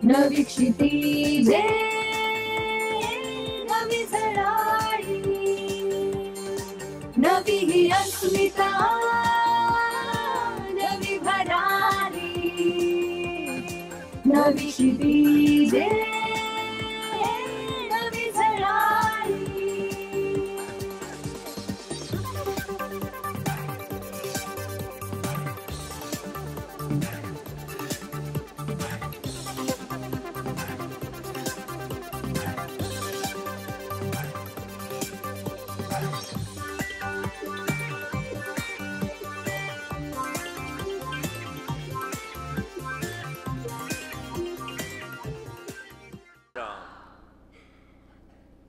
नवी क्षितिजे नवी झळाळी नवी ही अस्मिता नवी भरारी नवी क्षितिजे नवी झळाळी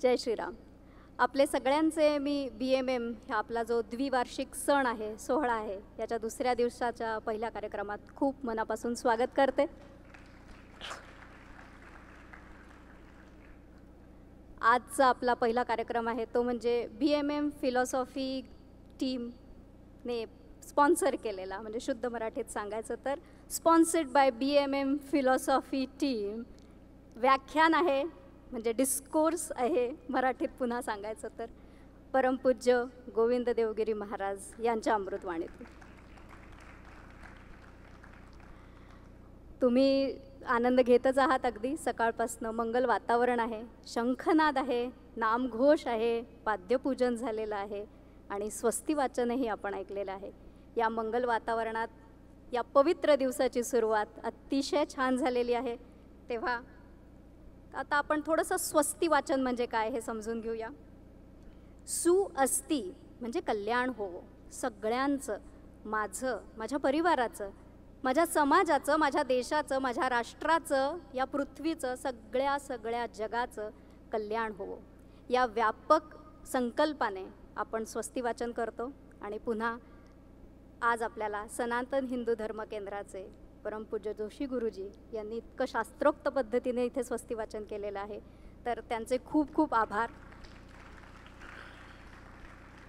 जय श्रीराम. आपले सगळ्यांचे मी BMM हा आपला जो द्विवार्षिक सण आहे, सोहळा आहे, याच्या दुसऱ्या दिवसाच्या पहिल्या कार्यक्रमात खूप मनापासून स्वागत करते. आजचा आपला पहिला कार्यक्रम आहे तो म्हणजे BMM फिलॉसॉफी टीमने स्पॉन्सर केलेला, म्हणजे शुद्ध मराठीत सांगायचं तर sponsored by BMM philosophy team व्याख्यान आहे, म्हणजे डिस्कोर्स आहे मराठीत पुन्हा सांगायचं तर परमपूज्य गोविंद देवगिरी महाराज यांच्या अमृतवाणीतून. तुम्ही आनंद घेतच आहात. अगदी सकाळपासनं मंगल वातावरण आहे, शंखनाद आहे, नामघोष आहे, पाद्यपूजन झालेलं आहे आणि स्वस्ती वाचनही आपण ऐकलेलं आहे. या मंगल वातावरणात या पवित्र दिवसाची सुरुवात अतिशय छान झालेली आहे. तेव्हा आता आपण थोडंसं स्वस्ती वाचन म्हणजे काय हे समजून घेऊया. सुअस्ती म्हणजे कल्याण होवो सगळ्यांचं, माझं, माझ्या परिवाराचं, माझ्या समाजाचं, माझ्या देशाचं, माझ्या राष्ट्राचं, या पृथ्वीचं, सगळ्या जगाचं कल्याण होवो या व्यापक संकल्पाने आपण स्वस्ती वाचन करतो. आणि पुन्हा आज आपल्याला सनातन हिंदू धर्म केंद्राचे परमपूज्य जोशी गुरुजी यांनी इतकं शास्त्रोक्त पद्धतीने इथे स्वस्ती वाचन केलेलं आहे, तर त्यांचे खूप खूप आभार.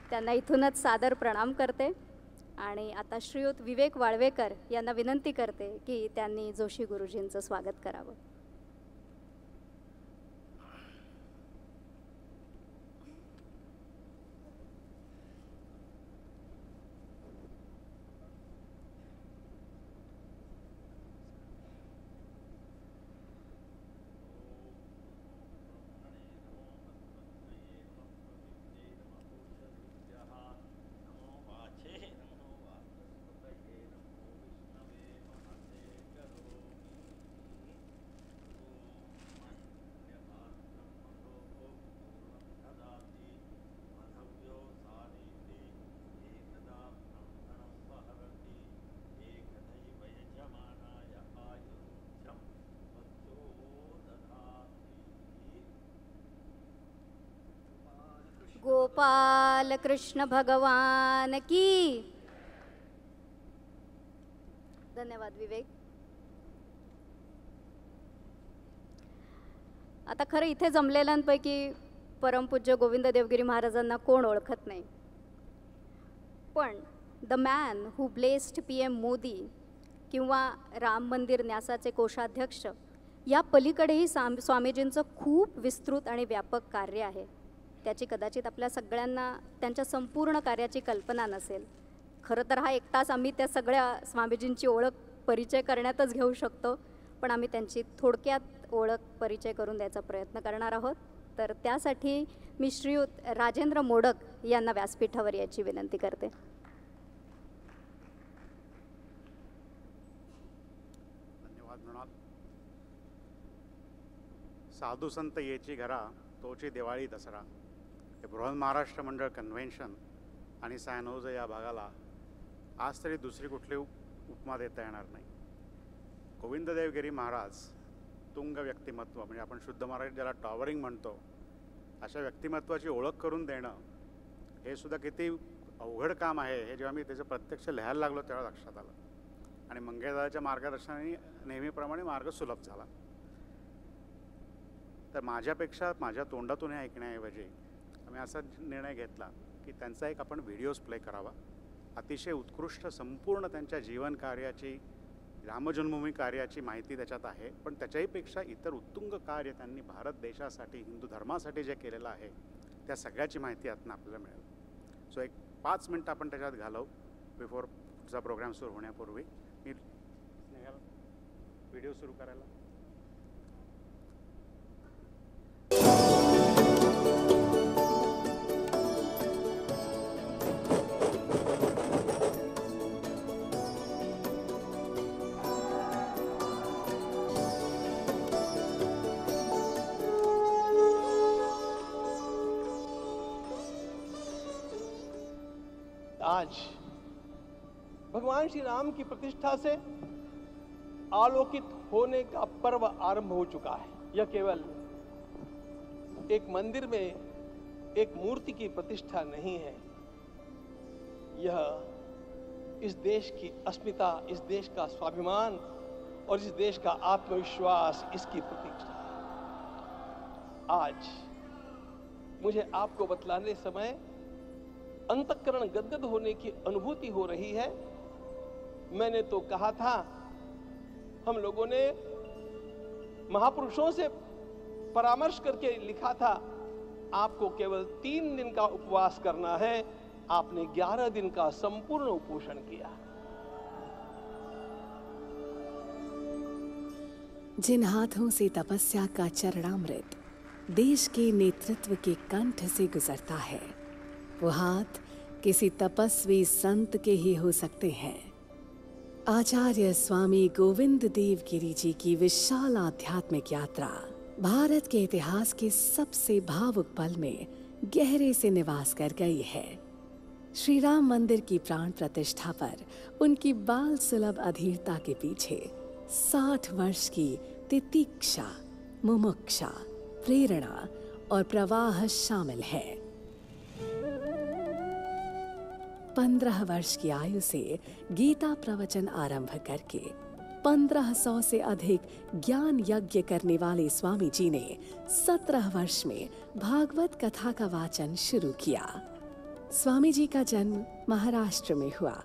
त्यांना इथूनच सादर प्रणाम करते. आणि आता श्रीयुत विवेक वाळवेकर यांना विनंती करते की त्यांनी जोशी गुरुजींचं स्वागत करावं. गोपाल कृष्ण भगवान की. धन्यवाद विवेक. आता खरं इथे जमलेल्यांपैकी परमपूज्य गोविंद देवगिरी महाराजांना कोण ओळखत नाही, पण the man who blessed PM Modi किंवा राम मंदिर न्यासाचे कोषाध्यक्ष या पलीकडेही स्वामीजींचं खूप विस्तृत आणि व्यापक कार्य आहे. त्याची कदाचित आपल्या सगळ्यांना त्यांच्या संपूर्ण कार्याची कल्पना नसेल. खरं तर हा एक तास आम्ही त्या सगळ्या स्वामीजींची ओळख परिचय करण्यातच घेऊ शकतो, पण आम्ही त्यांची थोडक्यात ओळख परिचय करून द्यायचा प्रयत्न करणार आहोत. तर त्यासाठी मी श्रीयुत राजेंद्र मोडक यांना व्यासपीठावर यायची विनंती करते. धन्यवाद मृणाल. साधू संत येची घरा तोची दिवाळी दसरा हे बृहन महाराष्ट्र मंडळ कन्व्हेन्शन आणि सॅनोज या भागाला आज तरी दुसरी कुठली उपमा देता येणार नाही. गोविंद देवगिरी महाराज तुंग व्यक्तिमत्व, म्हणजे आपण शुद्ध मराठीत ज्याला टॉवरिंग म्हणतो, अशा व्यक्तिमत्वाची ओळख करून देणं हे सुद्धा किती अवघड काम आहे हे जेव्हा मी त्याचं प्रत्यक्ष लिहायला लागलो तेव्हा लक्षात आलं. आणि मंगेशदादाच्या मार्गदर्शनाने नेहमीप्रमाणे मार्ग सुलभ झाला. तर माझ्यापेक्षा माझ्या तोंडातून हे ऐकण्याऐवजी आम्ही असा निर्णय घेतला की त्यांचा एक आपण व्हिडिओज प्ले करावा. अतिशय उत्कृष्ट संपूर्ण त्यांच्या जीवन कार्याची रामजन्मभूमी कार्याची माहिती त्याच्यात आहे, पण त्याच्याहीपेक्षा इतर उत्तुंग कार्य त्यांनी भारत देशासाठी, हिंदू धर्मासाठी जे केलेलं आहे त्या सगळ्याची माहिती यातनं आपल्याला मिळेल. सो एक 5 मिनटं आपण त्याच्यात घालवू बिफोर पुढचा प्रोग्राम सुरू होण्यापूर्वी. मी स्नेहल व्हिडिओ सुरू करायला. आज भगवान श्री राम की प्रतिष्ठा से आलोकित होने का पर्व आरंभ हो चुका है. यह केवल एक मंदिर में एक मूर्ति की प्रतिष्ठा नहीं है, यह इस देश की अस्मिता, इस देश का स्वाभिमान और इस देश का आत्मविश्वास, इसकी प्रतिष्ठा है. आज मुझे आपको बतलाने समय अंतःकरण गदगद होने की अनुभूति हो रही है. मैंने तो कहा था, हम लोगों ने महापुरुषों से परामर्श करके लिखा था, आपको केवल 3 दिन का उपवास करना है. आपने 11 दिन का संपूर्ण उपोषण किया. जिन हाथों से तपस्या का चरणामृत देश के नेतृत्व के कंठ से गुजरता है, वो हाथ किसी तपस्वी संत के ही हो सकते हैं. आचार्य स्वामी गोविंद देव गिरी जी की विशाल आध्यात्मिक यात्रा भारत के इतिहास के सबसे भावुक पल में गहरे से निवास कर गई है. श्री राम मंदिर की प्राण प्रतिष्ठा पर उनकी बाल सुलभ अधीरता के पीछे 60 वर्ष की तितिक्षा, मुमुक्षा, प्रेरणा और प्रवाह शामिल है. 15 वर्ष की आयु से गीता प्रवचन आरंभ करके 1500 से अधिक ज्ञान यज्ञ करने वाले स्वामी जी ने 17 वर्ष में भागवत कथा का वाचन शुरू किया. स्वामी जी का जन्म महाराष्ट्र में हुआ,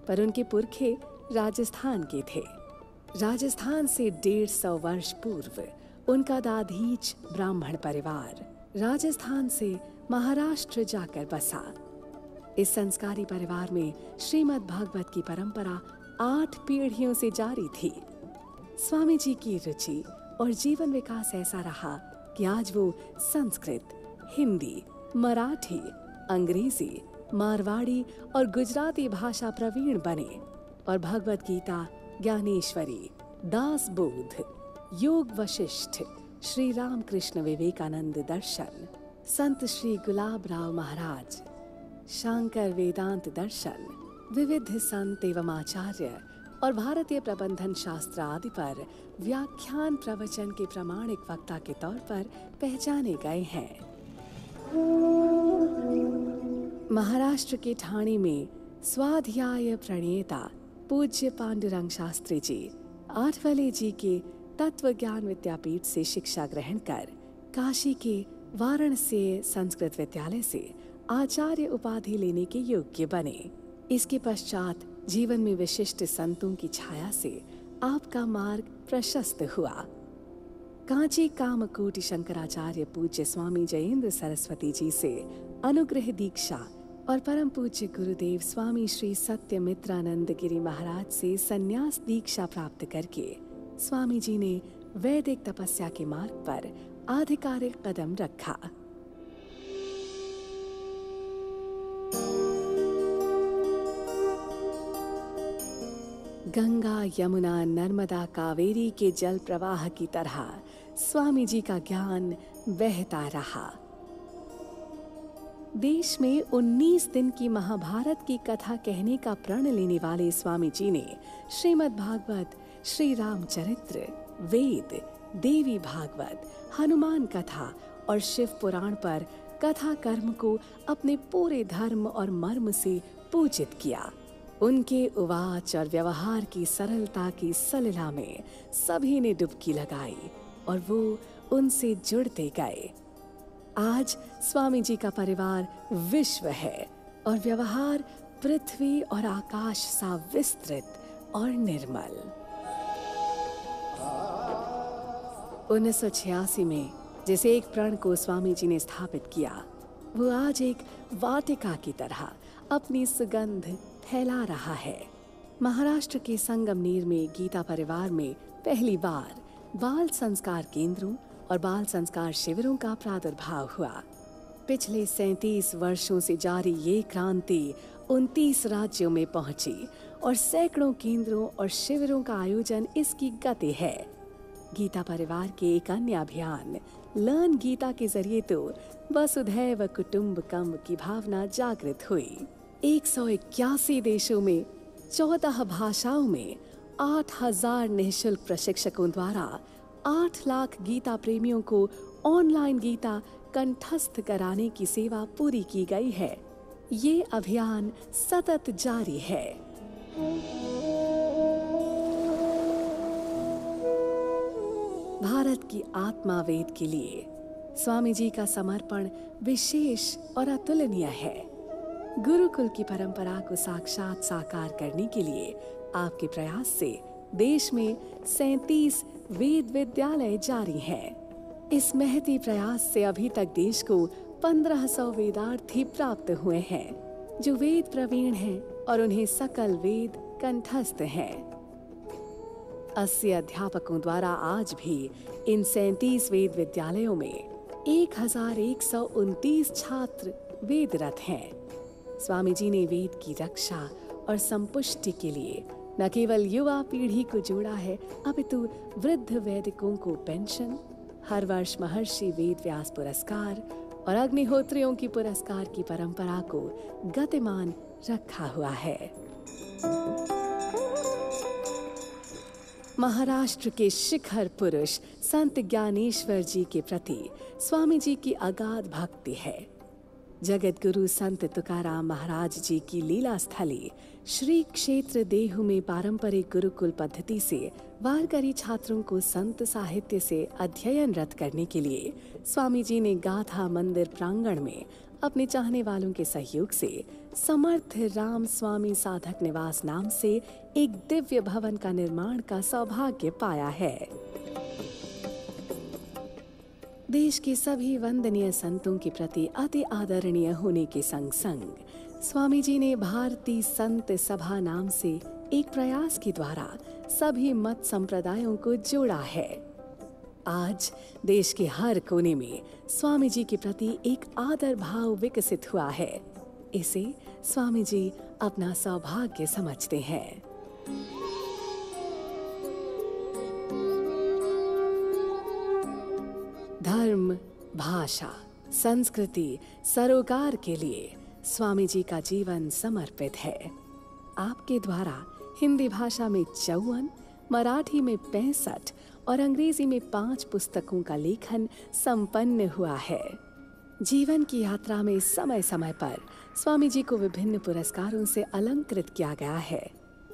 पर उनके पुरखे राजस्थान के थे. राजस्थान से 150 वर्ष पूर्व उनका दाधीच ब्राह्मण परिवार राजस्थान से महाराष्ट्र जाकर बसा. इस संस्कारी परिवार में श्रीमद् भागवत की परंपरा 8 पीढ़ियों से जारी थी. स्वामी जी की रुचि और जीवन विकास ऐसा रहा कि आज वो संस्कृत, हिंदी, मराठी, अंग्रेजी, मारवाड़ी और गुजराती भाषा प्रवीण बने और भगवत गीता, ज्ञानेश्वरी, दास बोध, योग वशिष्ठ, श्री रामकृष्ण विवेकानंद दर्शन, संत श्री गुलाब राव महाराज, शांकर वेदांत दर्शन, विविध संत एवं आचार्य और भारतीय प्रबंधन शास्त्र आदि पर व्याख्यान प्रवचन के प्रामाणिक वक्ता के तौर पर पहचाने गए हैं. महाराष्ट्र के ठाणे में स्वाध्याय प्रणेता पूज्य पांडुरंग शास्त्री जी आठवले जी के तत्व ज्ञान विद्यापीठ से शिक्षा ग्रहण कर काशी के वाराणसी संस्कृत विद्यालय से आचार्य उपाधि लेने के योग्य बने. इसके पश्चात जीवन में विशिष्ट संतों की छाया से आपका मार्ग प्रशस्त हुआ. कांची कामकोटि शंकराचार्य पूज्य स्वामी जयेंद्र सरस्वती जी से अनुग्रह दीक्षा और परम पूज्य गुरुदेव स्वामी श्री सत्यमित्रानंद गिरी महाराज से संन्यास दीक्षा प्राप्त करके स्वामी जी ने वैदिक तपस्या के मार्ग पर आधिकारिक कदम रखा. गंगा, यमुना, नर्मदा, कावेरी के जल प्रवाह की तरह स्वामी जी का ज्ञान बहता रहा. देश में 19 दिन की महाभारत की कथा कहने का प्रण लेने वाले स्वामी जी ने श्रीमद् भागवत, श्री रामचरित्र, वेद, देवी भागवत, हनुमान कथा और शिव पुराण पर कथा कर्म को अपने पूरे धर्म और मर्म से पूजित किया. उनके उवाच और व्यवहार की सरलता की सलिला में सभी ने डुबकी लगाई और वो उनसे जुड़ते गए. आज स्वामी जी का परिवार विश्व है और व्यवहार पृथ्वी और आकाश सा विस्तृत और निर्मल. 1986 में जिस एक प्रण को स्वामी जी ने स्थापित किया, वो आज एक वाटिका की तरह अपनी सुगंध फैला रहा है। महाराष्ट्र के संगमनेर में गीता परिवार में पहली बार बाल संस्कार केंद्रों और बाल संस्कार शिविरों का प्रादुर्भाव हुआ। पिछले 37 वर्षों से जारी ये क्रांति 29 राज्यों में पहुंची और सैकड़ों केंद्रों और शिविरों का आयोजन इसकी गति है। गीता परिवार के एक अन्य अभियान लर्न गीता के जरिए तो वसुधैव कुटुंबकम की भावना जागृत हुई। 181 देशों में 14 भाषाओं में 8,000 निःशुल्क प्रशिक्षकों द्वारा 8 लाख गीता प्रेमियों को ऑनलाइन गीता कंठस्थ कराने की सेवा पूरी की गई है। ये अभियान सतत जारी है। भारत की आत्मा वेद के लिए स्वामी जी का समर्पण विशेष और अतुलनीय है। गुरुकुल की परंपरा को साक्षात साकार करने के लिए आपके प्रयास से देश में 37 वेद विद्यालय जारी हैं। इस महती प्रयास से अभी तक देश को 1500 वेदार्थी प्राप्त हुए हैं जो वेद प्रवीण हैं और उन्हें सकल वेद कंठस्थ हैं। 80 अध्यापकों द्वारा आज भी इन 37 वेद विद्यालयों में 1129 छात्र वेदरत हैं। स्वामी जी ने वेद की रक्षा और संपुष्टि के लिए न केवल युवा पीढ़ी को जोड़ा है, अपितु वृद्ध वैदिकों को पेंशन, हर वर्ष महर्षि वेद व्यास पुरस्कार और अग्निहोत्रियों की पुरस्कार की परंपरा को गतिमान रखा हुआ है। महाराष्ट्र के शिखर पुरुष संत ज्ञानेश्वर जी के प्रति स्वामी जी की अगाध भक्ति है। जगत गुरु संत तुकाराम महाराज जी की लीला स्थली श्री क्षेत्र देहू में पारंपरिक गुरुकुल पद्धति से वारकरी छात्रों को संत साहित्य से अध्ययनरत करने के लिए स्वामी जी ने गाथा मंदिर प्रांगण में अपने चाहने वालों के सहयोग से समर्थ राम स्वामी साधक निवास नाम से एक दिव्य भवन का निर्माण का सौभाग्य पाया है। देश के सभी वंदनीय संतों के प्रति अति आदरणीय होने के संग संग स्वामी जी ने भारतीय संत सभा नाम से एक प्रयास के द्वारा सभी मत संप्रदायों को जोड़ा है। आज देश के हर कोने में स्वामी जी के प्रति एक आदर भाव विकसित हुआ है। इसे स्वामी जी अपना सौभाग्य समझते हैं। धर्म, भाषा, संस्कृति, सरोकार के लिए स्वामी जी का जीवन समर्पित है। आपके द्वारा हिंदी भाषा में 54, मराठी में 65 और अंग्रेजी में 5 पुस्तकों का लेखन संपन्न हुआ है। जीवन की यात्रा में समय समय पर स्वामी जी को विभिन्न पुरस्कारों से अलंकृत किया गया है।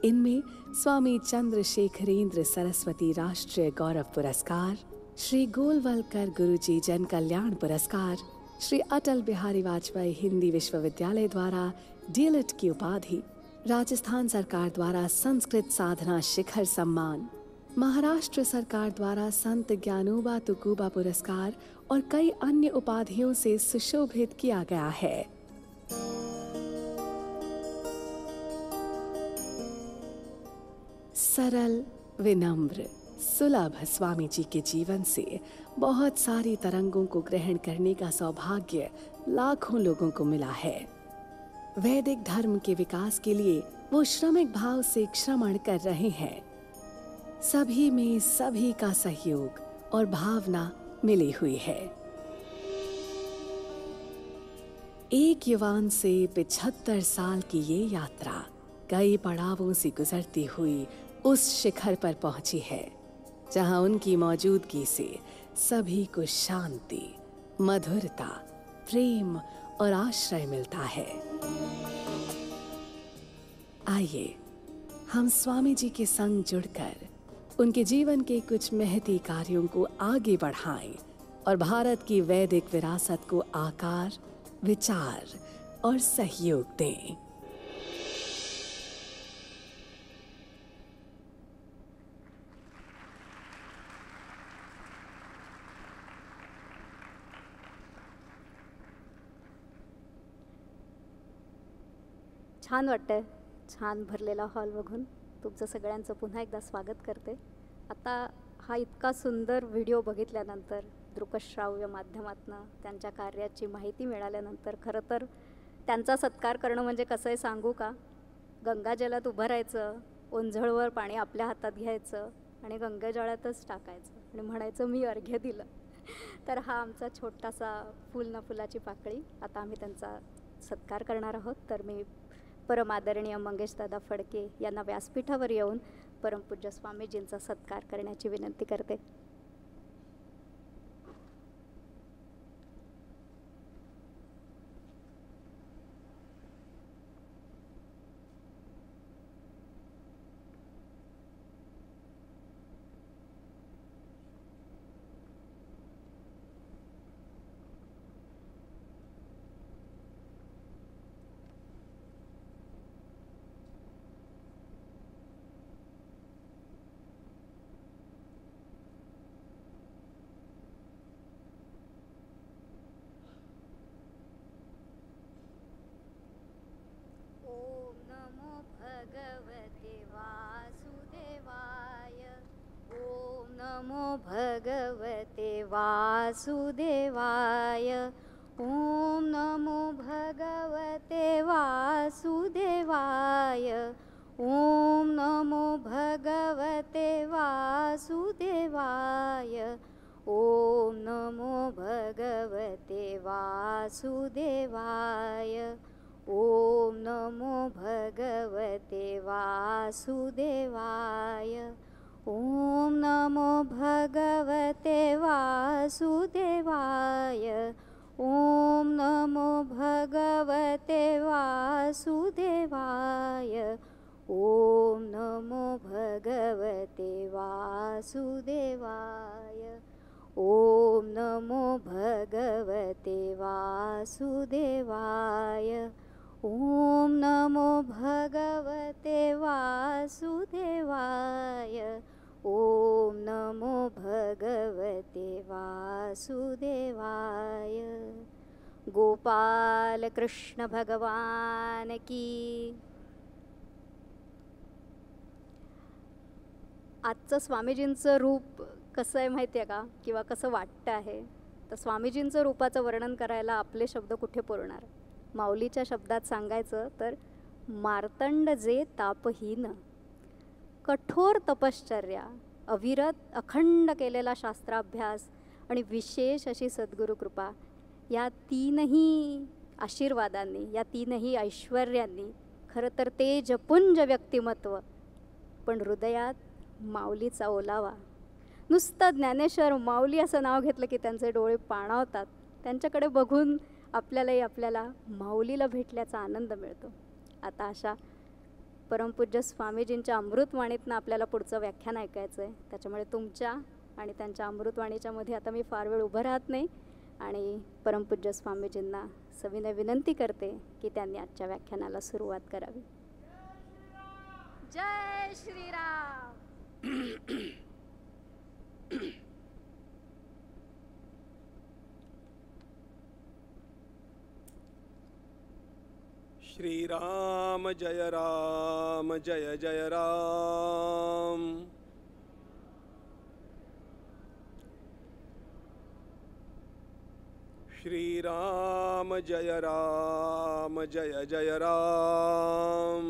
इनमें स्वामी चंद्रशेखरेंद्र सरस्वती राष्ट्रीय गौरव पुरस्कार, श्री गोलवलकर गुरुजी जन कल्याण पुरस्कार, श्री अटल बिहारी वाजपेयी हिंदी विश्वविद्यालय द्वारा डीएलएड की उपाधि, राजस्थान सरकार द्वारा संस्कृत साधना शिखर सम्मान, महाराष्ट्र सरकार द्वारा संत ज्ञानोबा तुकोबा पुरस्कार और कई अन्य उपाधियों से सुशोभित किया गया है। सरल, विनम्र, सुलभ स्वामी जी के जीवन से बहुत सारी तरंगों को ग्रहण करने का सौभाग्य लाखों लोगों को मिला है। वैदिक धर्म के विकास के लिए वो श्रमिक भाव से श्रमण कर रहे हैं। सभी में सभी का सहयोग और भावना मिली हुई है। एक युवान से 75 साल की ये यात्रा कई पड़ावों से गुजरती हुई उस शिखर पर पहुंची है जहां उनकी मौजूदगी से सभी को शांति, मधुरता, प्रेम और आश्रय मिलता है। आइए हम स्वामी जी के संग जुड़कर उनके जीवन के कुछ महती कार्यों को आगे बढ़ाएं और भारत की वैदिक विरासत को आकार, विचार और सहयोग दें। छान वाटतंय, छान भरलेला हॉल बघून. तुमचं सगळ्यांचं पुन्हा एकदा स्वागत करते. आता हा इतका सुंदर व्हिडिओ बघितल्यानंतर, दृकश्राव्य माध्यमातनं त्यांच्या कार्याची माहिती मिळाल्यानंतर खरं तर त्यांचा सत्कार करणं म्हणजे कसं आहे सांगू का? गंगाजलात उभं राहायचं, ओंझळवर पाणी आपल्या हातात घ्यायचं आणि गंगाजळातच टाकायचं आणि म्हणायचं मी अर्घ्य दिलं. तर हा आमचा छोटासा फुल ना फुलाची पाकळी. आता आम्ही त्यांचा सत्कार करणार आहोत. तर मी परम आदरणीय मंगेशदादा फडके यांना व्यासपीठावर येऊन परमपूज्य स्वामीजींचा सत्कार करण्याची विनंती करते. ओम नमो भगवते वासुदेवाय. ओम नमो भगवते वासुदेवाय. ओम नमो भगवते वासुदेवाय. ओम नमो भगवते वासुदेवाय. ओम नमो भगवते वासुदेवाय. ओम नमो भगवते वासुदेवाय. ओम नमो भगवते वासुदेवाय. ओम नमो भगवते वासुदेवाय. ओम नमो भगवते वासुदेवाय. ओम नमो भगवते वासुदेवाय. ओम नमो भगवते वासुदेवाय. ओम नमो भगवते वासुदेवाय. गोपाल कृष्ण भगवान की. आजचं स्वामीजींचं रूप कसं आहे माहिती आहे का, किंवा कसं वाटतं आहे? तर स्वामीजींचं रूपाचं वर्णन करायला आपले शब्द कुठे पुरणार. माऊलीच्या शब्दात सांगायचं तर मार्तंड जे तापहीन, कठोर तपश्चर्या, अविरत अखंड केलेला शास्त्राभ्यास आणि विशेष अशी सद्गुरुकृपा, या तीनही आशीर्वादांनी, या तीनही ऐश्वर्यांनी खरं तर तेजपुंज व्यक्तिमत्व, पण हृदयात माऊलीचा ओलावा. नुसतं ज्ञानेश्वर माऊली असं नाव घेतलं की त्यांचे डोळे पाणावतात. त्यांच्याकडे बघून आपल्याला माऊलीला भेटल्याचा आनंद मिळतो. आता अशा परमपूज्य स्वामीजींच्या अमृतवाणीतनं आपल्याला पुढचं व्याख्यान ऐकायचं आहे. त्याच्यामुळे तुमच्या आणि त्यांच्या अमृतवाणीच्या मध्ये आता मी फार वेळ उभं राहत नाही आणि परमपूज्य स्वामीजींना सविनय विनंती करते की त्यांनी आजच्या व्याख्यानाला सुरुवात करावी. जय श्रीराम. श्रीराम जय राम जय जय राम. श्रीराम जय राम जय जय राम.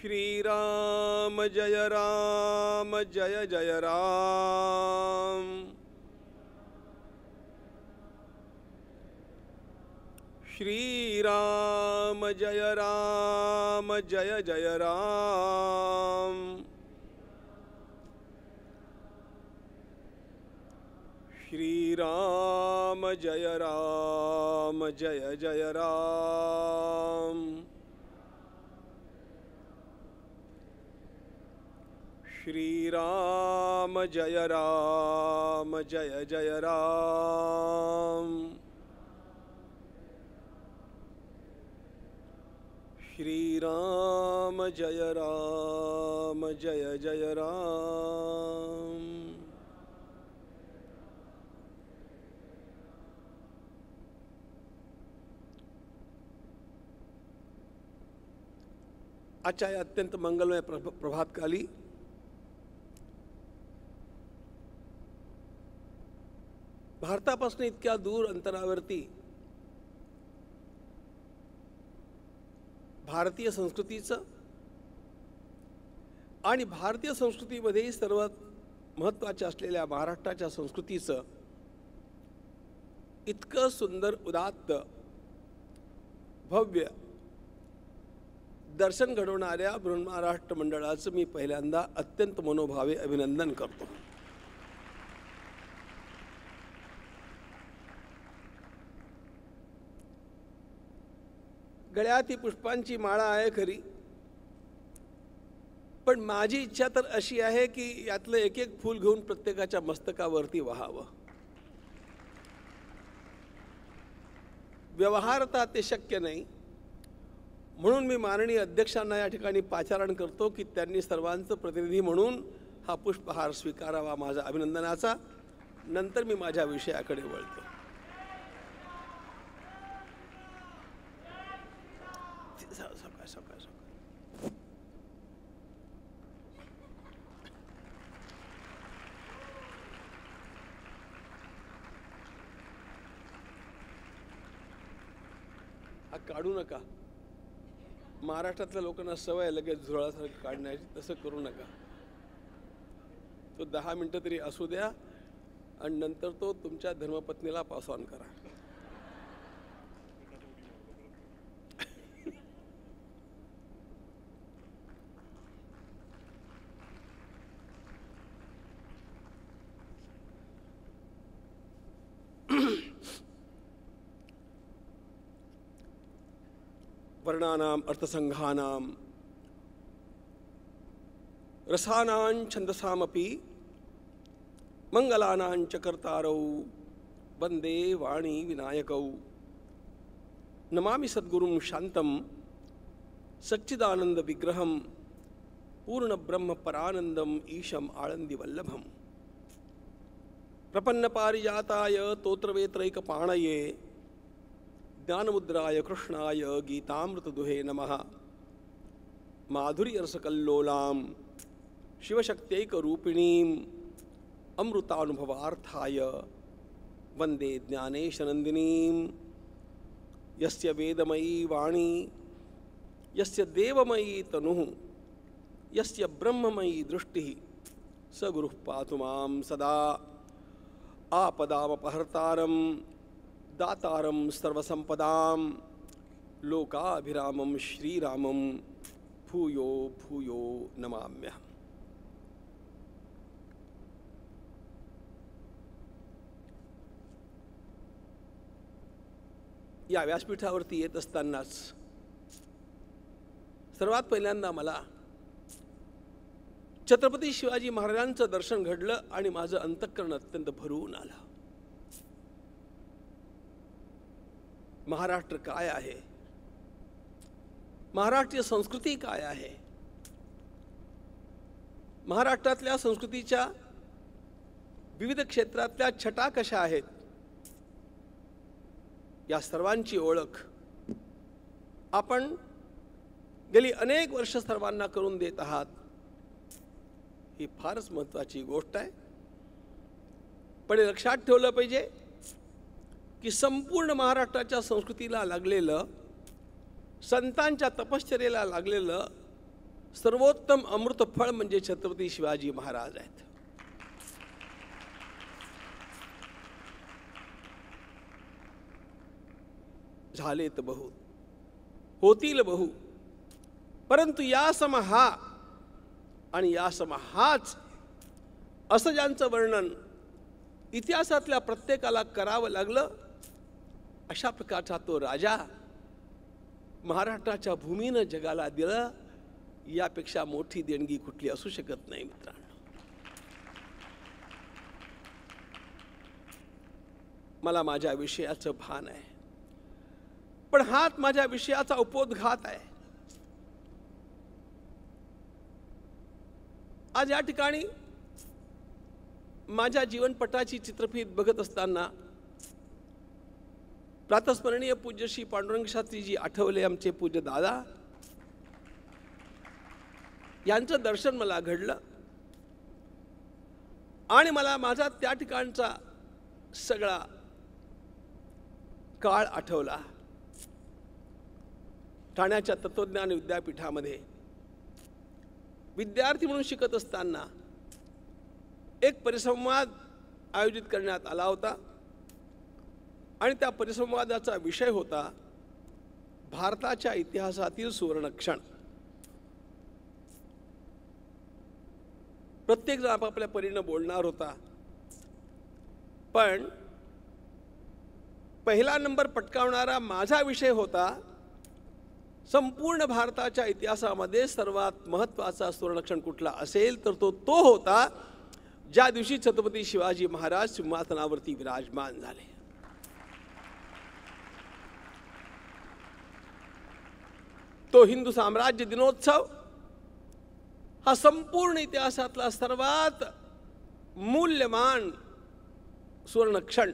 श्रीराम जय राम जय जय राम. श्रीराम जय राम जय जय राम. श्रीराम जय राम जय जय राम. श्रीराम जय राम जय जय राम. श्रीराम जय राम जय जय राम. आजच्या या अत्यंत मंगलमय प्रभातकाली भारतापासून इतक्या दूर अंतरावरती भारतीय संस्कृतीचं आणि भारतीय संस्कृतीमध्ये सर्वात महत्त्वाच्या असलेल्या महाराष्ट्राच्या संस्कृतीचं इतकं सुंदर उदात्त भव्य दर्शन घडवणाऱ्या बृहन्महाराष्ट्र मंडळाचं मी पहिल्यांदा अत्यंत मनोभावे अभिनंदन करतो. गळ्यात ही पुष्पांची माळा आहे खरी, पण माझी इच्छा तर अशी आहे की यातलं एक एक फूल घेऊन प्रत्येकाच्या मस्तकावरती वहावं. व्यवहारता ते शक्य नाही, म्हणून मी माननीय अध्यक्षांना या ठिकाणी पाचारण करतो की त्यांनी सर्वांचं प्रतिनिधी म्हणून हा पुष्पहार स्वीकारावा माझा अभिनंदनाचा. नंतर मी माझ्या विषयाकडे वळतो. हा काढू नका. महाराष्ट्रातल्या लोकांना सवय आहे लगेच झुरळासारखं काढण्याची, तसं करू नका. तो 10 मिनिटं तरी असू द्या आणि नंतर तो तुमच्या धर्मपत्नीला पास ऑन करा. वर्णानाम अर्थसंघानाम रसानां छंदसामपि मंगलानां च कर्तारौ वंदे वाणी विनायकौ. नमामि सद्गुरुं शांतं सच्चिदानंद विग्रहं पूर्ण ब्रह्म परानंदम ईशम आळंदी वल्लभम. प्रपन्न पारिजाताय तोत्रवेत्रैकपाणये ज्ञानमुद्राय कृष्णाय गीतामृतदुहे नमः. माधुर्यरसकल्लोलां शिवशक्त्यैकरूपिणीं अमृतानुभवार्थाय वन्दे ज्ञानेशनन्दिनीं. यस्य वेदमयी वाणी यस्य देवमयी तनुः यस्य ब्रह्ममयी दृष्टिः स गुरुः पातु मां सदा. आपदामपहर्तारं दातारं सर्वसंपदां लोकाभिरामं श्रीरामं भूयो भूयो नमाम्यहम्. या व्यासपीठावरती येत असतानाच सर्वात पहिल्यांदा मला छत्रपती शिवाजी महाराजांचं दर्शन घडलं आणि माझं अंतःकरण अत्यंत भरून आलं. महाराष्ट्र काय आहे, महाराष्ट्रीय संस्कृती काय आहे, महाराष्ट्रातल्या संस्कृतीच्या विविध क्षेत्रातल्या छटा कशा आहेत, या सर्वांची ओळख आपण गेली अनेक वर्ष सर्वांना करून देत आहात. ही फारच महत्त्वाची गोष्ट आहे. पण लक्षात ठेवलं पाहिजे की संपूर्ण महाराष्ट्राच्या संस्कृतीला लागलेलं, संतांच्या तपश्चर्येला लागलेलं सर्वोत्तम अमृतफळ म्हणजे छत्रपती शिवाजी महाराज आहेत. झालेत बहु, होतील बहु, परंतु या सम हा आणि या सम हाच असं ज्यांचं वर्णन इतिहासातल्या प्रत्येकाला करावं लागलं, अशा प्रकारचा तो राजा महाराष्ट्राच्या भूमीनं जगाला दिलं. यापेक्षा मोठी देणगी कुठली असू शकत नाही मित्रांनो. मला माझ्या विषयाचं भान आहे, पण हात माझ्या विषयाचा उपोद्घात आहे. आज या ठिकाणी माझ्या जीवनपटाची चित्रफीत बघत असताना प्रातस्मरणीय पूज्य श्री पांडुरंग शास्त्रीजी आठवले, आमचे पूज्य दादा. यांचं दर्शन मला घडलं आणि मला माझा त्या ठिकाणचा सगळा काळ आठवला. ठाण्याच्या तत्वज्ञान विद्यापीठामध्ये विद्यार्थी म्हणून शिकत असताना एक परिसंवाद आयोजित करण्यात आला होता आणि त्या परिसंवादाचा विषय होता भारताच्या इतिहासातील सुवर्णक्षण. प्रत्येक जण आपापल्या परीने बोलणार होता, पण पहिला नंबर पटकावणारा माझा विषय होता संपूर्ण भारताच्या इतिहासामध्ये सर्वात महत्त्वाचा सुवर्णक्षण कुठला असेल तर तो होता ज्या दिवशी छत्रपती शिवाजी महाराज सिंहासनावरती विराजमान झाले. तो हिंदू साम्राज्य दिनोत्सव हा संपूर्ण इतिहासातला सर्वात मूल्यवान सुवर्णक्षण.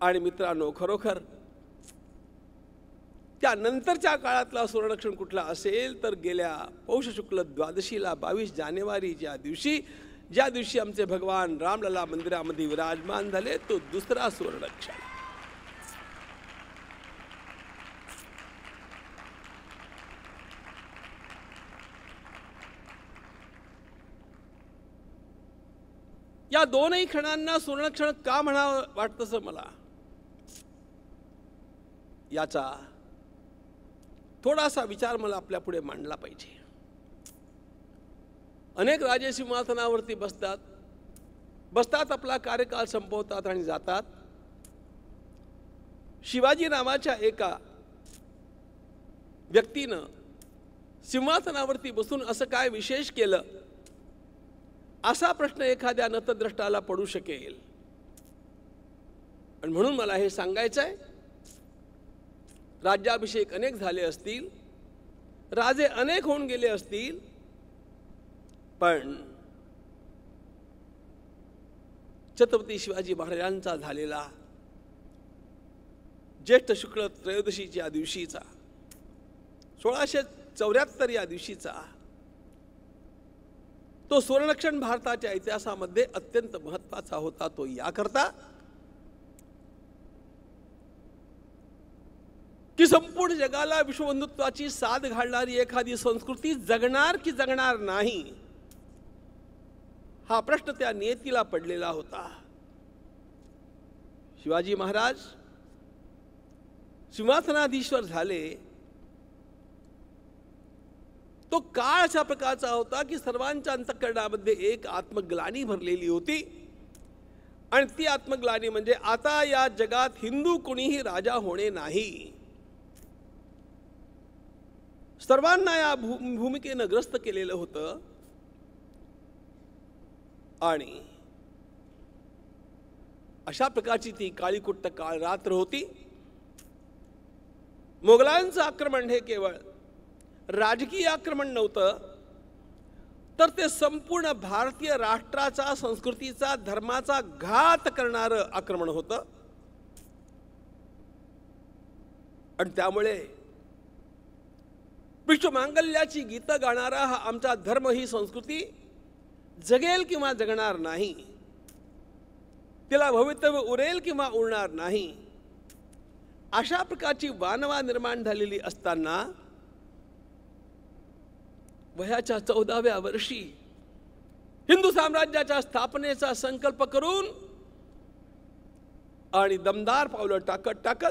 आणि मित्रांनो, खरोखर त्यानंतरच्या काळातला सुवर्णक्षण कुठला असेल तर गेल्या पौष शुक्ल द्वादशीला 22 जानेवारी ज्या दिवशी आमचे भगवान रामलला मंदिरामध्ये विराजमान झाले तो दुसरा सुवर्णक्षण. या दोनही क्षणांना सुवर्णक्षण का म्हणावं वाटतंस मला, याचा थोडासा विचार मला आपल्या पुढे मांडला पाहिजे. अनेक राजे सिंहासनावरती बसतात आपला कार्यकाल संपवतात आणि जातात. शिवाजी नावाच्या एका व्यक्तीनं सिंहासनावरती बसून असं काय विशेष केलं असा प्रश्न एखाद्या नतद्रष्टाला पडू शकेल. आणि म्हणून मला हे सांगायचं आहे, राज्याभिषेक अनेक झाले असतील, राजे अनेक होऊन गेले असतील, पण छत्रपती शिवाजी महाराजांचा झालेला ज्येष्ठ शुक्ल त्रयोदशीच्या दिवशीचा 1674 या दिवशीचा तो सुवर्णक्षण भारताच्या इतिहासामध्ये अत्यंत महत्त्वाचा होता. तो याकरता की संपूर्ण जगाला विश्वबंधुत्वाची साथ घालणारी एखादी संस्कृती जगणार की जगणार नाही हा प्रश्न त्या नियतीला पडलेला होता. शिवाजी महाराज सिंहासनाधीश्वर झाले तो काळ अशा प्रकारचा होता की सर्वांच्या अंतःकरणामध्ये एक आत्मग्लानी भरलेली होती आणि ती आत्मग्लानी म्हणजे आता या जगात हिंदू कुणीही राजा होणे नाही. सर्वांना या भूमिकेनं ग्रस्त केलेलं होतं आणि अशा प्रकारची ती काळीकुट्ट काळ रात्र होती. मोगलांचं आक्रमण हे केवळ राजकीय आक्रमण नव्हतं तर ते संपूर्ण भारतीय राष्ट्राचा, संस्कृतीचा, धर्माचा घात करणारं आक्रमण होतं. आणि त्यामुळे विश्वमांगल्याची गीतं गाणारा हा आमचा धर्म, ही संस्कृती जगेल किंवा जगणार नाही, तिला भवितव्य उरेल किंवा उरणार नाही, अशा प्रकारची वानवा निर्माण झालेली असताना वयाच्या 14व्या वर्षी हिंदू साम्राज्याच्या स्थापनेचा संकल्प करून आणि दमदार पावलं टाकत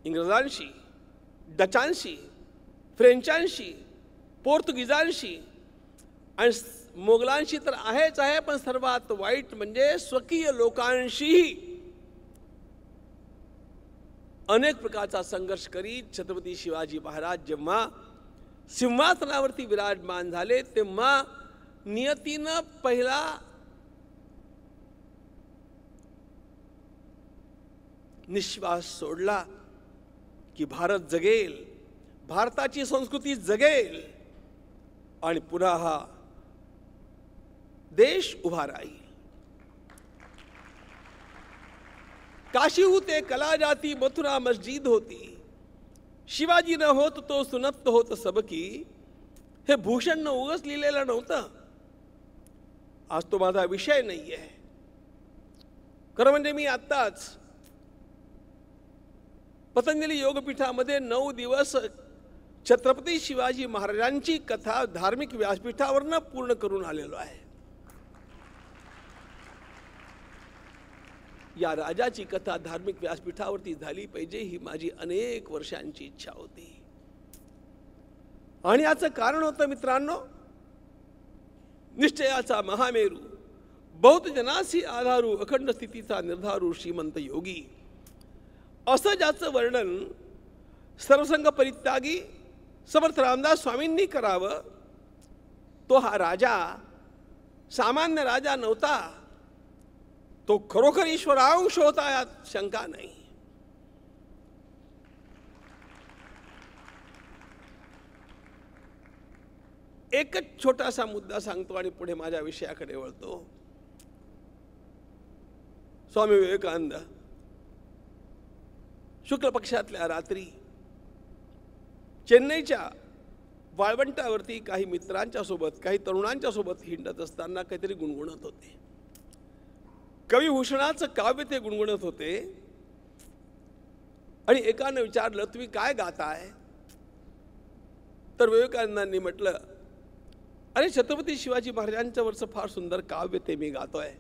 इंग्रजांशी, डचांशी, फ्रेंचांशी, पोर्तुगीजांशी आणि मोगलांशी तर आहेच आहे, पण सर्वात वाईट म्हणजे स्वकीय लोकांशीही अनेक प्रकारचा संघर्ष करीत छत्रपती शिवाजी महाराज जेव्हा सिंहासनावरती विराजमान झाले तेव्हा नियतीनं पहिला निश्वास सोडला की भारत जगेल, भारताची संस्कृती जगेल आणि पुन्हा हा देश उभा राहील. काशी होते कला जाती, मथुरा मस्जिद होती, शिवाजी न होत तो सुनत होत सबकी, हे भूषण न उगच लिहिलेलं नव्हतं. आज तो माझा विषय नाही आहे. खरं म्हणजे मी आत्ताच पतंजली योगपीठामध्ये 9 दिवस छत्रपती शिवाजी महाराजांची कथा धार्मिक व्यासपीठावरनं पूर्ण करून आलेलो आहे. या राजाची कथा धार्मिक व्यासपीठावरती झाली पाहिजे ही माझी अनेक वर्षांची इच्छा होती. आणि याचं कारण होतं मित्रांनो, निश्चयाचा महामेरू, बहुत जनासी आधारू, अखंड स्थितीचा निर्धारू, श्रीमंत योगी, असं ज्याचं वर्णन सर्वसंग परित्यागी समर्थ रामदास स्वामींनी करावं, तो हा राजा सामान्य राजा नव्हता. तो खरोखर ईश्वरांश होता, यात शंका नाही. एकच छोटासा मुद्दा सांगतो आणि पुढे माझ्या विषयाकडे वळतो. स्वामी विवेकानंद शुक्ल पक्षातल्या रात्री चेन्नईच्या वाळवंटावरती काही मित्रांच्या सोबत, काही तरुणांच्या सोबत हिंडत असताना काहीतरी गुणगुणत होते. कविभूषणाचं काव्य ते गुणगुणत होते. आणि एकानं विचारलं, तुम्ही काय गाताय? तर विवेकानंदांनी म्हटलं, अरे छत्रपती शिवाजी महाराजांच्या वरचं फार सुंदर काव्य ते मी गातोय.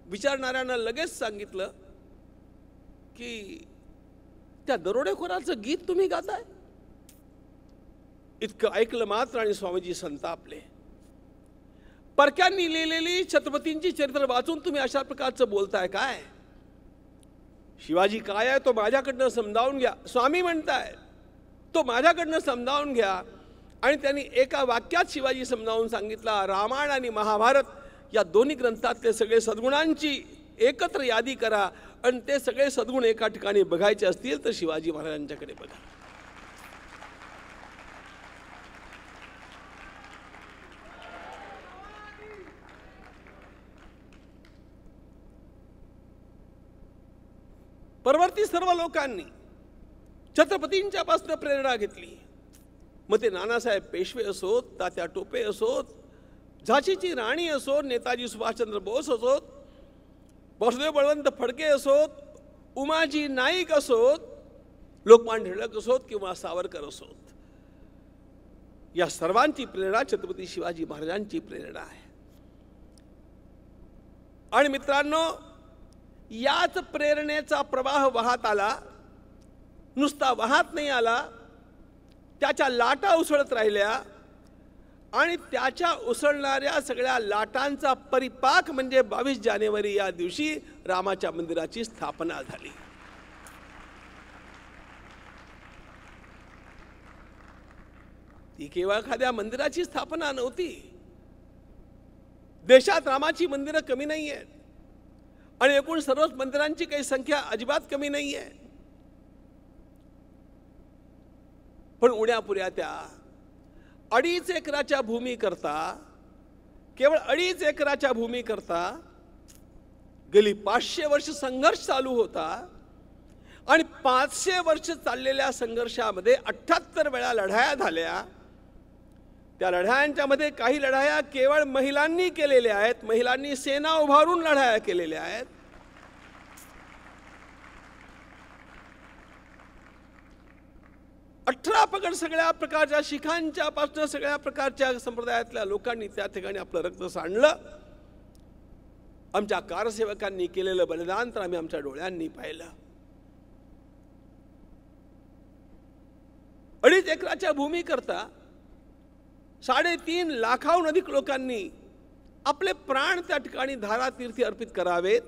विचारणाऱ्यानं लगेच सांगितलं की त्या दरोडेखोराचं गीत तुम्ही गाताय? इतकं ऐकलं मात्र आणि स्वामीजी संतापले. परक्यांनी लिहिलेली छत्रपतींची चरित्र वाचून तुम्ही अशा प्रकारचं बोलताय काय? शिवाजी काय आहे तो माझ्याकडनं समजावून घ्या. स्वामी म्हणताय तो माझ्याकडनं समजावून घ्या. आणि त्यांनी एका वाक्यात शिवाजी समजावून सांगितला, रामायण आणि महाभारत या दोन्ही ग्रंथातले सगळे सद्गुणांची एकत्र यादी करा आणि ते सगळे सद्गुण एका ठिकाणी बघायचे असतील तर शिवाजी महाराजांच्याकडे बघा. परवर्ती सर्व लोकांनी छत्रपतींच्या पासून प्रेरणा घेतली. मग ते नानासाहेब पेशवे असोत, तात्या टोपे असोत, झाशीची राणी असोत, नेताजी सुभाषचंद्र बोस असोत, वासुदेव बळवंत फडके असोत, उमाजी नाईक असोत, लोकमान्य टिळक असोत किंवा सावरकर असोत, या सर्वांची प्रेरणा छत्रपती शिवाजी महाराजांची प्रेरणा आहे. आणि मित्रांनो, याच प्रेरणेचा प्रवाह वाहत आला. नुसता वाहत नाही आला, त्याच्या लाटा उसळत राहिल्या. आणि त्याच्या उसळणाऱ्या सगळ्या लाटांचा परिपाक म्हणजे 22 जानेवारी या दिवशी रामाच्या मंदिराची स्थापना झाली. ती केवळ एखाद्या मंदिराची स्थापना नव्हती. देशात रामाची मंदिरं कमी नाही आहेत आणि एकूण सर्वच मंदिरांची काही संख्या अजिबात कमी नाही आहे. पण उड्यापुऱ्या त्या 2.5 एकराच्या भूमी करता, केवळ 2.5 एकराच्या भूमी करता गेली 500 वर्ष संघर्ष चालू होता. आणि 500 वर्ष चाललेल्या संघर्षामध्ये 78 वेळा लढाया झाल्या. त्या लढायांच्या मध्ये काही लढाया केवळ महिलांनी केलेल्या आहेत. महिलांनी सेना उभारून लढाया केलेल्या आहेत. अठरा पगड सगळ्या प्रकारच्या शिखांच्या पासून सगळ्या प्रकारच्या संप्रदायातल्या लोकांनी त्या ठिकाणी आपलं रक्त सांडलं. आमच्या कारसेवकांनी केलेलं बलिदान तर आम्ही आमच्या डोळ्यांनी पाहिलं. 2.5 एकराच्या भूमी करता 3.5 लाखाहून अधिक लोकांनी आपले प्राण त्या ठिकाणी धारातीर्थी अर्पित करावेत.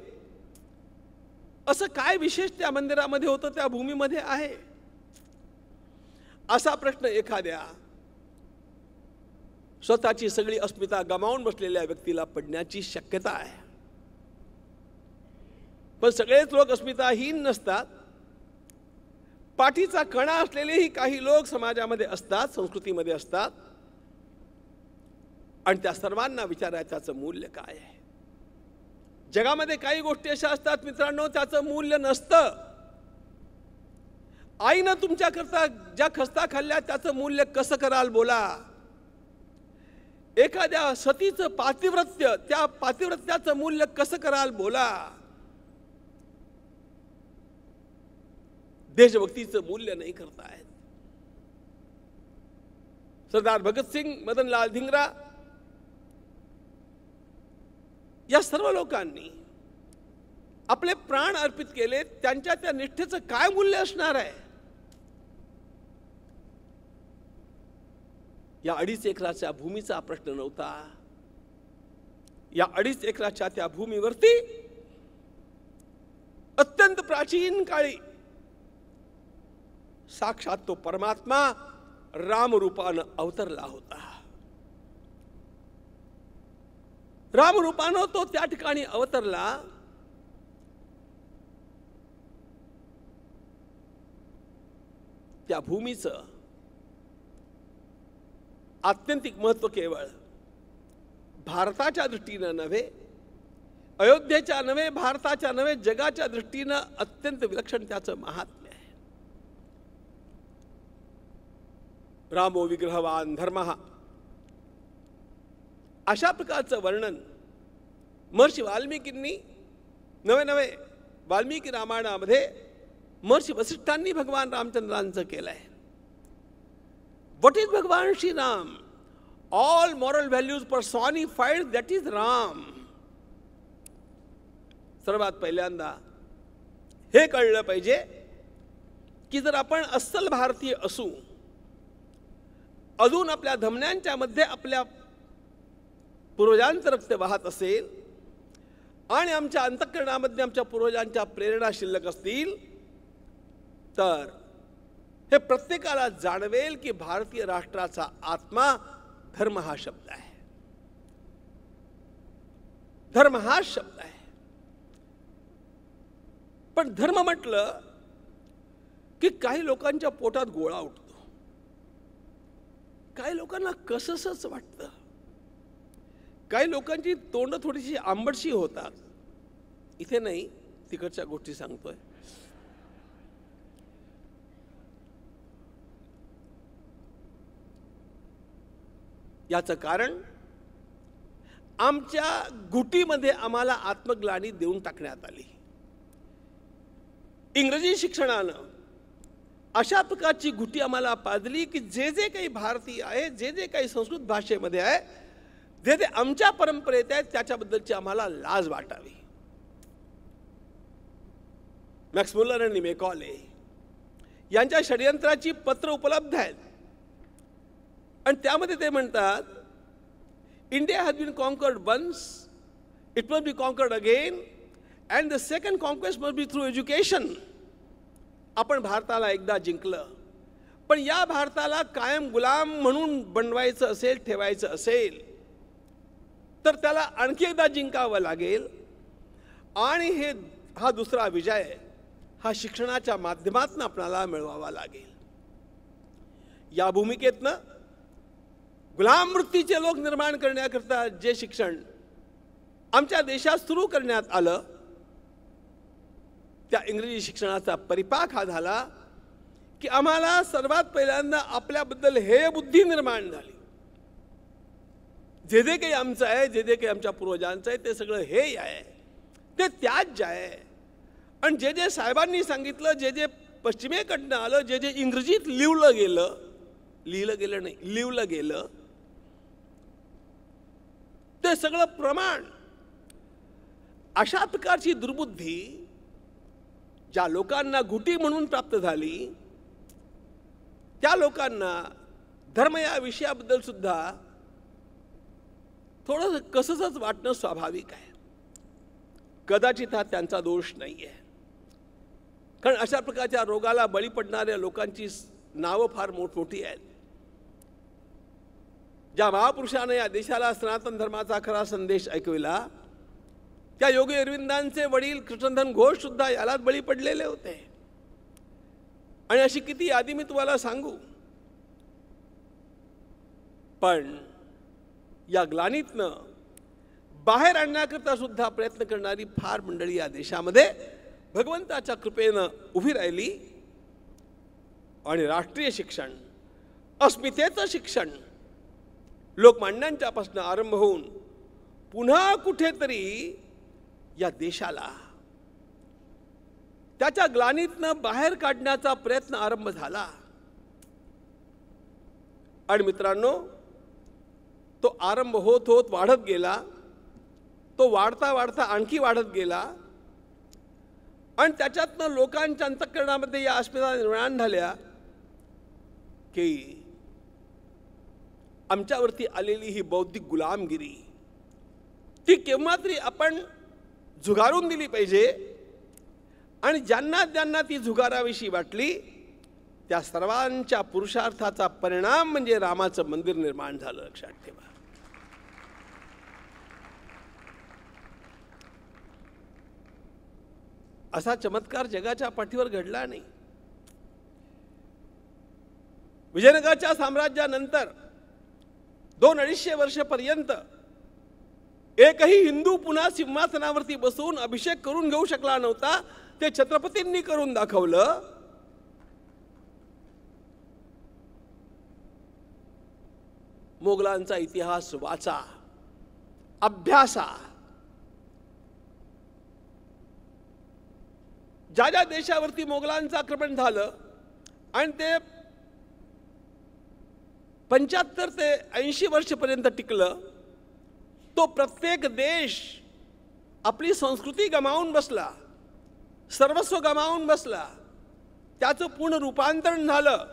असं काय विशेष त्या मंदिरामध्ये होतं, त्या भूमीमध्ये आहे, असा प्रश्न एखाद्या स्वतःची सगळी अस्मिता गमावून बसलेल्या व्यक्तीला पडण्याची शक्यता आहे. पण सगळेच लोक अस्मिताहीन नसतात. पाठीचा कणा असलेलेही काही लोक समाजामध्ये असतात, संस्कृतीमध्ये असतात. आणि त्या सर्वांना विचारायचं त्याचं मूल्य काय आहे. जगामध्ये काही गोष्टी अशा असतात मित्रांनो, त्याचं मूल्य नसतं. आईनं तुमच्याकरता ज्या खस्ता खाल्ल्या त्याचं मूल्य कसं कराल बोला. एखाद्या सतीचं पातिव्रत्य, त्या पातिव्रत्याचं मूल्य कसं कराल बोला. देशभक्तीचं मूल्य नाही करतायत. सरदार भगतसिंग, मदनलाल धिंगरा या सर्व लोकांनी आपले प्राण अर्पित केले. त्यांच्या त्या निष्ठेचं काय मूल्य असणार आहे. या 2.5 एकराच्या भूमीचा प्रश्न नव्हता. या 2.5 एकराच्या त्या भूमीवरती अत्यंत प्राचीन काळी साक्षात तो परमात्मा रामरूपानं अवतरला होता. रामरूपानं तो त्या ठिकाणी अवतरला. त्या भूमीचं आत्यंतिक महत्व केवळ भारताच्या दृष्टीनं नव्हे, अयोध्येच्या नव्हे, भारताच्या नव्हे, जगाच्या दृष्टीनं अत्यंत विलक्षण त्याचं महात्म्य आहे. रामो विग्रहवान धर्मः अशा प्रकारचं वर्णन महर्षी वाल्मिकींनी नवे वाल्मिकी रामायणामध्ये महर्षी वसिष्ठांनी भगवान रामचंद्रांचं केलंय. What is भगवान Shri Ram? All moral values personified, that is Ram. सर्वात पहिल्यांदा हे कळलं पाहिजे की जर आपण अस्सल भारतीय असू, अजून आपल्या धमन्यांच्या मध्ये आपल्या पूर्वजांचं रक्त वाहत असेल आणि आमच्या अंतःकरणामध्ये आमच्या पूर्वजांच्या प्रेरणा शिल्लक असतील, तर हे प्रत्येकाला जाणवेल की भारतीय राष्ट्राचा आत्मा धर्म हा शब्द आहे. धर्म हा शब्द आहे. पण धर्म म्हटलं की काही लोकांच्या पोटात गोळा उठतो, काही लोकांना कसंसच वाटतं, काही लोकांची तोंड थोडीशी आंबटशी होतात. इथे नाही, तिकडच्या गोष्टी सांगतोय. याचं कारण आमच्या गुटीमध्ये आम्हाला आत्मग्लानी देऊन टाकण्यात आली. इंग्रजी शिक्षणानं अशा प्रकारची गुटी आम्हाला पाजली की जे जे काही भारतीय आहे, जे जे काही संस्कृत भाषेमध्ये आहे, जे जे आमच्या परंपरेत आहे, त्याच्याबद्दलची आम्हाला लाज वाटावी. मॅक्स मुलर आणि मेकॉले यांच्या षडयंत्राची पत्र उपलब्ध आहेत आणि त्यामध्ये ते म्हणतात, India has been conquered once, it must be conquered again, and the second conquest must be through education. आपण भारताला एकदा जिंकलं, पण या भारताला कायम गुलाम म्हणून बनवायचं असेल, ठेवायचं असेल, तर त्याला आणखी एकदा जिंकावं लागेल. आणि हा दुसरा विजय हा शिक्षणाच्या माध्यमातून आपल्याला मिळवावा लागेल. या भूमिकेतनं गुलाम वृत्तीचे लोक निर्माण करण्याकरता जे शिक्षण आमच्या देशात सुरू करण्यात आलं, त्या इंग्रजी शिक्षणाचा परिपाक हा झाला की आम्हाला सर्वात पहिल्यांदा आपल्याबद्दल हेय बुद्धी निर्माण झाली. जे जे काही आमचं आहे, जे जे काही आमच्या पूर्वजांचं आहे, ते सगळं हेय आहे, ते त्याज्य आहे. आणि जे जे साहेबांनी सांगितलं, जे जे पश्चिमेकडनं आलं, जे जे इंग्रजीत लिहिलं गेलं, ते सगळं प्रमाण. अशा प्रकारची दुर्बुद्धी ज्या लोकांना गुटी म्हणून प्राप्त झाली, त्या लोकांना धर्म या विषयाबद्दल सुद्धा थोडंसं कसंच वाटणं स्वाभाविक आहे. कदाचित हा त्यांचा दोष नाही आहे, कारण अशा प्रकारच्या रोगाला बळी पडणाऱ्या लोकांची नावं फार मोठमोठी आहेत. ज्या महापुरुषाने या देशाला सनातन धर्माचा खरा संदेश ऐकविला, त्या योगी अरविंदांचे वडील कृष्णधन घोष सुद्धा यालाच बळी पडलेले होते. आणि अशी किती यादी मी तुम्हाला सांगू. पण या ग्लानीतनं बाहेर आणण्याकरता सुद्धा प्रयत्न करणारी फार मंडळी या देशामध्ये भगवंताच्या कृपेनं उभी राहिली. आणि राष्ट्रीय शिक्षण, अस्मितेचं शिक्षण लोकमान्यांच्यापासून आरंभ होऊन पुन्हा कुठेतरी या देशाला त्याच्या ग्लानीतनं बाहेर काढण्याचा प्रयत्न आरंभ झाला. आणि मित्रांनो, तो आरंभ होत होत वाढत गेला. तो वाढता वाढता आणखी वाढत गेला. आणि त्याच्यातनं लोकांच्या अंतःकरणामध्ये या अस्मिता निर्माण झाल्या की आमच्यावरती आलेली ही बौद्धिक गुलामगिरी ती केव्हा तरी आपण झुगारून दिली पाहिजे. आणि ज्यांना ज्यांना ती झुगाराविषयी वाटली त्या सर्वांच्या पुरुषार्थाचा परिणाम म्हणजे रामाचं मंदिर निर्माण झालं. लक्षात ठेवा. असा चमत्कार जगाच्या पाठीवर घडला नाही. विजयनगरच्या साम्राज्यानंतर 200-250 वर्षापर्यंत एकही हिंदू पुन्हा सिंहासनावरती बसून अभिषेक करून घेऊ शकला नव्हता. ते छत्रपतींनी करून दाखवलं. मोगलांचा इतिहास वाचा, अभ्यासा. ज्या ज्या देशावरती मोगलांचं आक्रमण झालं आणि ते 75 ते 80 वर्षापर्यंत टिकलं, तो प्रत्येक देश आपली संस्कृती गमावून बसला, सर्वस्व गमावून बसला. त्याचं पूर्ण रूपांतरण झालं.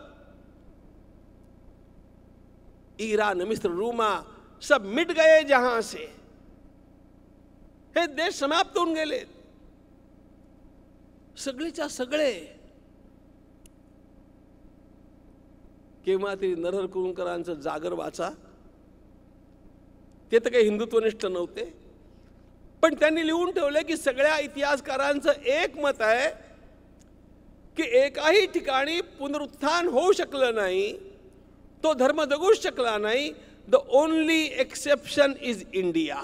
ईरान, मिस्र, रोमा सब मिट गए जहां से. हे देश समाप्त होऊन गेले सगळेच्या सगळे. केव्हा तरी नरहर कुरुंकरांचं जागर वाचा. ते तर काही हिंदुत्वनिष्ठ नव्हते, पण त्यांनी लिहून ठेवले की सगळ्या इतिहासकारांचं एक मत आहे की एकाही ठिकाणी पुनरुत्थान होऊ शकलं नाही, तो धर्म जगूच शकला नाही. The only exception is India.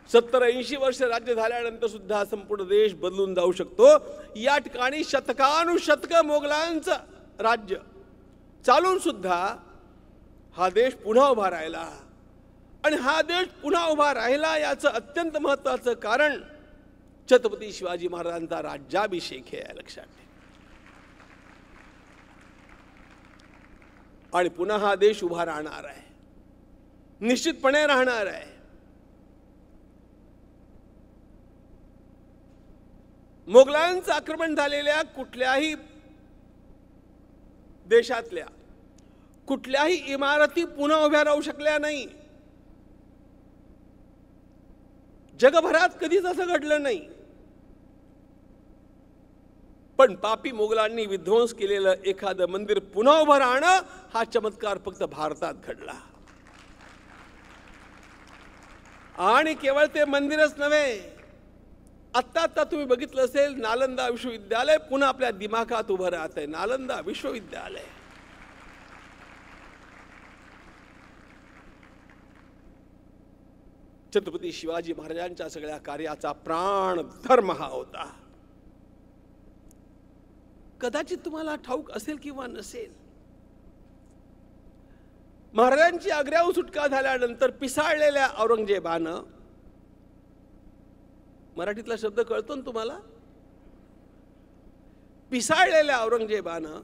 70-80 वर्ष राज्य झाल्यानंतर सुद्धा संपूर्ण देश बदलून जाऊ शकतो. या ठिकाणी शतकानुशतक मोगलांचं राज्य चालून सुद्धा हा देश पुन्हा उभा राहिला. आणि हा देश पुन्हा उभा राहिला याचं अत्यंत महत्त्वाचं कारण छत्रपती शिवाजी महाराजांचा राज्याभिषेक हे लक्षात ठेवा. आणि पुन्हा हा देश उभा राहणार आहे, निश्चितपणे राहणार आहे. मोगलांचं आक्रमण झालेल्या कुठल्याही देशातल्या कुठल्याही इमारती पुन्हा उभ्या राहू शकल्या नाही. जगभरात कधीच असं घडलं नाही. पण पापी मोगलांनी विध्वंस केलेलं एखादं मंदिर पुन्हा उभं राहणं हा चमत्कार फक्त भारतात घडला. आणि केवळ ते मंदिरच नव्हे, आत्ता तुम्ही बघितलं असेल नालंदा विश्वविद्यालय पुन्हा आपल्या दिमागात उभं राहत आहे. नालंदा विश्वविद्यालय छत्रपती शिवाजी महाराजांच्या सगळ्या कार्याचा प्राण धर्म हा होता. कदाचित तुम्हाला ठाऊक असेल किंवा नसेल, महाराजांची आग्र्याहून सुटका झाल्यानंतर पिसाळलेल्या औरंगजेबानं, मराठीतला शब्द कळतो ना तुम्हाला, पिसाळलेल्या औरंगजेबानं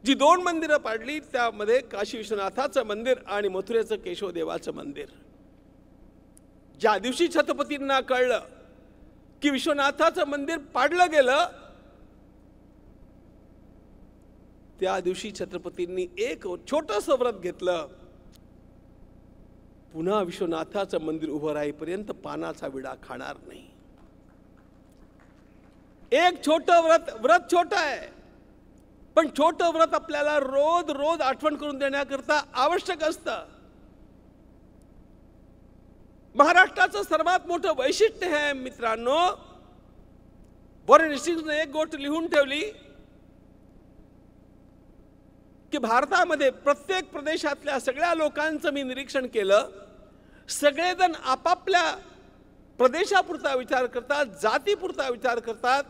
जी 2 मंदिरं पाडली, त्यामध्ये काशी विश्वनाथाचं मंदिर आणि मथुरेचं केशवदेवाचं मंदिर. ज्या दिवशी छत्रपतींना कळलं की विश्वनाथाचं मंदिर पाडलं गेलं, त्या दिवशी छत्रपतींनी एक छोटंसं व्रत घेतलं. पुन्हा विश्वनाथाचं मंदिर उभं राहीपर्यंत पानाचा विडा खाणार नाही. एक छोटं व्रत छोटं आहे, पण छोटं व्रत आपल्याला रोज रोज आठवण करून देण्याकरता आवश्यक असतं. महाराष्ट्राचं सर्वात मोठं वैशिष्ट्य आहे मित्रांनो, वॉरेन हेस्टिंग्सने एक गोष्ट लिहून ठेवली की भारतामध्ये प्रत्येक प्रदेशातल्या सगळ्या लोकांचं मी निरीक्षण केलं. सगळेजण आपापल्या प्रदेशापुरता विचार करतात, जातीपुरता विचार करतात,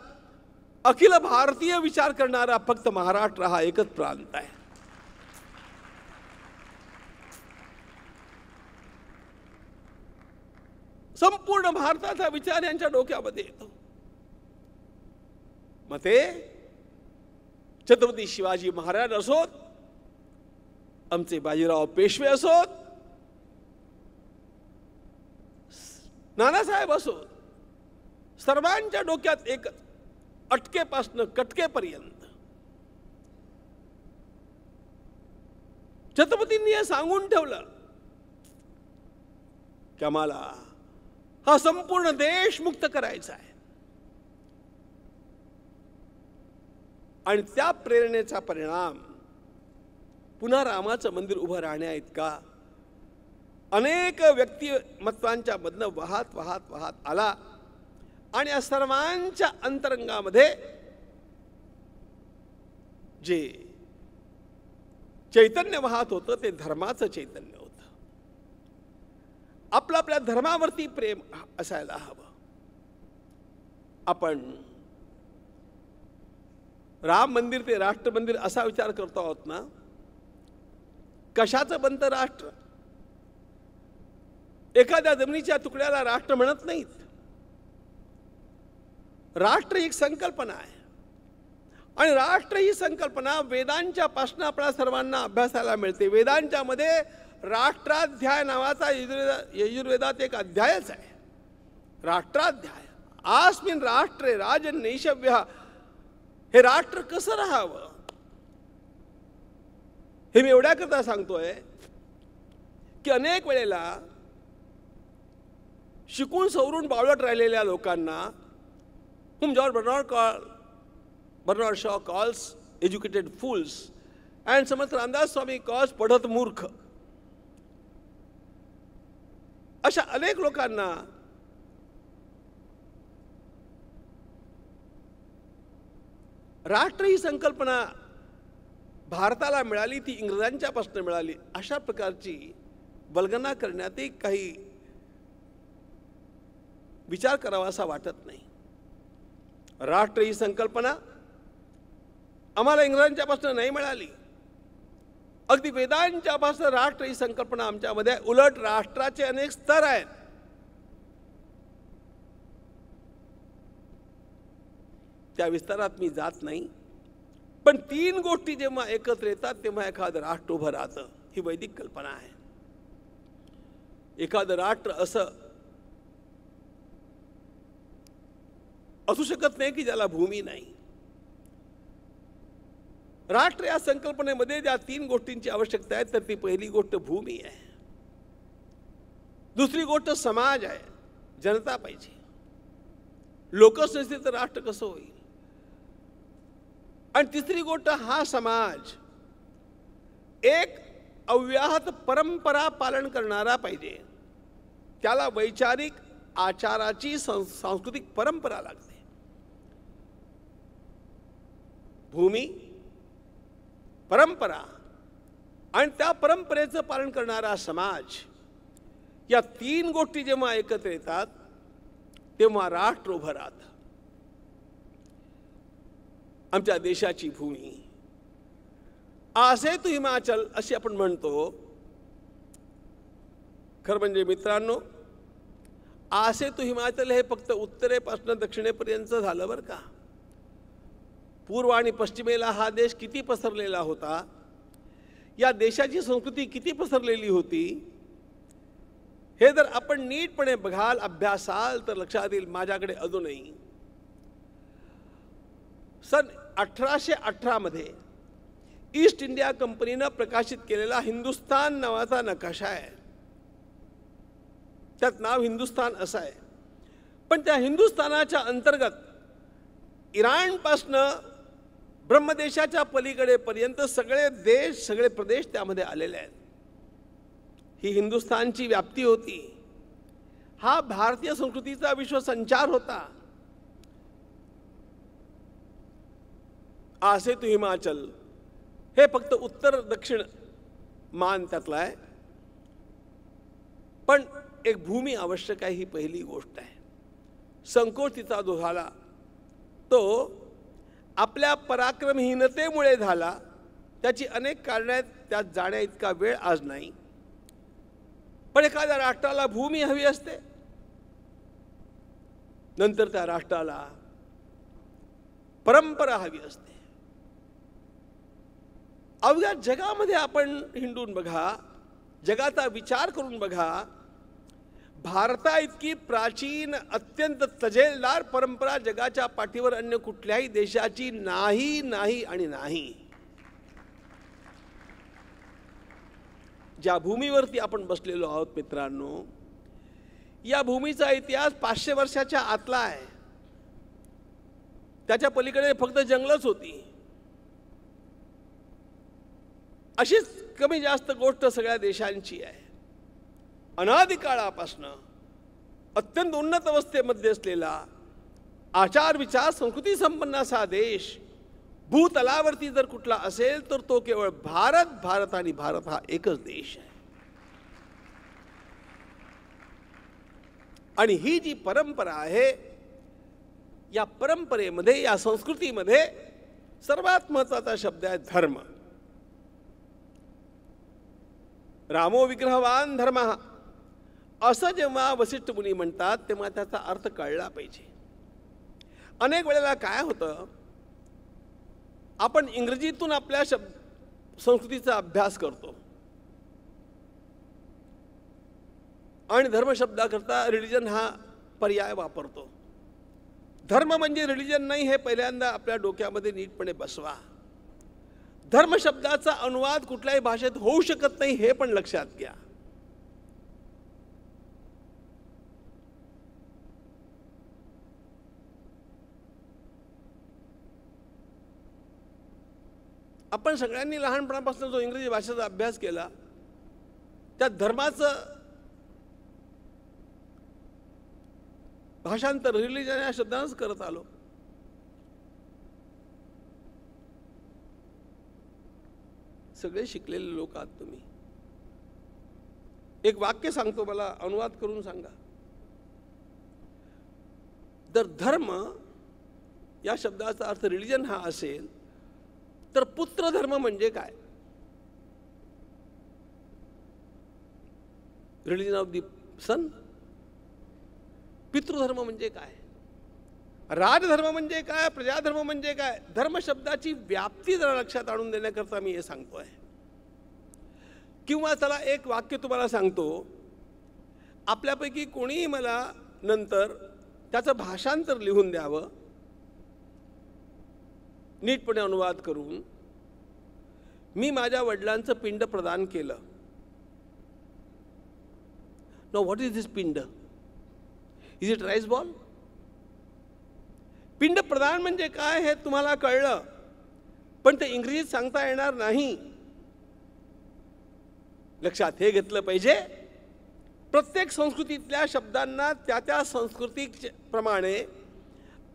अखिल भारतीय विचार करणारा फक्त महाराष्ट्र हा एकच प्रांत आहे. संपूर्ण भारताचा विचार यांच्या डोक्यामध्ये येतो. मग ते छत्रपती शिवाजी महाराज असोत, आमचे बाजीराव पेशवे असोत, नानासाहेब असोत, सर्वांच्या डोक्यात एकच, अटकेपासून कटकेपर्यंत. छत्रपतींनी हे सांगून ठेवलं की आम्हाला हा संपूर्ण देश मुक्त करायचा आहे. आणि त्या प्रेरणेचा परिणाम पुन्हा रामाचं मंदिर उभं राहण्या इतका अनेक व्यक्तिमत्वांच्या मधनं वाहत वाहत वाहत आला. आणि या सर्वांच्या अंतरंगामध्ये जे चैतन्य वाहत होतं ते धर्माचं चैतन्य होतं. आपल्या धर्मावरती प्रेम असायला हवं. आपण राम मंदिर ते राष्ट्र मंदिर असा विचार करतो आहोत ना. कशाचं बनतं राष्ट्र? एखाद्या जमिनीच्या तुकड्याला राष्ट्र म्हणत नाहीत. राष्ट्र एक संकल्पना आहे. आणि राष्ट्र ही संकल्पना वेदांच्या पासून आपल्या सर्वांना अभ्यासाला मिळते. वेदांच्या मध्ये राष्ट्राध्याय नावाचा यजुर्वेदात एक अध्यायच आहे. राष्ट्राध्याय. आस्मिन् राष्ट्रे राजन् नैषव्यः. हे राष्ट्र कसं राहावं हे मी एवढ्याकरता सांगतोय की अनेक वेळेला शिकून सवरून बावळट राहिलेल्या लोकांना, whom George Bernard Shaw calls educated fools and Samarth Ramdas Swami calls पढत मूर्ख, अशा अनेक लोकांना राष्ट्र ही संकल्पना भारताला मिळाली ती इंग्रजांच्या पासून मिळाली अशा प्रकारची वल्गना करण्यातही काही विचार करावा असा वाटत नाही. राष्ट्र ही संकल्पना आम्हाला इंग्रजांच्या पासून नाही मिळाली. अगदी वेदांच्या पासून राष्ट्र ही संकल्पना आमच्यामध्ये आहे. उलट राष्ट्राचे अनेक स्तर आहेत. त्या विस्तारात मी जात नाही. पण तीन गोष्टी जेव्हा एकत्र येतात तेव्हा एखादं राष्ट्र उभं राहतं. ही वैदिक कल्पना आहे. एखादं राष्ट्र असं असू शकत नाही की ज्याला भूमी नाही. राष्ट्र या संकल्पनेमध्ये ज्या तीन गोष्टींची आवश्यकता आहे तर ती पहिली गोष्ट भूमी आहे. दुसरी गोष्ट समाज आहे, जनता पाहिजे. लोकच नसतील तर राष्ट्र कसं होईल. आणि तिसरी गोष्ट हा समाज एक अव्याहत परंपरा पालन करणारा पाहिजे. त्याला वैचारिक आचाराची सांस्कृतिक परंपरा लागते. भूमी, परंपरा आणि त्या परंपरेचं पालन करणारा समाज, या तीन गोष्टी जेव्हा एकत्र येतात तेव्हा राष्ट्र उभं राहतं. आमच्या देशाची भूमी आसे तू हिमाचल अशी आपण म्हणतो. खरं म्हणजे मित्रांनो, आसे तू हिमाचल हे फक्त उत्तरेपासून दक्षिणेपर्यंत झालं बरं का. पूर्व आणि पश्चिमेला हा देश किती पसरलेला होता, या देशाची संस्कृती किती पसरलेली होती हे जर आपण नीटपणे बघाल, अभ्यासाल तर लक्षात येईल. माझ्याकडे अजूनही सन 1818 मध्ये ईस्ट इंडिया कंपनीनं प्रकाशित केलेला हिंदुस्थान नावाचा नकाशा आहे. त्यात नाव हिंदुस्थान असं आहे. पण त्या हिंदुस्थानाच्या अंतर्गत इराणपासनं ब्रह्मदेशाच्या पलीकडे पर्यंत सगळे देश, सगळे प्रदेश त्यामध्ये आलेले आहेत. ही हिंदुस्थानची व्याप्ती होती. हा भारतीय संस्कृतीचा विश्वसंचार होता. आसे तू हिमाचल हे फक्त उत्तर दक्षिण मान त्यातला आहे. पण एक भूमी आवश्यक आहे, ही पहिली गोष्ट आहे. संकोच तिचा जो झाला तो आपल्या पराक्रमहीनतेमुळे झाला, त्याची अनेक कारणे आहेत, त्यात जाण्या इतका वेळ आज नाही. पण एखाद्या राष्ट्राला भूमी हवी असते, नंतर त्या राष्ट्राला परंपरा हवी असते. अवघ्या जगामध्ये आपण हिंडून बघा, जगाचा विचार करून बघा, भारता इतकी प्राचीन अत्यंत तजेलदार परंपरा जगाच्या पाठीवर अन्य कुठल्याही देशाची नाही नाही आणि नाही. ज्या भूमीवरती आपण बसलेलो आहोत मित्रांनो, या भूमीचा इतिहास 500 वर्षाच्या आतला आहे. त्याच्या पलीकडे फक्त जंगलच होती. अशीच कमी जास्त गोष्ट सगळ्या देशांची आहे. अनादी काळापासून अत्यंत उन्नत अवस्थेमध्ये असलेला, आचार विचार संस्कृती संपन्न असा देश भूतलावरती जर कुठला असेल तर तो केवळ भारत. भारत आणि भारत हा एकच देश आहे. आणि ही जी परंपरा आहे, या परंपरेमध्ये, या संस्कृतीमध्ये सर्वात महत्त्वाचा शब्द आहे धर्म. रामो विग्रहवान धर्म, असं जेव्हा वसिष्ठ मुनी म्हणतात तेव्हा त्याचा अर्थ कळला पाहिजे. अनेक वेळेला काय होतं, आपण इंग्रजीतून आपल्या संस्कृतीचा अभ्यास करतो आणि धर्म शब्दाकरता रिलिजन हा पर्याय वापरतो. धर्म म्हणजे रिलिजन नाही, हे पहिल्यांदा आपल्या डोक्यामध्ये नीटपणे बसवा. धर्म शब्दाचा अनुवाद कुठल्याही भाषेत होऊ शकत नाही, हे पण लक्षात घ्या. आपण सगळ्यांनी लहानपणापासून जो इंग्रजी भाषेचा अभ्यास केला, त्या धर्माचं भाषांतर रिलिजन या शब्दानंच करत आलो. सगळे शिकलेले लोक आहात तुम्ही. एक वाक्य सांगतो, मला अनुवाद करून सांगा. जर धर्म या शब्दाचा अर्थ रिलिजन हा असेल तर पुत्र धर्म म्हणजे काय? रिलिजन ऑफ दी सन. पितृधर्म म्हणजे काय? राजधर्म म्हणजे काय? प्रजाधर्म म्हणजे काय? धर्म शब्दाची व्याप्ती जरा लक्षात आणून देण्याकरता मी हे सांगतोय. किंवा चला एक वाक्य तुम्हाला सांगतो, आपल्यापैकी कोणीही मला नंतर त्याचं भाषांतर लिहून द्यावं, नीटपणे अनुवाद करून. मी माझ्या वडिलांचं पिंड प्रदान केलं. नो, व्हॉट इज दिस पिंड? Is it rice ball? पिंड प्रदान म्हणजे काय हे तुम्हाला कळलं, पण ते इंग्रजीत सांगता येणार नाही. लक्षात हे घेतलं पाहिजे. प्रत्येक संस्कृतीतल्या शब्दांना त्या त्या संस्कृतीप्रमाणे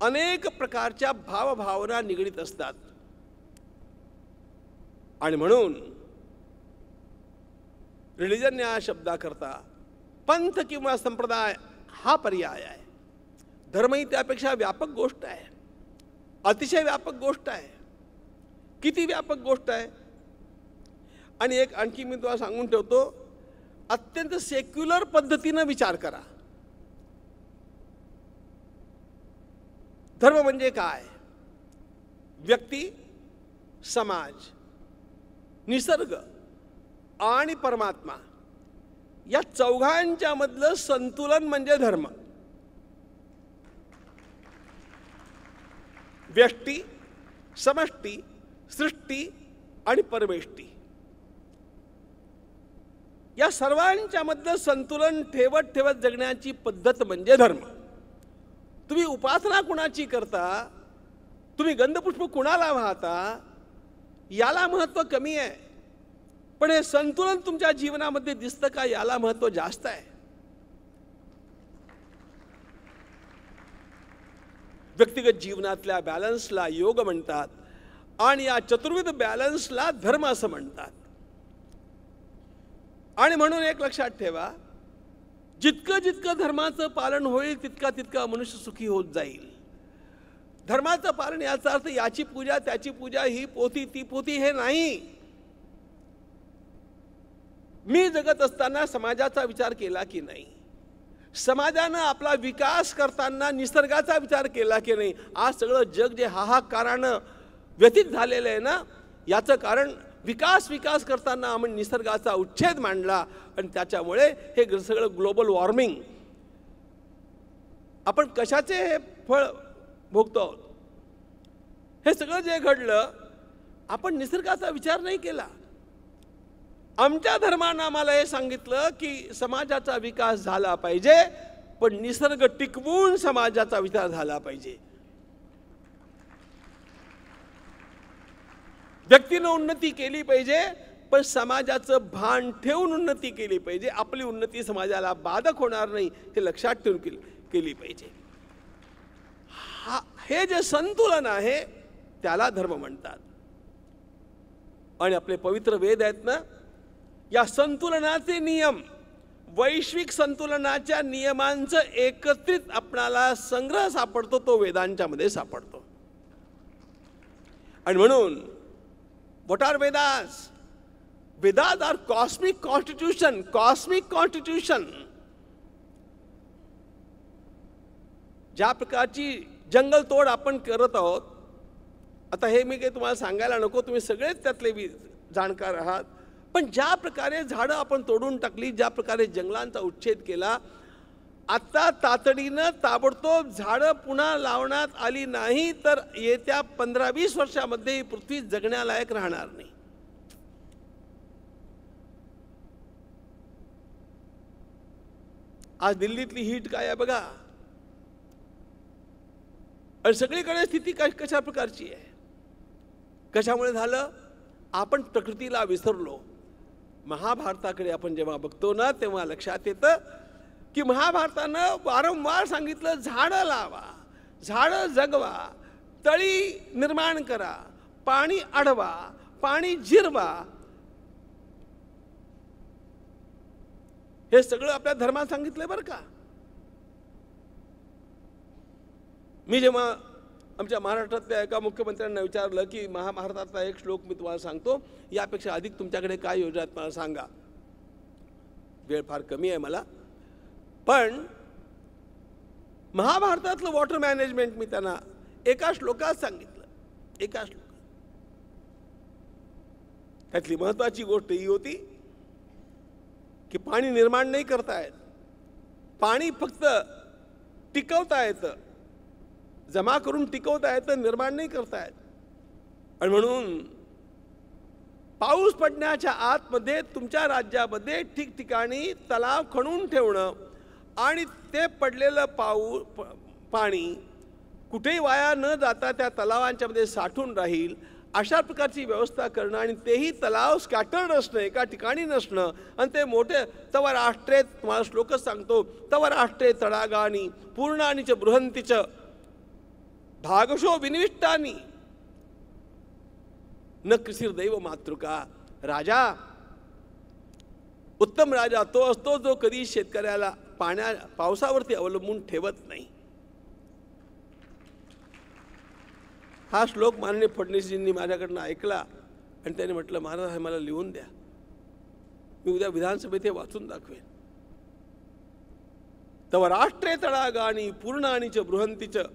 अनेक प्रकारच्या भावभावना निगडीत असतात. आणि म्हणून रिलिजन या शब्दाकरता पंथ किंवा संप्रदाय हा पर्याय आहे. धर्म ही त्यापेक्षा व्यापक गोष्ट आहे, अतिशय व्यापक गोष्ट आहे. किती व्यापक गोष्ट आहे. आणि एक आणखी मी तुम्हाला सांगून ठेवतो, अत्यंत सेक्युलर पद्धतीनं विचार करा. धर्म म्हणजे काय? व्यक्ती, समाज, निसर्ग आणि परमात्मा या चौघांच्या मधलं संतुलन म्हणजे धर्म. व्यष्टी, समष्टी, सृष्टी आणि परमेष्टी या सर्वांच्या मधलं संतुलन ठेवत ठेवत जगण्याची पद्धत म्हणजे धर्म. तुम्ही उपासना कुणाची करता, तुम्ही गंधपुष्प कुणाला वाहता, याला महत्त्व कमी आहे, पण हे संतुलन तुमच्या जीवनामध्ये दिसतं का, याला महत्त्व जास्त आहे. व्यक्तिगत जीवनातल्या बॅलन्सला योग म्हणतात आणि या चतुर्विध बॅलन्सला धर्म असं म्हणतात. आणि म्हणून एक लक्षात ठेवा, जितकं जितकं धर्माचं पालन होईल तितका तितका मनुष्य सुखी होत जाईल. धर्माचं पालन याचा अर्थ याची पूजा त्याची पूजा, ही पोथी ती पोथी हे नाही. मी जगत असताना समाजाचा विचार केला की नाही, समाजानं आपला विकास करताना निसर्गाचा विचार केला की नाही. आज सगळं जग जे हाहाकारानं व्यथित झालेलं आहे ना, याचं कारण विकास करताना आपण निसर्गाचा उच्छेद मांडला आणि त्याच्यामुळे हे सगळं ग्लोबल वॉर्मिंग. आपण कशाचे हे फळ भोगतो आहोत? हे सगळं जे घडलं आपण निसर्गाचा विचार नाही केला. आमच्या धर्मानं आम्हाला हे सांगितलं की समाजाचा विकास झाला पाहिजे, पण निसर्ग टिकवून समाजाचा विचार झाला पाहिजे. व्यक्तीनं उन्नती केली पाहिजे, पण समाजाचं भान ठेवून उन्नती केली पाहिजे. आपली उन्नती समाजाला बाधक होणार नाही हे लक्षात ठेवून केली पाहिजे. हे जे संतुलन आहे त्याला धर्म म्हणतात. आणि आपले पवित्र वेद आहेत ना, या संतुलनाचे नियम, वैश्विक संतुलनाच्या नियमांचं एकत्रित आपणाला संग्रह सापडतो, तो वेदांच्या मध्ये सापडतो. आणि म्हणून what are Vedas? Vedas are cosmic constitution. Cosmic constitution ज्या प्रकारची जंगलतोड आपण करत आहोत, आता हे मी काही तुम्हाला सांगायला नको, तुम्ही सगळेच त्यातले जाणकार आहात, पण ज्या प्रकारे झाडं आपण तोडून टाकली, ज्या प्रकारे जंगलांचा उच्छेद केला, आता तातडीनं ताबडतोब झाडं पुन्हा लावण्यात आली नाही तर येत्या 15-20 वर्षामध्ये ही पृथ्वी जगण्यालायक राहणार नाही. आज दिल्लीतली हीट काय आहे बघा, आणि सगळीकडे स्थिती कशा प्रकारची आहे. कशामुळे झालं? आपण प्रकृतीला विसरलो. महाभारताकडे आपण जेव्हा बघतो ना, तेव्हा लक्षात येतं की महाभारतानं वारंवार सांगितलं, झाडं लावा, झाडं जगवा, तळी निर्माण करा, पाणी अडवा, पाणी जिरवा. हे सगळं आपल्या धर्मात सांगितलंय बरं का. मी जेव्हा आमच्या महाराष्ट्रातल्या एका मुख्यमंत्र्यांना विचारलं की महाभारतातला एक श्लोक मी तुम्हाला सांगतो, यापेक्षा अधिक तुमच्याकडे काय योजना आहेत मला सांगा. वेळ फार कमी आहे मला, पण महाभारतातलं वॉटर मॅनेजमेंट मी त्यांना एका श्लोकात सांगितलं. एका श्लोकात त्यातली महत्वाची गोष्ट ही होती की पाणी निर्माण नाही करता येत, पाणी फक्त टिकवता येतं, जमा करून टिकवता येतं, निर्माण नाही करता येत. आणि म्हणून पाऊस पडण्याच्या आतमध्ये तुमच्या राज्यामध्ये ठिकठिकाणी तलाव खणून ठेवणं आणि ते पडलेलं पाणी कुठेही वाया न जाता त्या तलावांच्या मध्ये साठून राहील, अशा प्रकारची व्यवस्था करणं. आणि तेही तलाव स्कॅटर्ड असणं, एका ठिकाणी नसणं. आणि ते मोठे तव राष्ट्रे, तुम्हाला श्लोकच सांगतो, तव राष्ट्रे तडागानी पूर्णानी च बृहंती च भागशो विनिविष्टानी न कृषिर दैव मातृका. राजा, उत्तम राजा तो असतो जो कधी शेतकऱ्याला पावसावरती अवलंबून ठेवत नाही. हा श्लोक माननीय फडणवीसजींनी माझ्याकडनं ऐकला आणि त्याने म्हटलं, महाराज हे मला लिहून द्या, मी उद्या विधानसभेत हे वाचून दाखवेन. तव राष्ट्रे तडागानी पूर्णानी च बृहंती च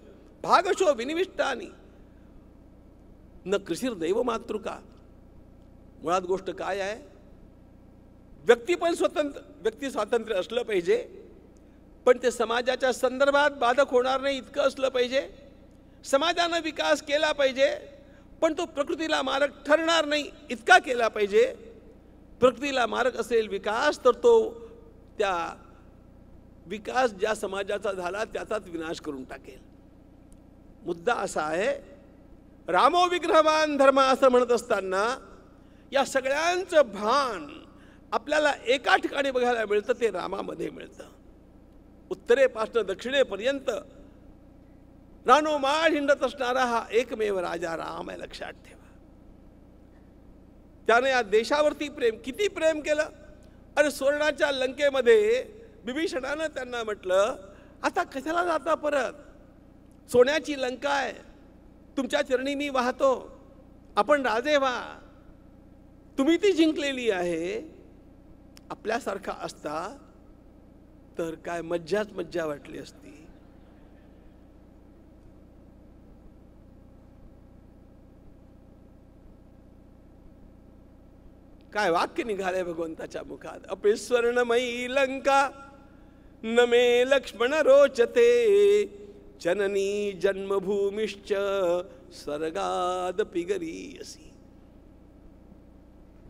भागशो विनिविष्टानी न कृषिर दैव मातृका. मुळात गोष्ट काय आहे? व्यक्ती स्वातंत्र्य असलं पाहिजे, पण ते समाजाच्या संदर्भात बाधक होणार नाही इतकं असलं पाहिजे. समाजानं विकास केला पाहिजे, पण तो प्रकृतीला मारक ठरणार नाही इतका केला पाहिजे. प्रकृतीला मारक असेल विकास तर तो त्या विकास ज्या समाजाचा झाला त्याचाच विनाश करून टाकेल. मुद्दा असा आहे, रामो विग्रहवान धर्म असं म्हणत असताना या सगळ्यांचं भान आपल्याला एका ठिकाणी बघायला मिळतं, ते रामामध्ये मिळतं. उत्तरेपासून दक्षिणेपर्यंत रानोमाळ हिंडत असणारा हा एकमेव राजा राम आहे, लक्षात ठेवा. त्याने या देशावरती किती प्रेम केलं. अरे सुवर्णाच्या लंकेमध्ये विभीषणानं त्यांना म्हटलं, आता कशाला जाता परत, सोन्याची लंका आहे, तुमच्या चरणी मी वाहतो, आपण राजे व्हा. तुम्ही ती जिंकलेली आहे. आपल्यासारखा असता तर काय मज्जाच मज्जा वाटली असती. काय वाक्य निघाले भगवंताच्या मुखात. अपि स्वर्णमयी लंका न मे लक्ष्मण रोचते, जननी जन्मभूमिश्च स्वर्गादपि गरीयसी.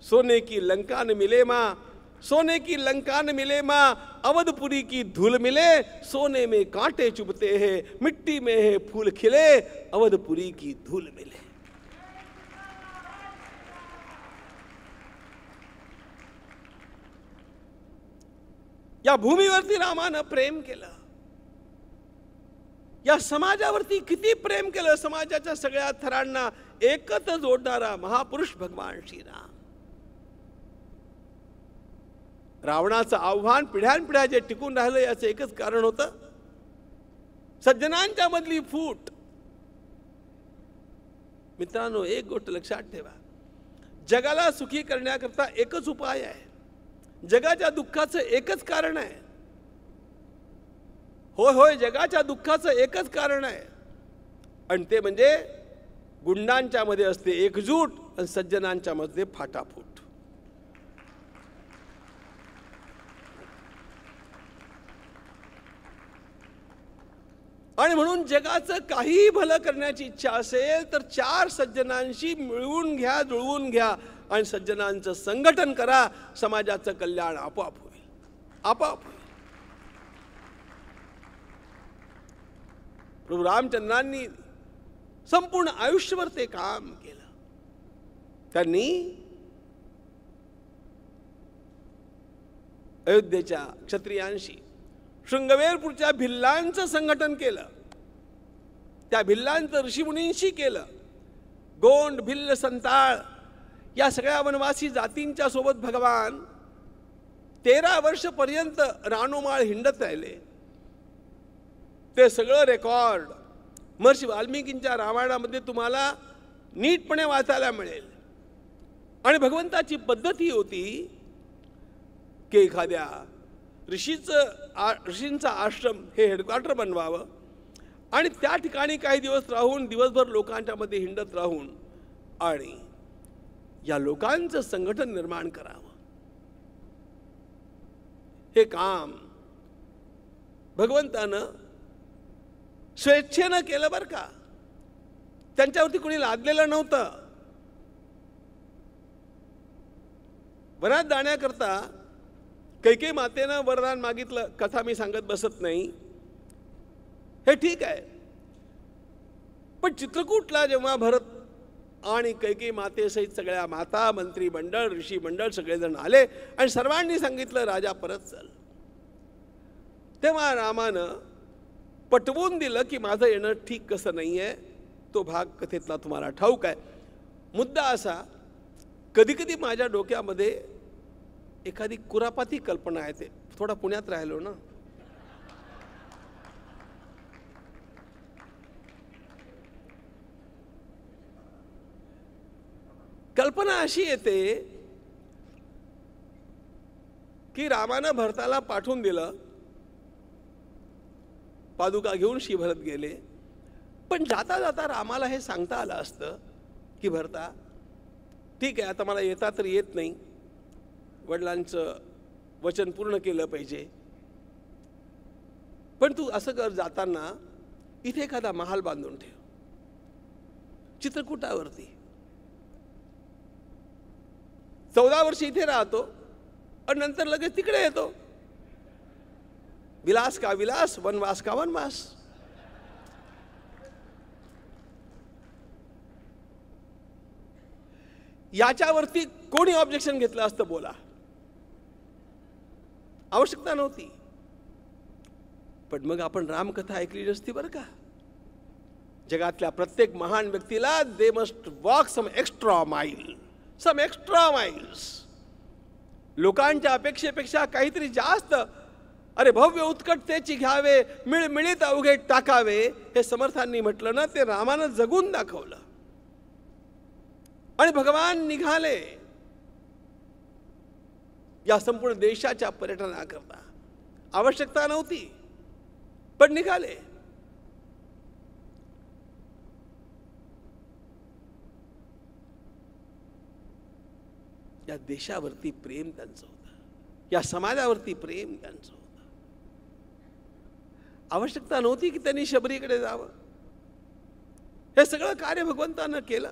सोने की लंका न मिले माँ, सोने की लंका न मिले माँ, अवधपुरी की धूल मिले. सोने में कांटे चुभते हैं, मिट्टी में है फूल खिले, अवधपुरी की धूल मिले. या भूमीवरती रामानं प्रेम केलं. या समाजावरती किती प्रेम केलं. समाजाच्या सगळ्या थरांना एकत्र जोडणारा महापुरुष भगवान श्रीराम. रावणाचं आव्हान पिढ्यानपिढ्या जे टिकून राहिलं याचं एकच कारण होतं, सज्जनांच्या मधली फूट. मित्रांनो, एक गोष्ट लक्षात ठेवा, जगाला सुखी करण्याकरता एकच उपाय आहे. जगाच्या दुःखाचं एकच कारण आहे. होय होय, जगाच्या दुःखाचं एकच कारण आहे, आणि ते म्हणजे गुंडांच्या मध्ये असते एकजूट आणि सज्जनांच्या मध्ये फाटाफूट. आणि म्हणून जगाचं काहीही भलं करण्याची इच्छा असेल तर चार सज्जनांशी मिळवून घ्या, जुळवून घ्या आणि सज्जनांचं संघटन करा. समाजाचं कल्याण आपोआप होईल, आपोआप होईल. प्रभू रामचंद्रांनी संपूर्ण आयुष्यभर ते काम केलं. त्यांनी अयोध्येच्या क्षत्रियांशी शृंगवेरपूरच्या भिल्लांचं संघटन केलं. त्या भिल्लांचं ऋषीमुनींशी केलं. गोंड, भिल्ल, संताळ या सगळ्या वनवासी जातींच्या सोबत भगवान 13 वर्षपर्यंत रानोमाळ हिंडत राहिले. ते सगळं रेकॉर्ड महर्षी वाल्मिकींच्या रामायणामध्ये तुम्हाला नीटपणे वाचायला मिळेल. आणि भगवंताची पद्धत ही होती की एखाद्या ऋषींचा आश्रम हे हेडक्वार्टर बनवावं आणि त्या ठिकाणी काही दिवस राहून दिवसभर लोकांच्या मध्ये हिंडत राहून आणि या लोकांचं संघटन निर्माण करावं. हे काम भगवंतानं स्वेच्छेनं केलं बरं का. त्यांच्यावरती कोणी लादलेलं नव्हतं. वनात जाण्याकरता कैकेयी मातेनं वरदान मागितलं. कथा मी सांगत बसत नाही, हे ठीक आहे. पण चित्रकूटला जेव्हा भरत आणि कैकेयी मातेसहित सगळ्या माता, मंत्री मंडळ, ऋषी मंडळ सगळेजण आले आणि सर्वांनी सांगितलं राजा परत चल, तेव्हा रामानं पटवून दिलं की माझं येणं ठीक कसं नाही आहे. तो भाग कथेतला तुम्हाला ठाऊक आहे. मुद्दा असा, कधी कधी माझ्या डोक्यामध्ये एखादी कुरापाती कल्पना येते. थोडा पुण्यात राहिलो ना, कल्पना अशी येते की रामानं भरताला पाठवून दिलं, पादुका घेऊन श्री भरत गेले. पण जाता जाता रामाला हे सांगता आलं असतं की भरता ठीक आहे, आता मला येता तर येत नाही, वडिलांचं वचन पूर्ण केलं पाहिजे, पण तू असं कर, जाताना इथे एखादा महाल बांधून ठेव चित्रकूटावरती. 14 वर्ष इथे राहतो आणि नंतर लगेच तिकडे येतो. विलास का विलास, वनवास का वनवास. याच्यावरती कोणी ऑब्जेक्शन घेतलं असतं बोला, आवश्यकता नव्हती. पण मग आपण रामकथा ऐकली नसती बरं का. जगातल्या प्रत्येक महान व्यक्तीला they must walk some extra mile, some extra miles. लोकांच्या अपेक्षेपेक्षा काहीतरी जास्त अरे भव्य उत्कटतेची घ्यावे, मिळमिळीत अवघे टाकावे, हे समर्थांनी म्हटलं ना, ते रामानं जगून दाखवलं. आणि भगवान निघाले या संपूर्ण देशाच्या पर्यटनाकरता. आवश्यकता नव्हती, पण निघाले. या देशावरती प्रेम त्यांचं होतं, या समाजावरती प्रेम त्यांचं होतं. आवश्यकता नव्हती की त्यांनी शबरीकडे जावं. हे सगळं कार्य भगवंतानं केलं.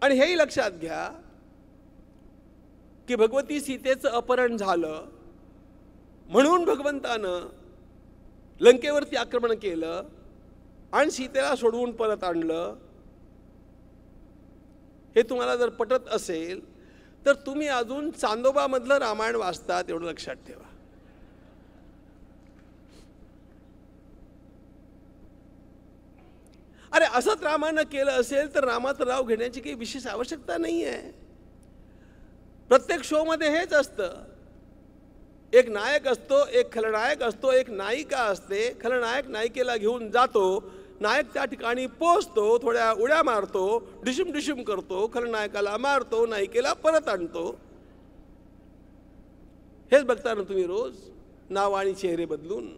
आणि हेही लक्षात घ्या की भगवती सीतेचं अपहरण झालं म्हणून भगवंतानं लंकेवरती आक्रमण केलं आणि सीतेला सोडवून परत आणलं. हे तुम्हाला जर पटत असेल तर तुम्ही अजून चांदोबामधलं रामायण वाचतात, एवढं लक्षात ठेवा. अरे असंच रामानं केलं असेल तर रामाचं नाव घेण्याची काही विशेष आवश्यकता नाही आहे. प्रत्येक शो मध्ये हेच असतं. एक नायक असतो, एक खलनायक असतो, एक नायिका असते. खलनायक नायिकेला घेऊन जातो, नायक त्या ठिकाणी पोहोचतो, थोड्या उड्या मारतो, डिशिम डिशिम करतो, खलनायकाला मारतो, नायिकेला परत आणतो. हेच बघता ना तुम्ही रोज, नाव आणि चेहरे बदलून.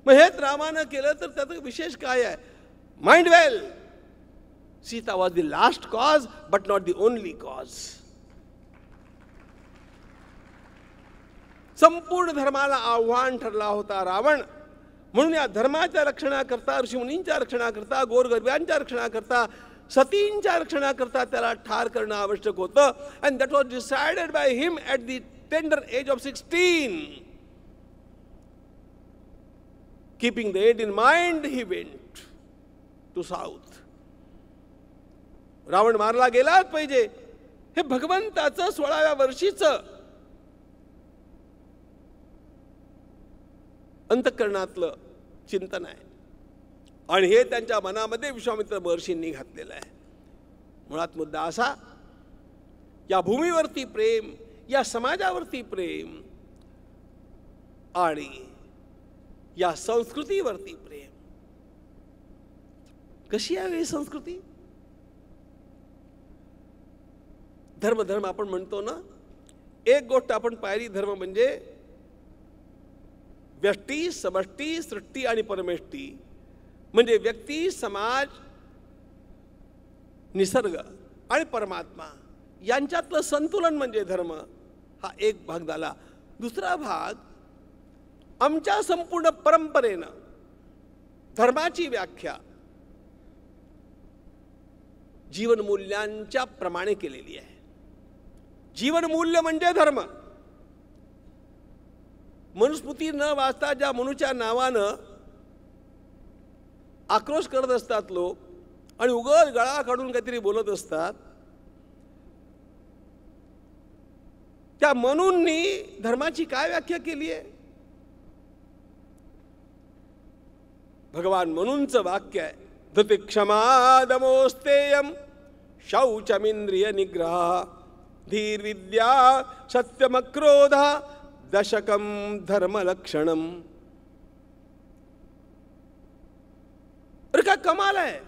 मग हेच रामानं केलं तर त्याचं विशेष काय आहे? Mind well, Sita was the last cause but not the only cause. संपूर्ण धर्माला आव्हान ठरला होता रावण. म्हणून या धर्माच्या रक्षणाकरता, ऋषीमुनींच्या रक्षणाकरता, गोरगरिबांच्या रक्षणाकरता, सतींच्या रक्षणाकरता त्याला ठार करणं आवश्यक होतं. And that was decided by him at the tender age of 16. Keeping the aid in mind he went to south. Ravan मारला गेलाच पाहिजे, हे भगवंताचं 16व्या वर्षीचं अंतःकरणातलं चिंतन आहे. आणि हे त्यांच्या मनामध्ये विश्वामित्र महर्षींनी घातलेलं आहे. मुळात मुद्दा असा, या भूमीवरती प्रेम, या समाजावरती प्रेम आणि या संस्कृतीवरती प्रेम. कशी आहे ही संस्कृती? धर्म धर्म आपण म्हणतो ना, एक गोष्ट आपण पाहिली, धर्म म्हणजे व्यष्टी, समष्टी, सृष्टी आणि परमेष्टी. म्हणजे व्यक्ती, समाज, निसर्ग आणि परमात्मा यांच्यातलं संतुलन म्हणजे धर्म. हा एक भाग झाला. दुसरा भाग, आमच्या संपूर्ण परंपरेनं धर्माची व्याख्या जीवनमूल्यांच्या प्रमाणे केलेली आहे. जीवनमूल्य म्हणजे धर्म. मनुस्मृती न वाचता ज्या मनुच्या नावानं आक्रोश करत असतात लोक आणि उगाच गळा काढून काहीतरी बोलत असतात, त्या मनूंनी धर्माची काय व्याख्या केली आहे? भगवान मनूंचं वाक्य आहे, धृतिक्षमा दमोस्तेयम शौचमिंद्रिय निग्रह धीर विद्या सत्यमक्रोध दशकम धर्मलक्षणम. अरे काय कमाल आहे!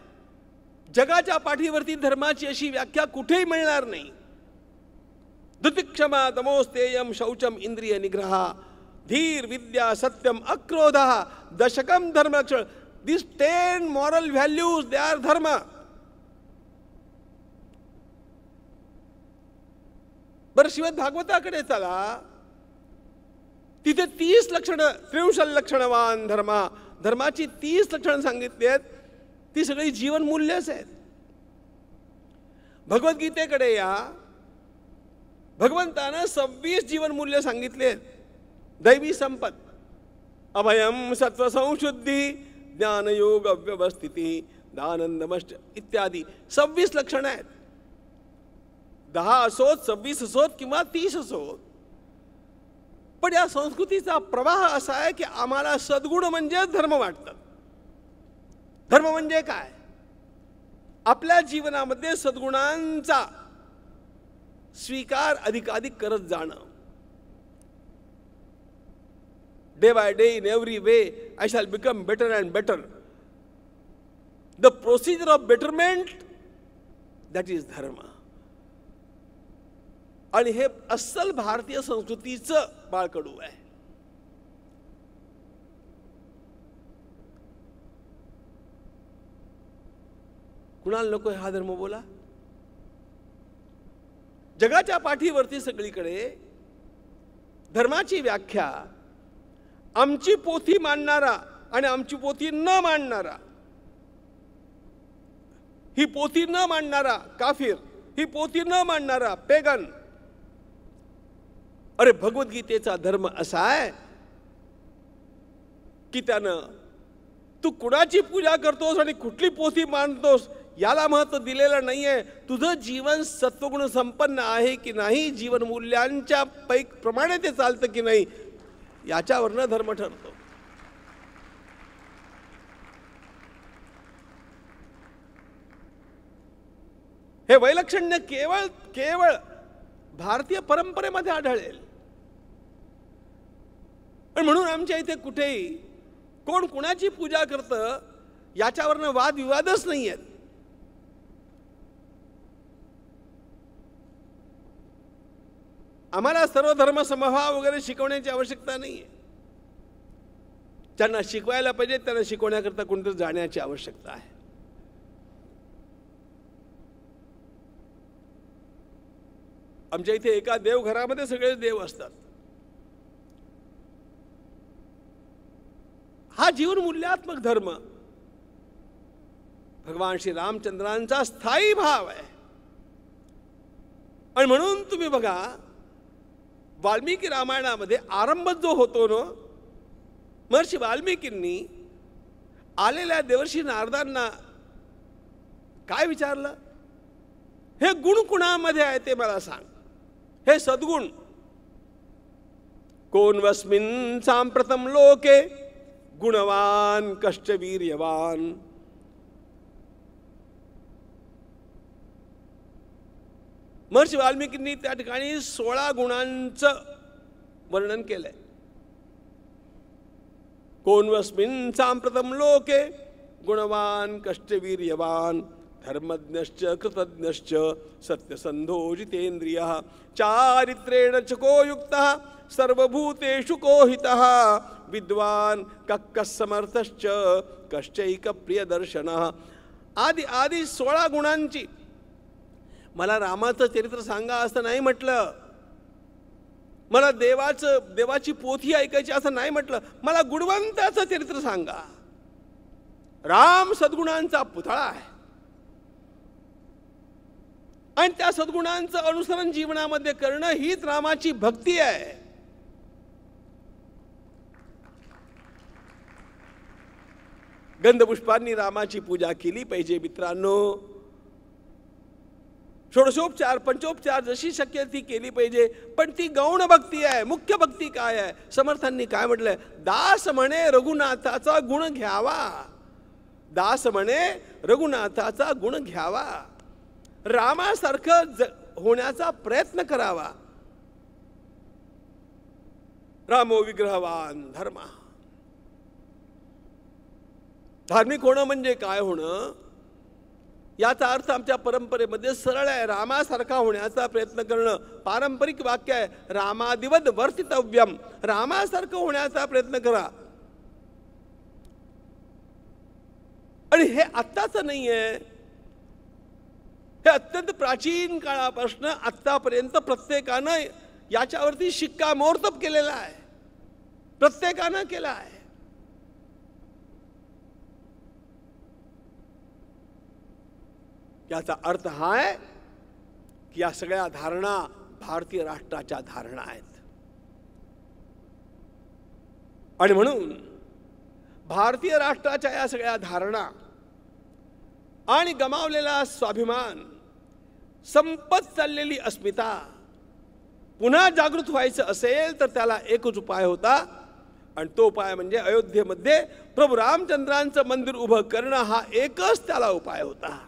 जगाच्या पाठीवरती धर्माची अशी व्याख्या कुठेही मिळणार नाही. धृतिक्षमा दमोस्तेयम शौचम इंद्रिय निग्रह धीर विद्या Satyam अक्रोध दशकम धर्मलक्षण. These 10 moral values, they are dharma. बरं, श्रीमद भागवताकडे चला, तिथे 30 लक्षणं, 63 लक्षणवान धर्मा, धर्माची 30 लक्षणं सांगितली आहेत. ती सगळी जीवनमूल्यच आहेत. भगवद्गीतेकडे या, भगवंतानं 26 जीवनमूल्य सांगितले आहेत. दैवी संपत, अभयम, सत्वसंशुद्धी, ज्ञानयोग, अव्यवस्थिती, दानंदमश्च इत्यादी 26 लक्षणं आहेत. 10 असोत, 26 असोत किंवा 30 असोत, पण या संस्कृतीचा प्रवाह असा आहे की आम्हाला सद्गुण म्हणजे धर्म वाटतं. धर्म म्हणजे काय? आपल्या जीवनामध्ये सद्गुणांचा स्वीकार अधिकाधिक करत जाणं. Day by day, in every way, I shall become better and better. The procedure of betterment, that is dharma. आणि हे अस्सल भारतीय संस्कृतीचं बाळकडू आहे. कुणाला नको हा धर्म बोला? जगाच्या पाठीवरती सगळीकडे धर्माची व्याख्या आमची पोथी मानणारा आणि आमची पोथी न मानणारा, ही पोथी न मानणारा काफिर, ही पोथी न मानणारा पेगन. अरे भगवद्गीतेचा धर्म असा आहे की त्यानं तू कुणाची पूजा करतोस आणि कुठली पोथी मानतोस याला महत्व दिलेलं नाहीये. तुझं जीवन सत्वगुण संपन्न आहे की नाही, जीवन मूल्यांच्या प्रमाणे ते चालतं की नाही, याच्यावरनं धर्म ठरतो. हे वैलक्षण्य केवळ केवळ भारतीय परंपरेमध्ये आढळेल. म्हणून आमच्या इथे कुठेही कोण कुणाची पूजा करतं याच्यावरनं वादविवादच नाही आहेत. आम्हाला सर्व धर्म समभाव वगैरे शिकवण्याची आवश्यकता नाही आहे. ज्यांना शिकवायला पाहिजे त्यांना शिकवण्याकरता कोणतरी जाण्याची आवश्यकता आहे. आमच्या इथे एका देवघरामध्ये सगळे देव असतात. हा जीवन मूल्यात्मक धर्म भगवान श्री रामचंद्रांचा स्थायी भाव आहे. आणि म्हणून तुम्ही बघा, वाल्मिकी रामायणामध्ये आरंभ जो होतो ना, महर्षी वाल्मिकींनी आलेल्या देवर्षी नारदांना काय विचारलं? हे गुण कुणामध्ये आहे ते मला सांग. हे सद्गुण कोण वस्मिन् सांप्रतम लोके गुणवान कश्च वीर्यवान. महर्षी वाल्मिकींनी त्या ठिकाणी 16 गुणांचं वर्णन केलंय. कोण वस्मिन् सांप्रतम लोके गुणवान कश्च वीर्यवान धर्मज्ञश्च कृतज्ञश्च सत्यसंधो जितेन्द्रियः चारित्रेण चको युक्तः सर्वभूतेषु कोहितः विद्वान कक्कसमर्थश्च कश्चैक प्रियदर्शनः. आदि आदि 16 गुणांची. मला रामाचं चरित्र सांगा असं नाही म्हटलं, मला देवाची पोथी ऐकायची असं नाही म्हटलं, मला गुणवंताचं चरित्र सांगा. राम सद्गुणांचा पुतळा आहे आणि त्या सद्गुणांचं अनुसरण जीवनामध्ये करणं हीच रामाची भक्ती आहे. गंधपुष्पांनी रामाची पूजा केली पाहिजे मित्रांनो. षोडशोपचार पंचोपचार जशी शक्य ती केली पाहिजे, पण ती गौण भक्ती आहे. मुख्य भक्ती काय आहे? समर्थांनी काय म्हटलंय? दास म्हणे रघुनाथाचा गुण घ्यावा. दास म्हणे रघुनाथाचा गुण घ्यावा. रामासारखं होण्याचा प्रयत्न करावा. रामो विग्रहवान धर्म. धार्मिक होणं म्हणजे काय होणं याचा अर्थ आमच्या परंपरेमध्ये सरळ आहे. रामासारखा होण्याचा प्रयत्न करणं. पारंपरिक वाक्य आहे, रामादिवद वर्तितव्यम. रामासारखं होण्याचा प्रयत्न करा. आणि हे आत्ताच नाही आहे, हे अत्यंत प्राचीन काळापासून आत्तापर्यंत प्रत्येकानं याच्यावरती शिक्कामोर्तब केलेला आहे. प्रत्येकानं केला आहे. याचा अर्थ हा आहे की या सगळ्या धारणा भारतीय राष्ट्राच्या धारणा आहेत. आणि म्हणून भारतीय राष्ट्राच्या या सगळ्या धारणा आणि गमावलेला स्वाभिमान, संपत चाललेली अस्मिता पुन्हा जागृत व्हायचं असेल तर त्याला एकच उपाय होता, आणि तो उपाय म्हणजे अयोध्येमध्ये प्रभू रामचंद्रांचं मंदिर उभं करणं. हा एकच त्याला उपाय होता.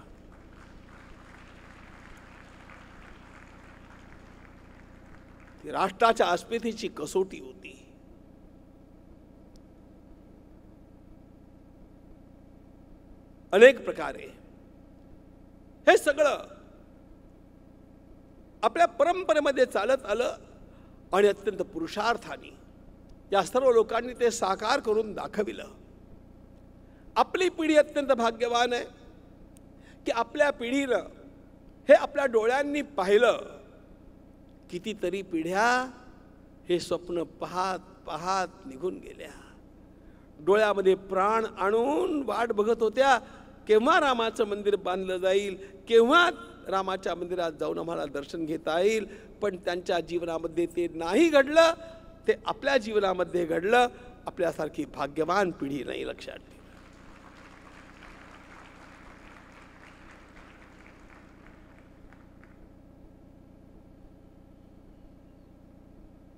राष्ट्राच्या अस्मितेची कसोटी होती. अनेक प्रकारे हे सगळं आपल्या परंपरेमध्ये चालत आलं आणि अत्यंत पुरुषार्थाने या सर्व लोकांनी ते साकार करून दाखविलं. आपली पिढी अत्यंत भाग्यवान आहे की आपल्या पिढीनं हे आपल्या डोळ्यांनी पाहिलं. कितीतरी पिढ्या हे स्वप्न पाहत पाहत निघून गेल्या. डोळ्यामध्ये प्राण आणून वाट बघत होत्या केव्हा रामाचं मंदिर बांधलं जाईल, केव्हा रामाच्या मंदिरात जाऊन आम्हाला दर्शन घेता येईल. पण त्यांच्या जीवनामध्ये ते नाही घडलं, ते आपल्या जीवनामध्ये घडलं. आपल्यासारखी भाग्यवान पिढी नाही, लक्षात ठेवा.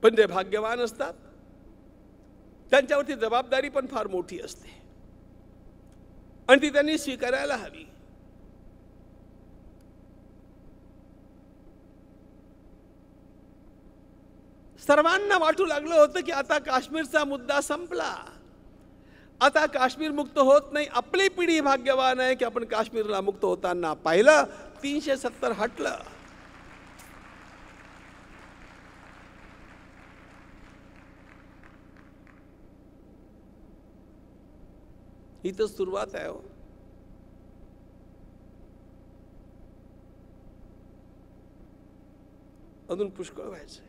पण जे भाग्यवान असतात त्यांच्यावरती जबाबदारी पण फार मोठी असते आणि ती त्यांनी स्वीकारायला हवी. सर्वांना वाटू लागलं होतं की आता काश्मीरचा मुद्दा संपला, आता काश्मीर मुक्त होत नाही. आपली पिढी भाग्यवान आहे की आपण काश्मीरला मुक्त होताना पाहिलं. 370 हटलं. ही तर सुरुवात आहे हो. अजून पुष्कळ व्हायचंय.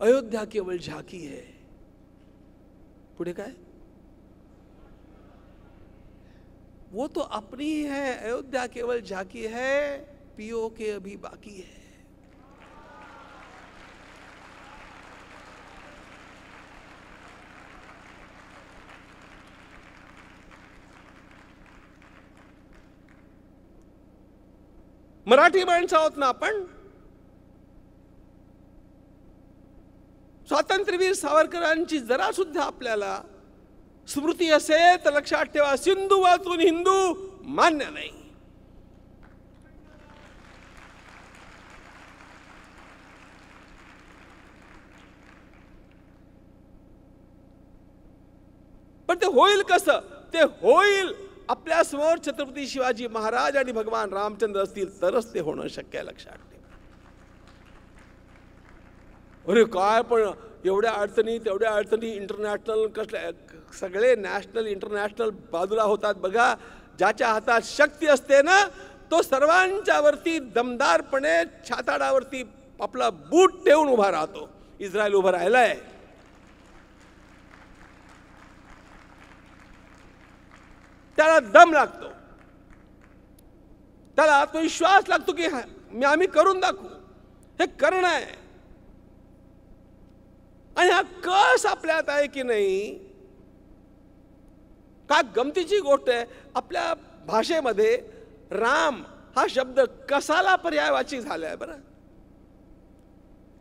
अयोध्या केवळ झाकी है. पुढे काय? वो तो अपनी ही है. अयोध्या केवळ झाकी है, पियो के अभी बाकी है. मराठी माणसं आहोत ना आपण. स्वातंत्र्यवीर सावरकरांची जरा सुद्धा आपल्याला स्मृती असेल तर लक्षात ठेवा, सिंधू वाचून हिंदू मान्य नाही. पण ते होईल कसं? ते होईल आपल्या समोर छत्रपती शिवाजी महाराज आणि भगवान रामचंद्र असतील तरच ते होणं शक्य आहे, लक्षात ठेवा. अरे काय पण एवढ्या अडचणी तेवढ्या अडचणी, इंटरनॅशनल कसल्या, सगळे नॅशनल इंटरनॅशनल बाजूला होतात बघा. ज्याच्या हातात शक्ती असते ना तो सर्वांच्या वरती दमदारपणे छाताडावरती आपला बूट ठेवून उभा राहतो. इस्रायल उभा राहिलाय. त्याला दम लागतो, त्याला आत्मविश्वास लागतो की आम्ही करून दाखवू. हे करणं आहे. आणि हा कस आपल्यात आहे की नाही. का गमतीची गोष्ट आहे, आपल्या भाषेमध्ये राम हा शब्द कसाला पर्यायवाची झालाय बरं.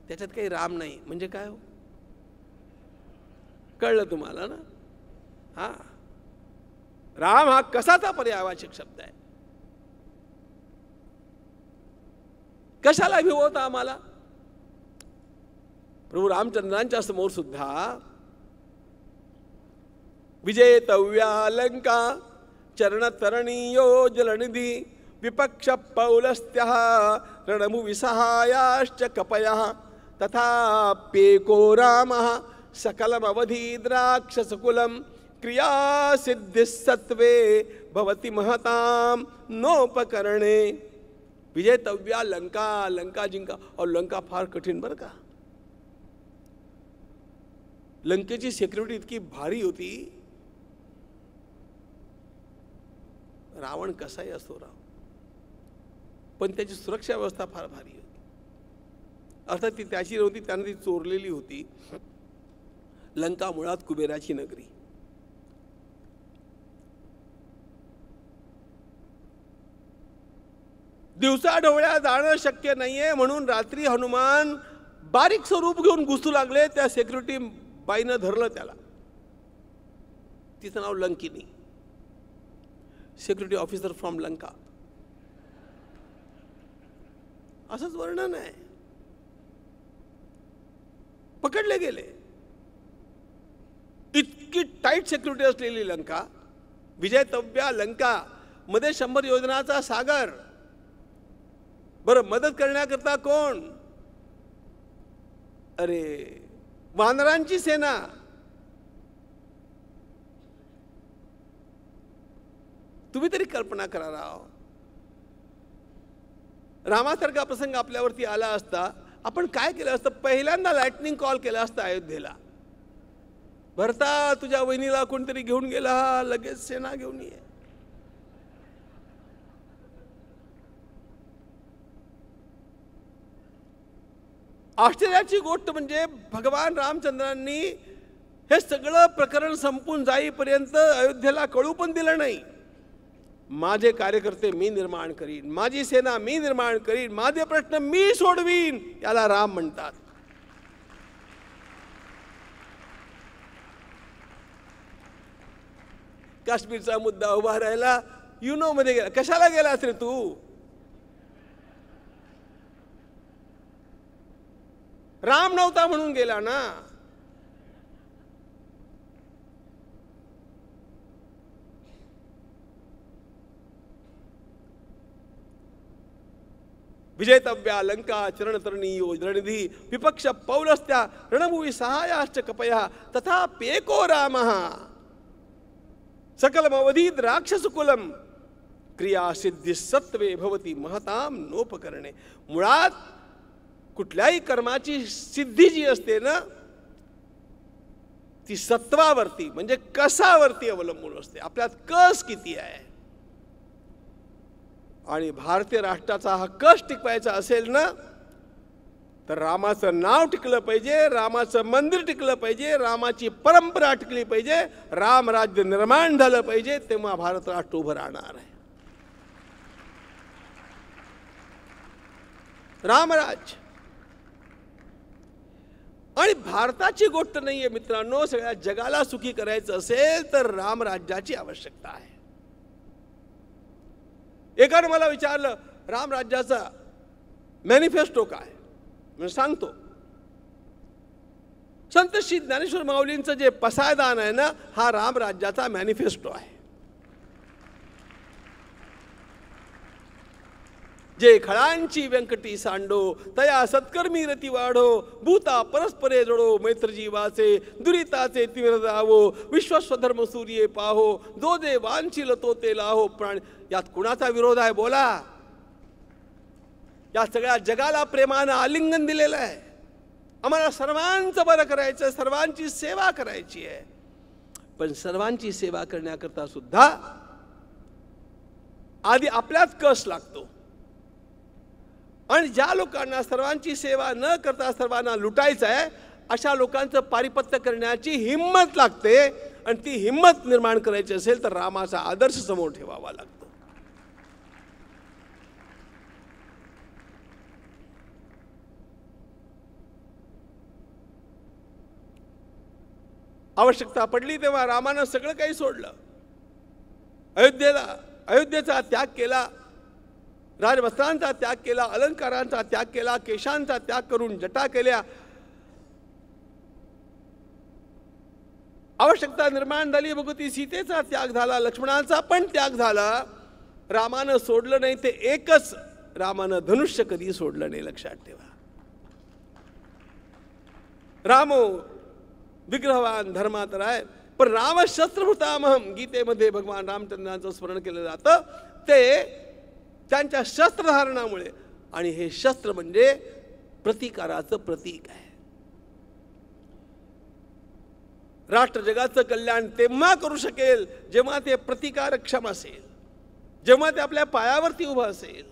त्याच्यात काही राम नाही म्हणजे काय हो, कळलं तुम्हाला ना. हा, राम हा कसाचा पर्यायवाचक शब्द आहे. कशाला भिवता आम्हाला? प्रभू रामचंद्रांच्या समोर सुद्धा विजेतव्या लंका चरणतरणीयो जलनिधी विपक्ष पौलस्त्यः रणमुविसहायाश्च कपयः तथाप्येको रामः सकलमवधी द्राक्षसकुलं क्रियासिद्धिस्सत्वे भवति महतां नोपकरणे. विजेतव्या लंका, लंका जिंका. और लंका फार कठीण बरं का. लंकेची सिक्युरिटी इतकी भारी होती. रावण कसाही असो राव, पण त्याची सुरक्षा व्यवस्था फार भारी होती. अर्थात ती त्याची नव्हती, त्याने ती चोरलेली होती. लंका मुळात कुबेराची नगरी. दिवसा ढवळ्या जाणं शक्य नाहीये म्हणून रात्री हनुमान बारीक स्वरूप घेऊन घुसू लागले. त्या सिक्युरिटी बाईनं धरलं त्याला. तिचं नाव Lankini. Security officer from Lanka, असंच वर्णन आहे. पकडले गेले. इतकी टाईट सिक्युरिटी असलेली लंका, विजयतव्या लंका मध्ये 100 योजनाचा सागर. बरं, मदत करण्याकरता कोण? अरे वानरांची सेना. तुम्ही तरी कल्पना करा राव, रामासारखा प्रसंग आपल्यावरती आला असता आपण काय केलं असतं? पहिल्यांदा लाइटनिंग कॉल केला असता अयोध्येला, भरता तुझ्या वहिनीला कोणतरी घेऊन गेला, लगेच सेना घेऊन ये. आश्चर्याची गोष्ट म्हणजे भगवान रामचंद्रांनी हे सगळं प्रकरण संपून जाईपर्यंत अयोध्येला कळू पण दिलं नाही. माझे कार्यकर्ते मी निर्माण करीन, माझी सेना मी निर्माण करीन, माझे प्रश्न मी सोडवीन, याला राम म्हणतात. काश्मीरचा मुद्दा उभा राहिला, युनो मध्ये गेला. कशाला गेलास रे तू? राम नव्हता म्हणून गेला ना. विजयतव्या लंका चरणतरणीयो रणनिधी विपक्ष पौलस्त्या रणभूमि सहायाश्च कपया तथाप्येको रामः सकलमवधीत राक्षसकुलम क्रिया सिद्धी सत्वे भवती महताम नोपकरणे. मुळात कुठल्याही कर्माची सिद्धी जी असते ना, ती सत्वावरती म्हणजे कसावरती अवलंबून असते. आपल्यात कस किती आहे. आणि भारतीय राष्ट्राचा हा कस टिकवायचा असेल ना, तर रामाचं नाव टिकलं पाहिजे, रामाचं मंदिर टिकलं पाहिजे, रामाची परंपरा टिकली पाहिजे, राम राज्य निर्माण झालं पाहिजे, तेव्हा भारत राष्ट्र उभं राहणार आहे. रामराज्य. आणि भारताची गोष्ट नाहीये मित्रांनो, सगळ्या जगाला सुखी करायचं असेल तर रामराज्याची आवश्यकता आहे. एकाने मला विचारलं रामराज्याचा मॅनिफेस्टो काय? मी सांगतो. संत श्री ज्ञानेश्वर माऊलींचं जे पसायदान आहे ना, हा रामराज्याचा मॅनिफेस्टो आहे. जे खळांची व्यंकटी सांडो तया सत्कर्मी रती वाढो भूता परस्परे जोडो मैत्रजी वाचे दुरिताचे तीव्र जावो विश्वस्वधर्म सूर्ये पाहो जो जे वांछिल तो ते लाहो. प्राण यात कुणाचा विरोध आहे? बोला. या सगळ्या जगाला प्रेमानं आलिंगन दिलेलं आहे. आम्हाला सर्वांचं बरं करायचं, सर्वांची सेवा करायची आहे. पण सर्वांची सेवा करण्याकरता सुद्धा आधी आपल्यात कस लागतो. आणि ज्या लोकांना सर्वांची सेवा न करता सर्वांना लुटायचं आहे, अशा लोकांचं पारिपत्य करण्याची हिम्मत लागते. आणि ती हिम्मत निर्माण करायची असेल तर रामाचा आदर्श समोर ठेवावा लागतो. आवश्यकता पडली तेव्हा रामानं सगळं काही सोडलं. अयोध्येचा त्याग केला, राजवस्त्रांचा त्याग केला, अलंकारांचा त्याग केला, केशांचा त्याग करून जटा केल्या. आवश्यकता निर्माण झाली, भगवती सीतेचा त्याग झाला, लक्ष्मणाचा पण त्याग झाला. रामानं सोडलं नाही ते एकच, रामानं धनुष्य कधी सोडलं नाही. लक्षात ठेवा. रामो विग्रहवान धर्मातर आहे, पण राम शस्त्रभृतामहम गीतेमध्ये भगवान रामचंद्रांचं स्मरण केलं जातं ते त्यांच्या शस्त्रधारणामुळे. आणि हे शस्त्र म्हणजे प्रतिकाराचं प्रतीक आहे. राष्ट्र जगाचं कल्याण तेव्हा करू शकेल जेव्हा ते प्रतिकारक्षम असेल, जेव्हा ते आपल्या पायावरती उभं असेल,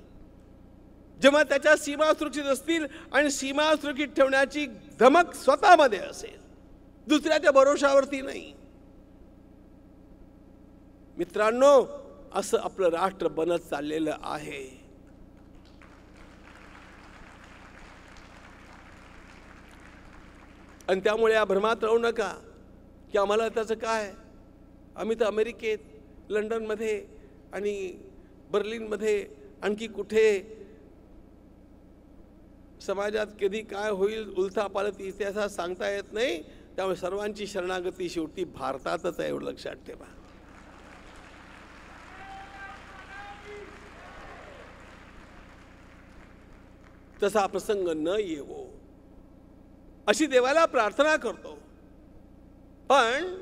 जेव्हा त्याच्या सीमा सुरक्षित असतील आणि सीमा सुरक्षित ठेवण्याची धमक स्वतःमध्ये असेल, दुसऱ्याच्या भरोशावरती नाही. मित्रांनो, असं आपलं राष्ट्र बनत चाललेलं आहे. आणि त्यामुळे या भ्रमात राहू नका की आम्हाला त्याचं काय, आम्ही तर अमेरिकेत, लंडनमध्ये आणि बर्लिनमध्ये आणखी कुठे समाजात कधी काय होईल उलथापालथ इतिहासात सांगता येत नाही. त्यामुळे सर्वांची शरणागती शेवटी भारतातच आहे, एवढं लक्षात ठेवा. तसा प्रसंग न येवो अशी देवाला प्रार्थना करतो. पण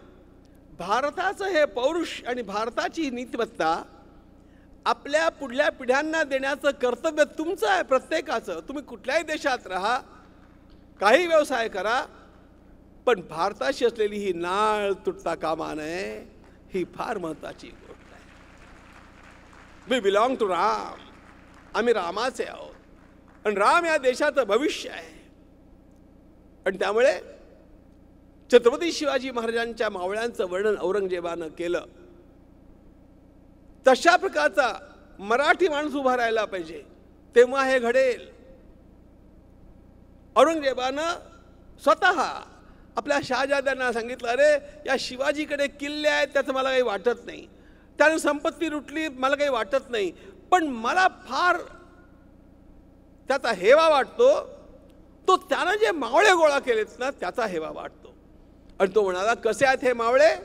भारताचं हे पौरुष आणि भारताची नीतिमत्ता आपल्या पुढल्या पिढ्यांना देण्याचं कर्तव्य तुमचं आहे, प्रत्येकाचं. तुम्ही कुठल्याही देशात राहा, काही व्यवसाय करा, पण भारताशी असलेली ही नाळ तुटता कामा नये, ही फार महत्त्वाची गोष्ट आहे. We belong to Ram. आम्ही रामाचे आहोत आणि राम या देशाचं भविष्य आहे. आणि त्यामुळे छत्रपती शिवाजी महाराजांच्या मावळ्यांचं वर्णन औरंगजेबानं केलं. तशा प्रकारचा मराठी माणूस उभा राहायला पाहिजे, तेव्हा हे घडेल. औरंगजेबानं स्वतः आपल्या शहाजाद्यांना सांगितलं, अरे या शिवाजीकडे किल्ले आहेत, त्याचं मला काही वाटत नाही, त्याने संपत्ती लुटली, मला काही वाटत नाही, पण मला फार त्याचा हेवा वाटतो, तो त्यानं जे मावळे गोळा केलेत ना, त्याचा हेवा वाटतो. आणि तो म्हणाला, कसे आहेत हे मावळे?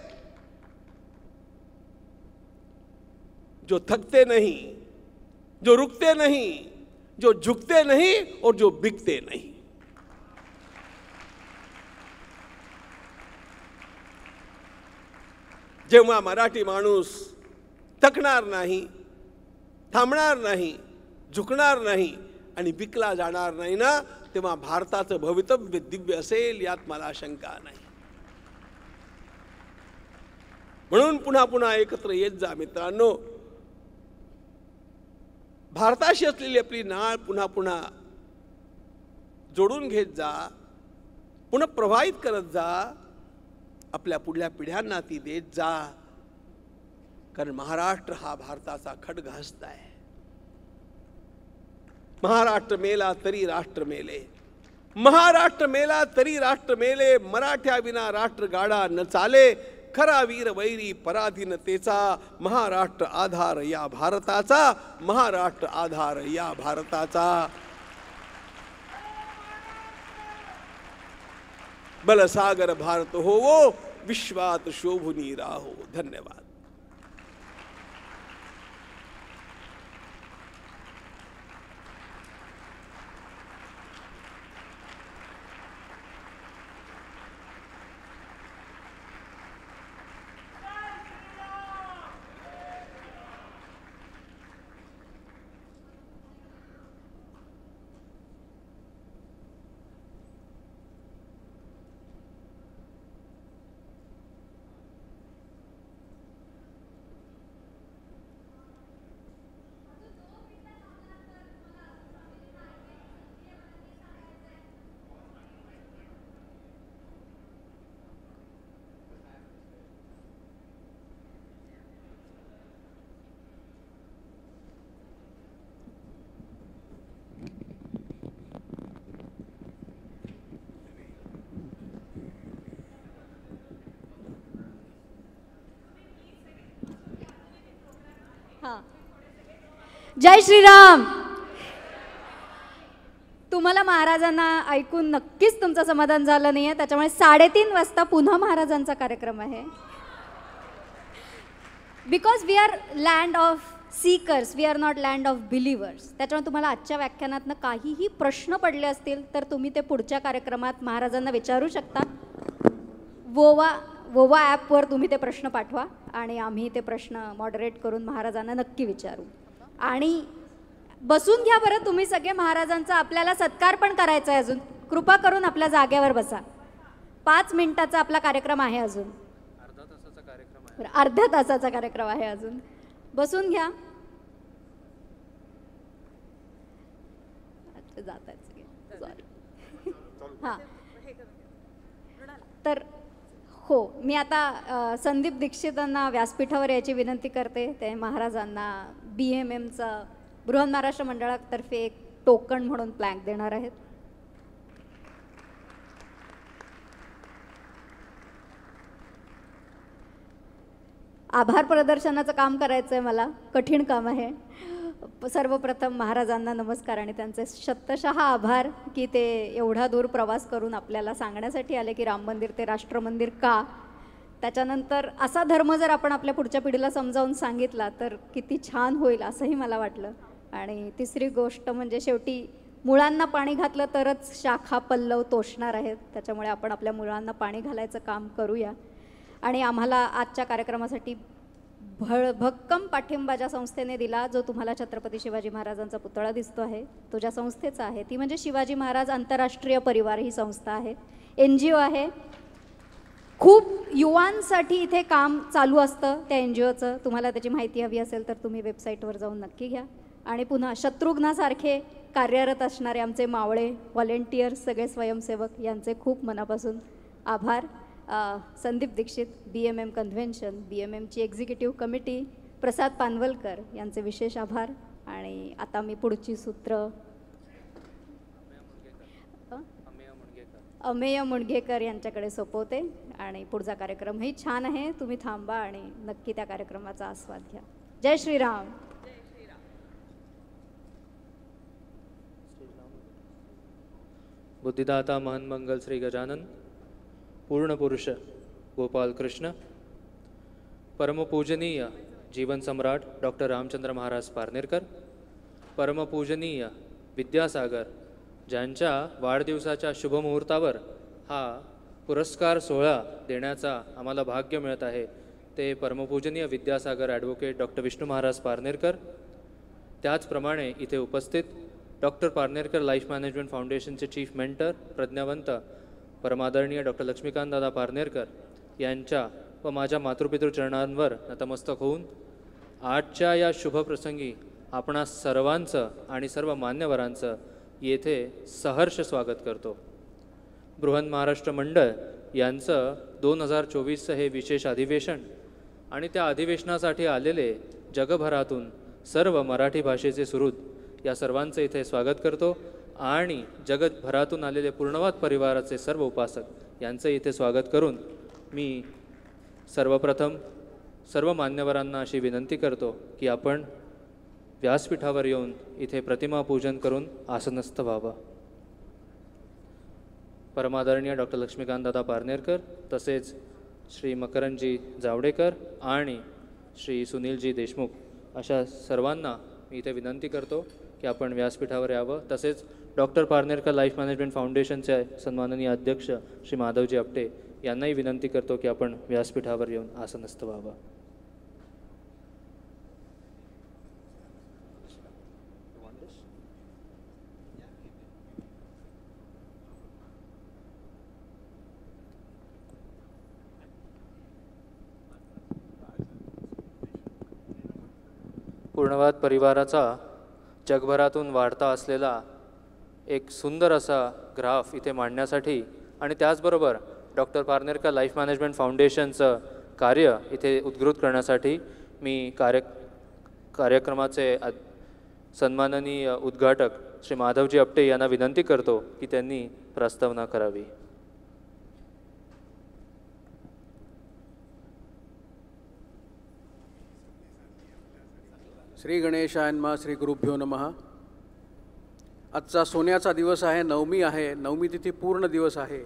जो थकते नहीं, जो रुकते नहीं, जो झुकते नहीं और जो बिकते नहीं. जेव्हा मराठी माणूस थकणार नाही, थांबणार नाही, झुकणार नाही आणि विकला जाणार नाही ना, तेव्हा भारताचं भवितव्य दिव्य असेल, यात मला शंका नाही. म्हणून पुन्हा पुन्हा एकत्र येत जा मित्रांनो. भारताशी असलेली आपली नाळ पुन्हा पुन्हा जोडून घेत जा, पुन्हा प्रवाहित करत जा, आपल्या पुढल्या पिढ्यांना ती देत जा. कारण महाराष्ट्र हा भारताचा खडग हस्त आहे. महाराष्ट्र मेला तरी राष्ट्र मेले, महाराष्ट्र मेला तरी राष्ट्र मेले, मराठ्या विना राष्ट्र गाडा न चाले, खरा वीर वैरी पराधीनतेचा, महाराष्ट्र आधार या भारताचा, महाराष्ट्र आधार या भारताचा. बलसागर भारत होवो, विश्वात शोभुनी राहो. धन्यवाद. जय श्रीराम. तुम्हाला महाराजांना ऐकून नक्कीच तुमचं समाधान झालं नाहीये, त्याच्यामुळे 3:30 वाजता पुन्हा महाराजांचा कार्यक्रम आहे. Because we are land of seekers, we are not land of believers. त्याच्यामुळे तुम्हाला आजच्या व्याख्यानातनं काहीही प्रश्न पडले असतील तर तुम्ही ते पुढच्या कार्यक्रमात महाराजांना विचारू शकता. वोवा ॲपवर तुम्ही ते प्रश्न पाठवा आणि आम्ही ते प्रश्न मॉडरेट करून महाराजांना नक्की विचारू. आणि बसून घ्या बरं तुम्ही सगळे, महाराजांचा आपल्याला सत्कार पण करायचा आहे अजून. कृपा करून आपल्या जागेवर बसा. 5 मिनिटाचा आपला कार्यक्रम आहे अजून. अर्ध्या तासाचा कार्यक्रम आहे अजून. बसून घ्या. जात आहेत सगळे, सॉरी. हां, तर हो, मी आता संदीप दीक्षितांना व्यासपीठावर याची विनंती करते. ते महाराजांना BMMचा बृहन महाराष्ट्र मंडळातर्फे एक टोकन म्हणून प्लॅंक देणार आहेत. आभार प्रदर्शनाचं काम करायचं आहे मला, कठीण काम आहे. सर्वप्रथम महाराजांना नमस्कार आणि त्यांचे शतशः आभार की ते एवढा दूर प्रवास करून आपल्याला सांगण्यासाठी आले की राम मंदिर ते राष्ट्र मंदिर का. त्याच्यानंतर असा धर्म जर आपण आपल्या पुढच्या पिढीला समजावून सांगितला तर किती छान होईल असंही मला वाटलं. आणि तिसरी गोष्ट म्हणजे शेवटी मुळांना पाणी घातलं तरच शाखा पल्लव तोषणार आहेत. त्याच्यामुळे आपण आपल्या मुळांना पाणी घालायचं काम करूया. आणि आम्हाला आजच्या कार्यक्रमासाठी भक्कम पाठिंबा ज्या संस्थेने दिला, जो तुम्हाला छत्रपती शिवाजी महाराजांचा पुतळा दिसतो आहे तो ज्या संस्थेचा आहे ती म्हणजे शिवाजी महाराज आंतरराष्ट्रीय परिवार ही संस्था आहे. NGO आहे. खूप युवांसाठी इथे काम चालू असतं त्या NGOचं. तुम्हाला त्याची माहिती हवी असेल तर तुम्ही वेबसाईटवर जाऊन नक्की घ्या. आणि पुन्हा शत्रुघ्नासारखे कार्यरत असणारे आमचे मावळे व्हॉलेंटियर्स सगळे स्वयंसेवक यांचे खूप मनापासून आभार. संदीप दीक्षित, BMM कन्व्हेन्शन, BMMची एक्झिक्युटिव्ह कमिटी, प्रसाद पानवलकर यांचे विशेष आभार. आणि आता मी पुढची सूत्र अमेय मुणगेकर यांच्याकडे सोपवते. आणि पुढचा कार्यक्रमही छान आहे. तुम्ही थांबा आणि नक्की त्या कार्यक्रमाचा आस्वाद घ्या. जय श्रीराम. बुद्धिदाता महन मंगल श्री गजानन, पूर्ण पुरुष गोपाल कृष्ण, परमपूजनीय जीवन सम्राट डॉक्टर रामचंद्र महाराज पारनेरकर, परमपूजनीय विद्यासागर ज्यांच्या वाढदिवसाच्या शुभमुहूर्तावर हा पुरस्कार सोहळा देण्याचा आम्हाला भाग्य मिळत आहे ते परमपूजनीय विद्यासागर ॲडव्होकेट डॉक्टर विष्णू महाराज पारनेरकर. त्याचप्रमाणे इथे उपस्थित डॉक्टर पारनेरकर लाईफ मॅनेजमेंट फाउंडेशनचे चीफ मेंटर प्रज्ञावंत परमादरणीय डॉक्टर लक्ष्मीकांत दादा पारनेरकर यांच्या व माझ्या मातृपितृ चरणांवर नतमस्तक होऊन आजच्या या शुभप्रसंगी आपणा सर्वांचं आणि सर्व मान्यवरांचं येथे सहर्ष स्वागत करतो. बृहन महाराष्ट्र मंडळ यांचं 2024चं हे विशेष अधिवेशन आणि त्या अधिवेशनासाठी आलेले जगभरातून सर्व मराठी भाषेचे सुहृद या सर्वांचं इथे स्वागत करतो. आणि जगभरातून आलेले पूर्णवाद परिवाराचे सर्व उपासक यांचं इथे स्वागत करून मी सर्वप्रथम सर्व मान्यवरांना अशी विनंती करतो की आपण व्यासपीठावर येऊन इथे प्रतिमा पूजन करून आसनस्थ व्हावं. परमादरणीय डॉक्टर लक्ष्मीकांत दादा पारनेरकर तसेच श्री मकरंदजी जावडेकर आणि श्री सुनीलजी देशमुख अशा सर्वांना मी इथे विनंती करतो की आपण व्यासपीठावर यावं. तसेच डॉक्टर पारनेरकर लाईफ मॅनेजमेंट फाउंडेशनचे सन्माननीय अध्यक्ष श्री माधवजी आपटे यांनाही विनंती करतो की आपण व्यासपीठावर येऊन आसनस्थ व्हावं. पूर्णवाद परिवाराचा जगभरातून वाढता असलेला एक सुंदर असा ग्राफ इथे मांडण्यासाठी आणि त्याचबरोबर डॉक्टर पारनेरकर लाईफ मॅनेजमेंट फाउंडेशनचं कार्य इथे उद्घृत करण्यासाठी मी कार्यक्रमाचे सन्माननीय उद्घाटक श्री माधवजी आपटे यांना विनंती करतो की त्यांनी प्रस्तावना करावी. श्री गणेशाय नमः. श्री गुरुभ्यो नमः. आजचा सोन्याचा दिवस आहे, नवमी आहे. नवमी तिथी पूर्ण दिवस आहे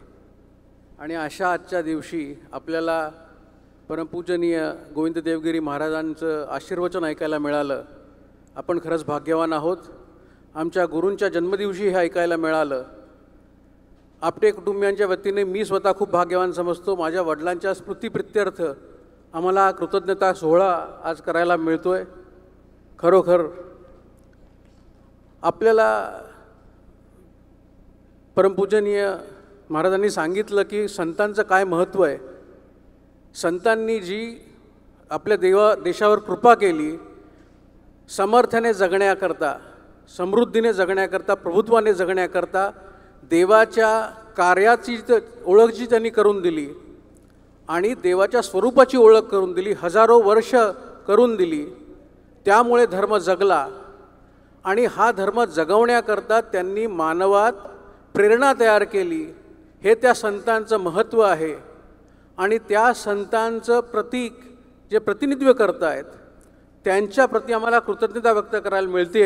आणि अशा आजच्या दिवशी आपल्याला परमपूजनीय गोविंद देवगिरी महाराजांचं आशीर्वचन ऐकायला मिळालं. आपण खरंच भाग्यवान आहोत. आमच्या गुरूंच्या जन्मदिवशी हे ऐकायला मिळालं. आपटे कुटुंबियांच्या वतीने मी स्वतः खूप भाग्यवान समजतो. माझ्या वडिलांच्या स्मृतिप्रित्यर्थ आम्हाला कृतज्ञता सोहळा आज करायला मिळतो आहे. खरोखर आपल्याला परमपूजनीय महाराजांनी सांगितलं की संतांचं काय महत्त्व आहे. संतांनी जी आपल्या देशावर कृपा केली, सामर्थ्याने जगण्याकरता, समृद्धीने जगण्याकरता, प्रभुत्वाने जगण्याकरता, देवाच्या कार्याची ओळख जी त्यांनी करून दिली आणि देवाच्या स्वरूपाची ओळख करून दिली, हजारो वर्ष करून दिली, त्यामुळे धर्म जगला. आणि हा धर्म जगवण्याकरता त्यांनी मानवात प्रेरणा तयार केली. हे त्या संतांचं महत्त्व आहे. आणि त्या संतांचं प्रतीक जे प्रतिनिधित्व करत आहेत त्यांच्याप्रती आम्हाला कृतज्ञता व्यक्त करायला मिळते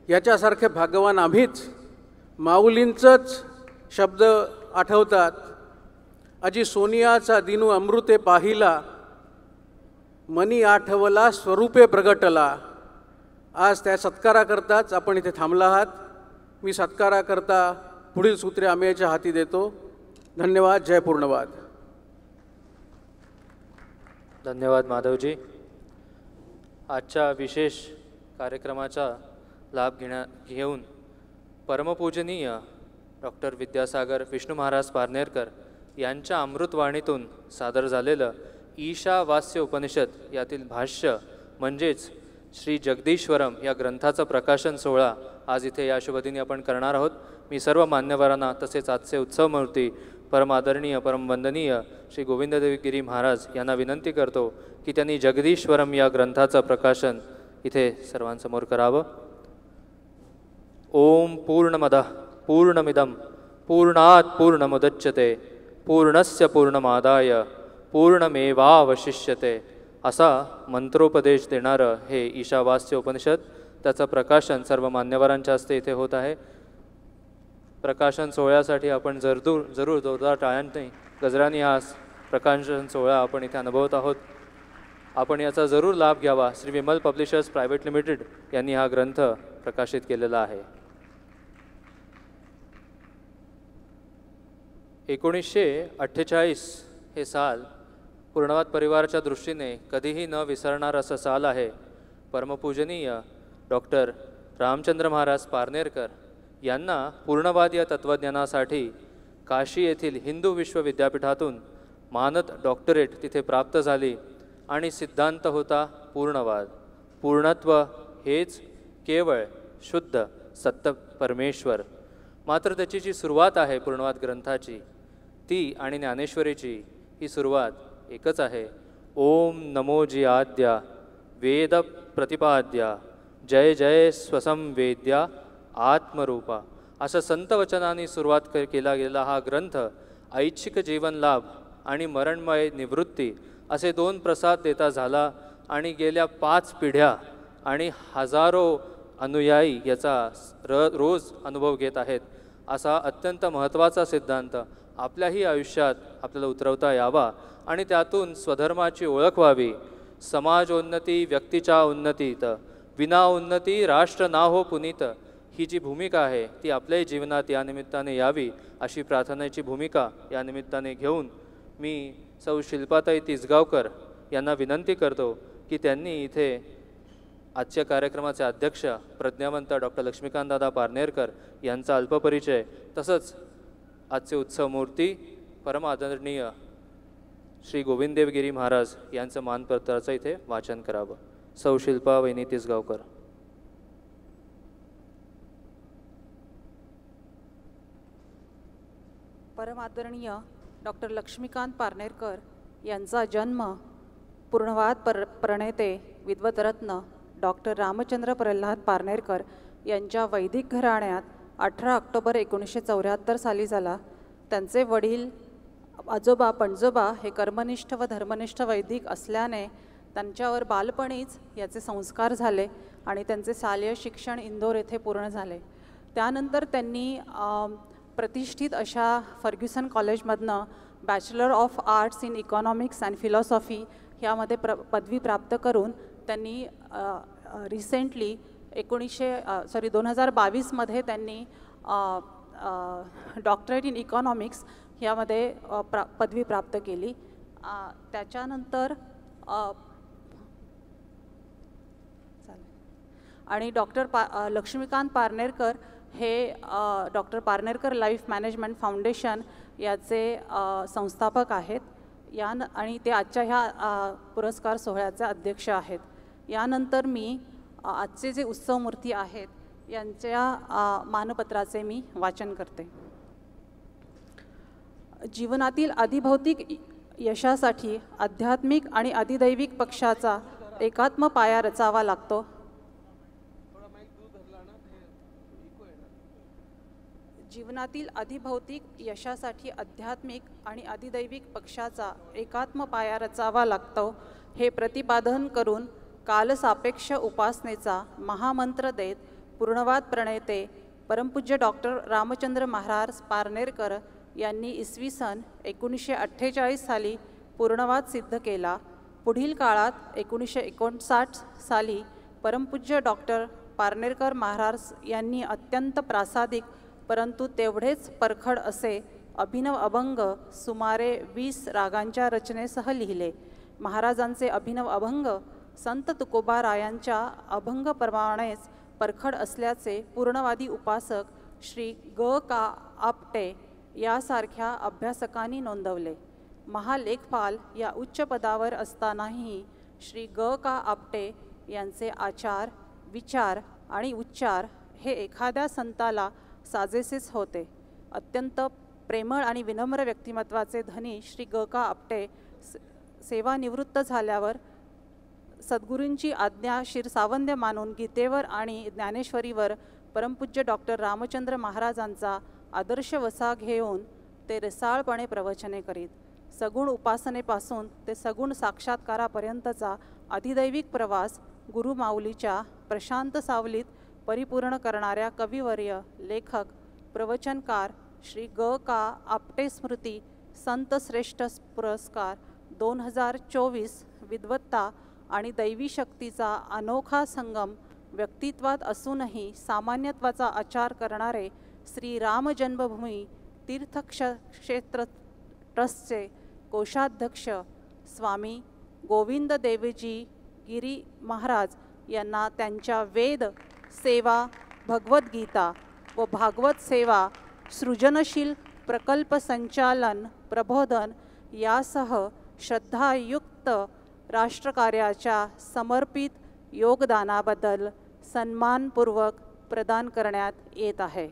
याच्यासारखे भाग्यवान आम्हीच. माऊलींचंच शब्द आठवतात, अजी सोनियाचा दिनू अमृते पाहिला, मनी आठवला स्वरूपे प्रगटला. आज त्या सत्काराकरताच आपण इथे थांबला आहात. मी सत्काराकरता पुढील सूत्रे आम्याच्या हाती देतो. धन्यवाद. जय पूर्णवाद. धन्यवाद माधवजी. आजच्या विशेष कार्यक्रमाचा लाभ घेऊन परमपूजनीय डॉक्टर विद्यासागर विष्णू महाराज पारनेरकर यांच्या अमृतवाणीतून सादर झालेलं ईशावास्य उपनिषद यातील भाष्य म्हणजेच श्री जगदीश्वरम या ग्रंथाचा प्रकाशन सोहळा आज इथे या शुभदिनी आपण करणार आहोत. मी सर्व मान्यवरांना तसेच आजचे उत्सवमूर्ती परमादरणीय परमवंदनीय श्री गोविंददेवगिरी महाराज यांना विनंती करतो की त्यांनी जगदीश्वरम या ग्रंथाचं प्रकाशन इथे सर्वांसमोर करावं. ओम पूर्णमदः पूर्णमिदं पूर्णात् पूर्णमुदच्यते पूर्णस्य पूर्णमादाय पूर्णमेवावशिष्यते असा मंत्रोपदेश देणारं हे ईशावास्य उपनिषद, त्याचं प्रकाशन सर्व मान्यवरांच्या हस्ते इथे होत आहे. प्रकाशन सोहळ्यासाठी आपण जरूर जोरदार टाळ्यांनी गजरांनी हा प्रकाशन सोहळा आपण इथे अनुभवत आहोत. आपण याचा जरूर लाभ घ्यावा. Shri Vimal publishers private limited यांनी हा ग्रंथ प्रकाशित केलेला आहे. 1948 हे साल पूर्णवाद परिवाराच्या दृष्टीने कधीही न विसरणार असं साल आहे. परमपूजनीय डॉक्टर रामचंद्र महाराज पारनेरकर यांना पूर्णवाद या तत्त्वज्ञानासाठी काशी येथील हिंदू विश्वविद्यापीठातून मानद डॉक्टरेट तिथे प्राप्त झाली आणि सिद्धांत होता पूर्णवाद. पूर्णत्व हेच केवळ शुद्ध सत्य परमेश्वर. मात्र त्याची जी सुरुवात आहे पूर्णवाद ग्रंथाची, ती आणि ज्ञानेश्वरीची ही सुरुवात एकच आहे. ओम नमो जी आद्या वेद प्रतिपाद्या जय जय स्वसंवेद्या आत्मरूपा असं संत वचनाने सुरुवात केला गेलेला हा ग्रंथ ऐच्छिक जीवन लाभ आणि मरणमय निवृत्ती असे 2 प्रसाद देता झाला आणि गेल्या 5 पिढ्या आणि हजारो अनुयायी याचा रोज अनुभव घेत आहेत. असा अत्यंत महत्त्वाचा सिद्धांत आपल्याही आयुष्यात आपल्याला उतरवता यावा आणि त्यातून स्वधर्माची ओळख व्हावी. समाजोन्नती व्यक्तीच्या उन्नतीत, विना उन्नती राष्ट्र ना हो पुनीत ही जी भूमिका आहे ती आपल्याही जीवनात या निमित्ताने यावी अशी प्रार्थनेची भूमिका या निमित्ताने घेऊन मी सौ शिल्पाताई तिसगावकर यांना विनंती करतो की त्यांनी इथे आजच्या कार्यक्रमाचे अध्यक्ष प्रज्ञावंत डॉक्टर लक्ष्मीकांतदादा पारनेरकर यांचा अल्पपरिचय तसंच आजचे उत्सवमूर्ती परम आदरणीय श्री गोविंददेवगिरी महाराज यांचं मानपत्राचं इथे वाचन करावं. सौ शिल्पा वहिनी तिसगावकर. परम आदरणीय डॉक्टर लक्ष्मीकांत पारनेरकर यांचा जन्म पूर्णवाद प्रणेते विद्वतरत्न डॉक्टर रामचंद्र प्रल्हाद पारनेरकर यांच्या वैदिक घराण्यात 18 ऑक्टोबर 1974 साली झाला. त्यांचे वडील आजोबा पणजोबा हे कर्मनिष्ठ व धर्मनिष्ठ वैदिक असल्याने त्यांच्यावर बालपणीच याचे संस्कार झाले आणि त्यांचे शालेय शिक्षण इंदोर येथे पूर्ण झाले. त्यानंतर त्यांनी प्रतिष्ठित अशा फर्ग्युसन कॉलेजमधनं bachelor of arts in economics and philosophy ह्यामध्ये पदवी प्राप्त करून त्यांनी रिसेंटली 2022मध्ये त्यांनी डॉक्टरेट इन इकॉनॉमिक्स ह्यामध्ये पदवी प्राप्त केली. त्याच्यानंतर आणि डॉक्टर लक्ष्मीकांत पारनेरकर हे doctor Parnerkar life management foundation याचे संस्थापक आहेत आणि ते आजच्या ह्या पुरस्कार सोहळ्याचे अध्यक्ष आहेत. यानंतर मी आजचे जे उत्सवमूर्ती आहेत यांच्या मानपत्राचे मी वाचन करते. जीवनातील अधिभौतिक यशासाठी आध्यात्मिक आणि अधिदैविक पक्षाचा एकात्म पाया रचावा लागतो. जीवनातील अधिभौतिक यशासाठी आध्यात्मिक आणि अधिदैविक पक्षाचा एकात्म पाया रचावा लागतो हे प्रतिपादन करून कालसापेक्ष उपासनेचा महामंत्र देत पूर्णवाद प्रणेते परमपूज्य डॉक्टर रामचंद्र महाराज पारनेरकर यांनी इसवी सन 1948 साली पूर्णवाद सिद्ध केला. पुढील काळात 1959 साली परमपूज्य डॉक्टर पारनेरकर महाराज यांनी अत्यंत प्रासादिक परंतु तेवढेच परखड असे अभिनव अभंग सुमारे 20 रागांच्या रचनेसह लिहिले. महाराजांचे अभिनव अभंग संत तुकोबारायांच्या अभंगप्रमाणेच परखड असल्याचे पूर्णवादी उपासक श्री ग का आपटे यासारख्या अभ्यासकांनी नोंदवले. महालेखपाल या उच्च पदावर असतानाही श्री ग का आपटे यांचे आचार, विचार आणि उच्चार हे एखाद्या संताला साजेसेच होते. अत्यंत प्रेमळ आणि विनम्र व्यक्तिमत्वाचे धनी श्री ग का आपटे सेवानिवृत्त झाल्यावर सद्गुरूंची आज्ञा शिरसावंद्य मानून गीतेवर आणि ज्ञानेश्वरीवर परमपूज्य डॉक्टर रामचंद्र महाराजांचा आदर्श वसा घेऊन ते रसाळपणे प्रवचने करीत. सगुण उपासनेपासून ते सगुण साक्षात्कारापर्यंतचा अधिदैविक प्रवास गुरुमाऊलीच्या प्रशांत सावलीत परिपूर्ण करणाऱ्या कविवर्य, लेखक, प्रवचनकार श्री ग का आपटे स्मृती संत श्रेष्ठ पुरस्कार 2024 विद्वत्ता आणि दैवी शक्तीचा अनोखा संगम व्यक्तित्वात असूनही सामान्यत्वाचा आचार करणारे श्री राम जन्मभूमी तीर्थक्षेत्र ट्रस्टचे कोषाध्यक्ष स्वामी गोविंद देवजी गिरी महाराज यांना त्यांच्या वेद सेवा, भगवद्गीता व भागवत सेवा, सृजनशील प्रकल्प संचालन, प्रबोधन यासह श्रद्धायुक्त राष्ट्रकार्याच्या समर्पित योगदानाबद्दल सन्मानपूर्वक प्रदान करण्यात येत आहे.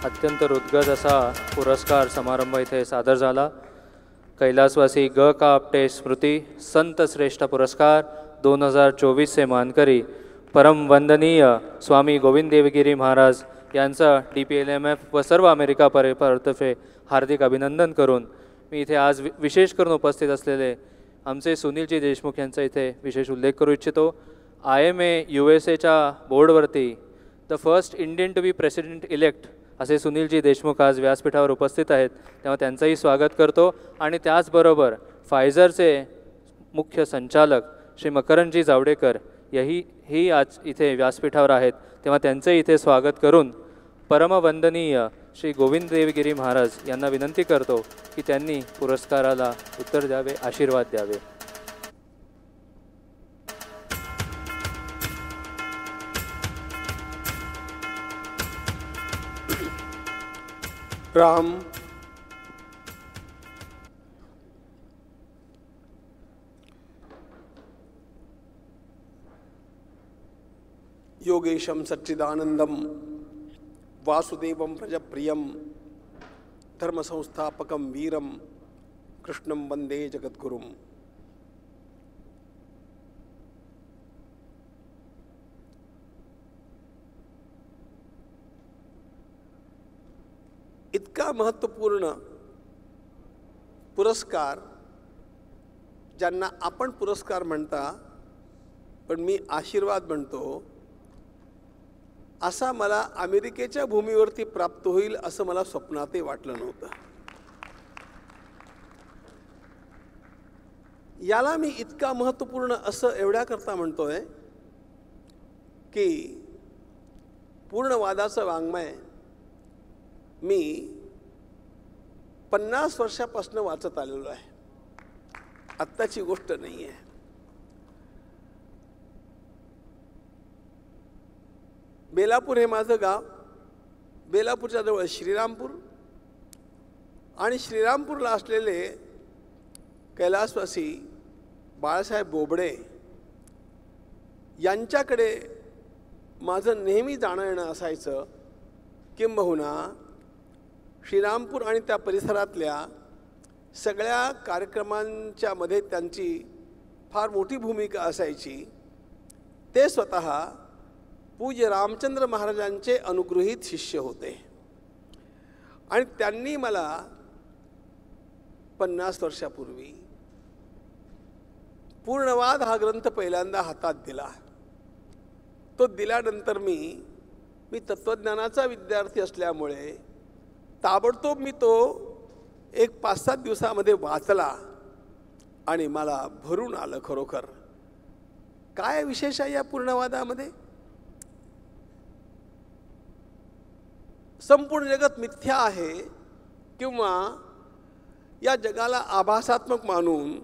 अत्यंत रुद्गज असा पुरस्कार समारंभ इथे सादर झाला. कैलासवासी ग का आपटे स्मृती संत श्रेष्ठ पुरस्कार 2024 चे मानकरी परम वंदनीय स्वामी गोविंद देवगिरी महाराज यांचं DPLMF व सर्व अमेरिका परिवारातर्फे हार्दिक अभिनंदन करून मी इथे आज विशेष करून उपस्थित असलेले आमचे सुनीलजी देशमुख यांचा इथे विशेष उल्लेख करू इच्छितो. IMA USAच्या बोर्डवरती the first Indian to be president elect असे सुनीलजी देशमुख आज व्यासपीठावर उपस्थित आहेत, तेव्हा त्यांचंही स्वागत करतो. आणि त्याचबरोबर फायझरचे मुख्य संचालक श्री मकरंदजी जावडेकर ही आज इथे व्यासपीठावर आहेत, तेव्हा त्यांचंही इथे स्वागत करून परमवंदनीय श्री गोविंद देवगिरी महाराज यांना विनंती करतो की त्यांनी पुरस्काराला उत्तर द्यावे, आशीर्वाद द्यावे. राम योगेशं सच्चिदानंदम वासुदेवं प्रजप्रियं धर्मसंस्थापकं वीरं कृष्णं वंदे जगद्गुरुं. इतका महत्त्वपूर्ण पुरस्कार, ज्यांना आपण पुरस्कार म्हणता पण मी आशीर्वाद म्हणतो, असा मला अमेरिकेच्या भूमीवरती प्राप्त होईल असं मला स्वप्नातही वाटलं नव्हतं. याला मी इतका महत्त्वपूर्ण असं एवढ्याकरता म्हणतोय की पूर्णवादाचं वाङ्मय मी 50 वर्षापासून वाचत आलेलो आहे, आत्ताची गोष्ट नाही आहे. बेलापूर हे माझं गाव. बेलापूरच्या जवळ श्रीरामपूर आणि श्रीरामपूरला असलेले कैलासवासी बाळासाहेब बोबडे यांच्याकडे माझं नेहमी जाणं येणं असायचं. किंबहुना श्रीरामपूर आणि त्या परिसरातल्या सगळ्या कार्यक्रमांच्या मध्ये त्यांची फार मोठी भूमिका असायची. ते स्वतः पूज्य रामचंद्र महाराजांचे अनुग्रहित शिष्य होते आणि त्यांनी मला 50 वर्षापूर्वी पूर्णवाद हा ग्रंथ पहिल्यांदा हातात दिला. तो दिल्यानंतर मी तत्त्वज्ञानाचा विद्यार्थी असल्यामुळे ताबडतोब मी तो एक 5-7 दिवसामध्ये वाचला आणि मला भरून आलं. खरोखर काय विशेष आहे या पूर्णवादामध्ये? संपूर्ण जगत मिथ्या आहे किंवा या जगाला आभासात्मक मानून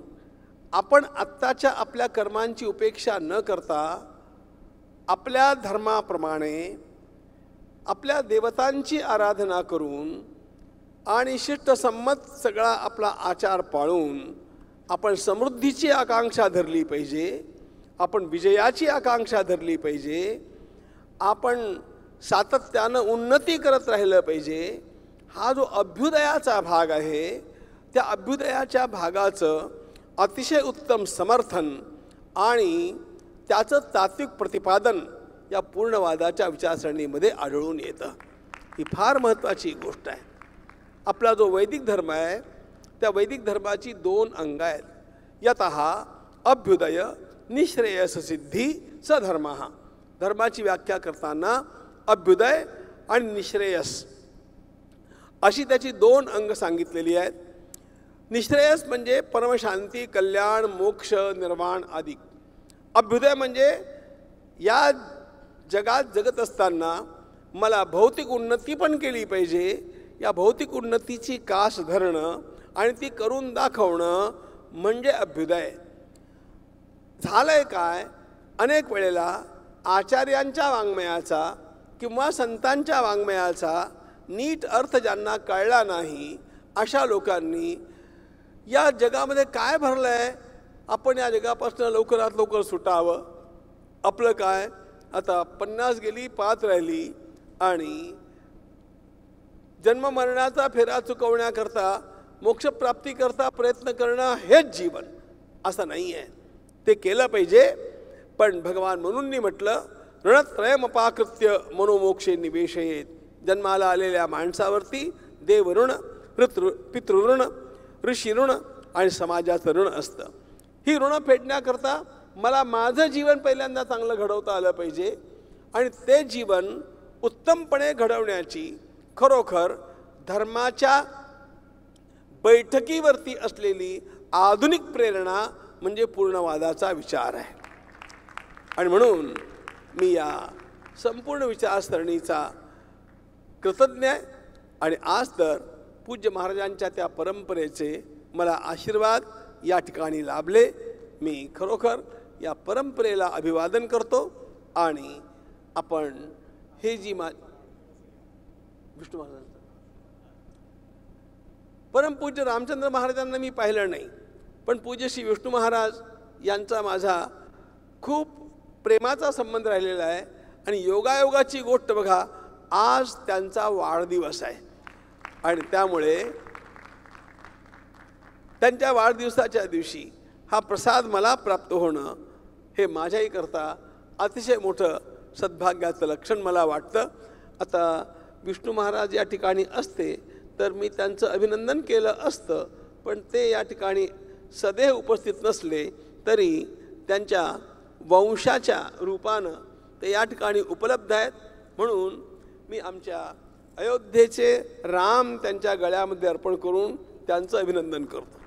आपण आत्ताच्या आपल्या कर्मांची उपेक्षा न करता आपल्या धर्माप्रमाणे आपल्या देवतांची आराधना करून आणि शिष्टसंमत सगळा आपला आचार पाळून आपण समृद्धीची आकांक्षा धरली पाहिजे, आपण विजयाची आकांक्षा धरली पाहिजे, आपण सातत्यानं उन्नती करत राहिलं पाहिजे. हा जो अभ्युदयाचा भाग आहे त्या अभ्युदयाच्या भागाचं अतिशय उत्तम समर्थन आणि त्याचं तात्विक प्रतिपादन या पूर्णवादाच्या विचारसरणीमध्ये आढळून येतं. ही फार महत्त्वाची गोष्ट आहे. आपला जो वैदिक धर्म आहे त्या वैदिक धर्माची 2 अंग आहेत. यतः अभ्युदय निःश्रेयस सिद्धी स धर्म. धर्माची व्याख्या करताना अभ्युदय आणि निःश्रेयस अशी त्याची 2 अंग सांगितलेली आहेत. निःश्रेयस म्हणजे परमशांती, कल्याण, मोक्ष, निर्वाण आदी. अभ्युदय म्हणजे या जगात जगत असताना मला भौतिक उन्नती पण केली पाहिजे, या भौतिक उन्नतीची कास धरणं आणि ती करून दाखवणं म्हणजे अभ्युदय. झालंय काय, अनेक वेळेला आचार्यांच्या वाङ्मयाचा किंवा संतांच्या वाङ्मयाचा नीट अर्थ ज्यांना कळला नाही अशा लोकांनी या जगामध्ये काय भरलं आहे, आपण या जगापासून लवकरात लवकर सुटावं, आपलं काय आता 50 गेली 5 राहिली आणि जन्ममरणाचा फेरा चुकवण्याकरता मोक्षप्राप्तीकरता प्रयत्न करणं हेच जीवन असं नाही आहे. ते केलं पाहिजे. पण भगवान म्हणून म्हटलं ऋणत्रयमपाकृत्य मनोमोक्षे निवेशयेत. जन्माला आलेल्या माणसावरती देवऋण, पितृऋण, ऋषीऋण आणि समाजाचं ऋण असतं. ही ऋणं फेडण्याकरता मला माझं जीवन पहिल्यांदा चांगलं घडवता आलं पाहिजे आणि ते जीवन उत्तमपणे घडवण्याची खरोखर धर्माच्या बैठकीवरती असलेली आधुनिक प्रेरणा म्हणजे पूर्णवादाचा विचार आहे. आणि म्हणून मी या संपूर्ण विचारसरणीचा कृतज्ञ आहे. आणि आज तर पूज्य महाराजांच्या त्या परंपरेचे मला आशीर्वाद या ठिकाणी लाभले. मी खरोखर या परंपरेला अभिवादन करतो. आणि आपण हे जी विष्णू महाराजांचं परमपूज्य रामचंद्र महाराजांना मी पाहिलं नाही, पण पूज्य श्री विष्णू महाराज यांचा माझा खूप प्रेमाचा संबंध राहिलेला आहे. आणि योगायोगाची गोष्ट बघा, आज त्यांचा वाढदिवस आहे आणि त्यामुळे त्यांच्या वाढदिवसाच्या दिवशी हा प्रसाद मला प्राप्त होणं हे माझ्याही करता अतिशय मोठं सद्भाग्याचं लक्षण मला वाटतं. आता विष्णू महाराज या ठिकाणी असते तर मी त्यांचं अभिनंदन केलं असतं, पण ते या ठिकाणी सदैव उपस्थित नसले तरी त्यांच्या वंशाच्या रूपानं ते या ठिकाणी उपलब्ध आहेत. म्हणून मी आमच्या अयोध्येचे राम त्यांच्या गळ्यामध्ये अर्पण करून त्यांचं अभिनंदन करतो.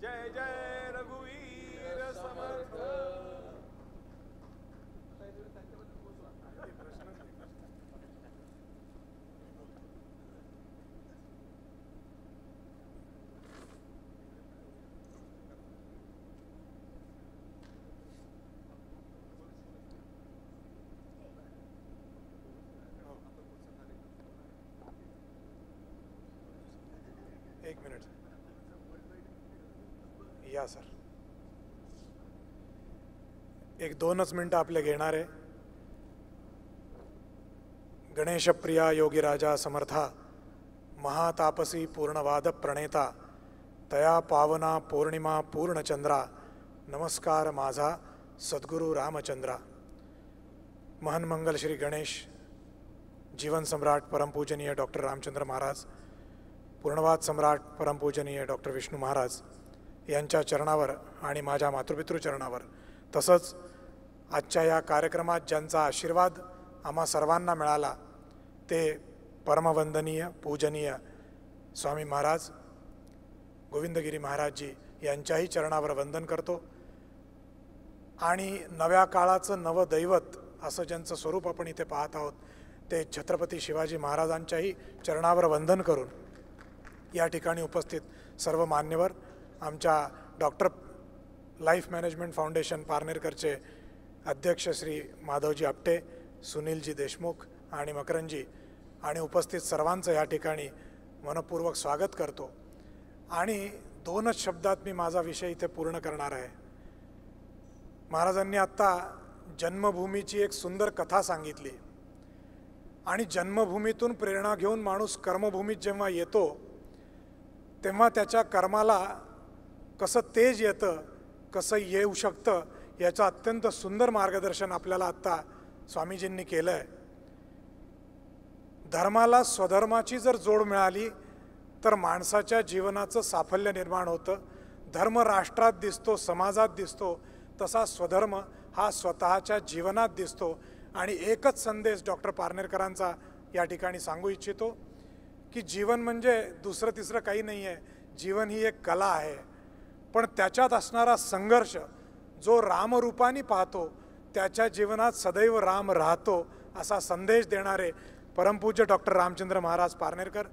जय जय रघुवीर समर्थ. एक मिनिट या सर. एक 2च मिनटं आपले घेणार आहे. गणेशप्रिया योगीराजा समर्था महातापसी पूर्णवाद प्रणेता तया पावना पौर्णिमा पूर्णचंद्रा नमस्कार माझा सद्गुरू रामचंद्रा. महनमंगल श्री गणेश जीवन सम्राट परमपूजनीय डॉक्टर रामचंद्र महाराज, पूर्णवाद सम्राट परमपूजनीय डॉक्टर विष्णू महाराज यांच्या चरणावर आणि माझ्या मातृपितृ चरणावर, तसंच आजच्या या कार्यक्रमात ज्यांचा आशीर्वाद आम्हा सर्वांना मिळाला ते परमवंदनीय पूजनीय स्वामी महाराज गोविंदगिरी महाराजजी यांच्याही चरणावर वंदन करतो. आणि नव्या काळाचं नवदैवत असं ज्यांचं स्वरूप आपण इथे पाहत आहोत ते छत्रपती शिवाजी महाराजांच्याही चरणावर वंदन करून या ठिकाणी उपस्थित सर्व मान्यवर, आमच्या डॉक्टर लाईफ मॅनेजमेंट फाउंडेशन पारनेरकरचे अध्यक्ष श्री माधवजी आपटे, सुनीलजी देशमुख आणि मकरंजी आणि उपस्थित सर्वांचं या ठिकाणी मनपूर्वक स्वागत करतो. आणि 2च शब्दात मी माझा विषय इथे पूर्ण करणार आहे. महाराजांनी आत्ता जन्मभूमीची एक सुंदर कथा सांगितली आणि जन्मभूमीतून प्रेरणा घेऊन माणूस कर्मभूमीत जेव्हा येतो तेव्हा त्याच्या कर्माला कसं तेज येतं, कसं येऊ शकतं, याचं अत्यंत सुंदर मार्गदर्शन आपल्याला आत्ता स्वामीजींनी केलं आहे. धर्माला स्वधर्माची जर जोड मिळाली तर माणसाच्या जीवनाचं साफल्य निर्माण होतं. धर्म राष्ट्रात दिसतो, समाजात दिसतो, तसा स्वधर्म हा स्वतःच्या जीवनात दिसतो. आणि एकच संदेश डॉक्टर पारनेरकरांचा या ठिकाणी सांगू इच्छितो की जीवन म्हणजे दुसरं तिसरं काही नाही आहे. जीवन ही एक कला आहे, पण त्याच्यात असणारा संघर्ष जो रामरूपाने पाहतो त्याच्या जीवनात सदैव राम राहतो असा संदेश देणारे परमपूज्य डॉक्टर रामचंद्र महाराज पारनेरकर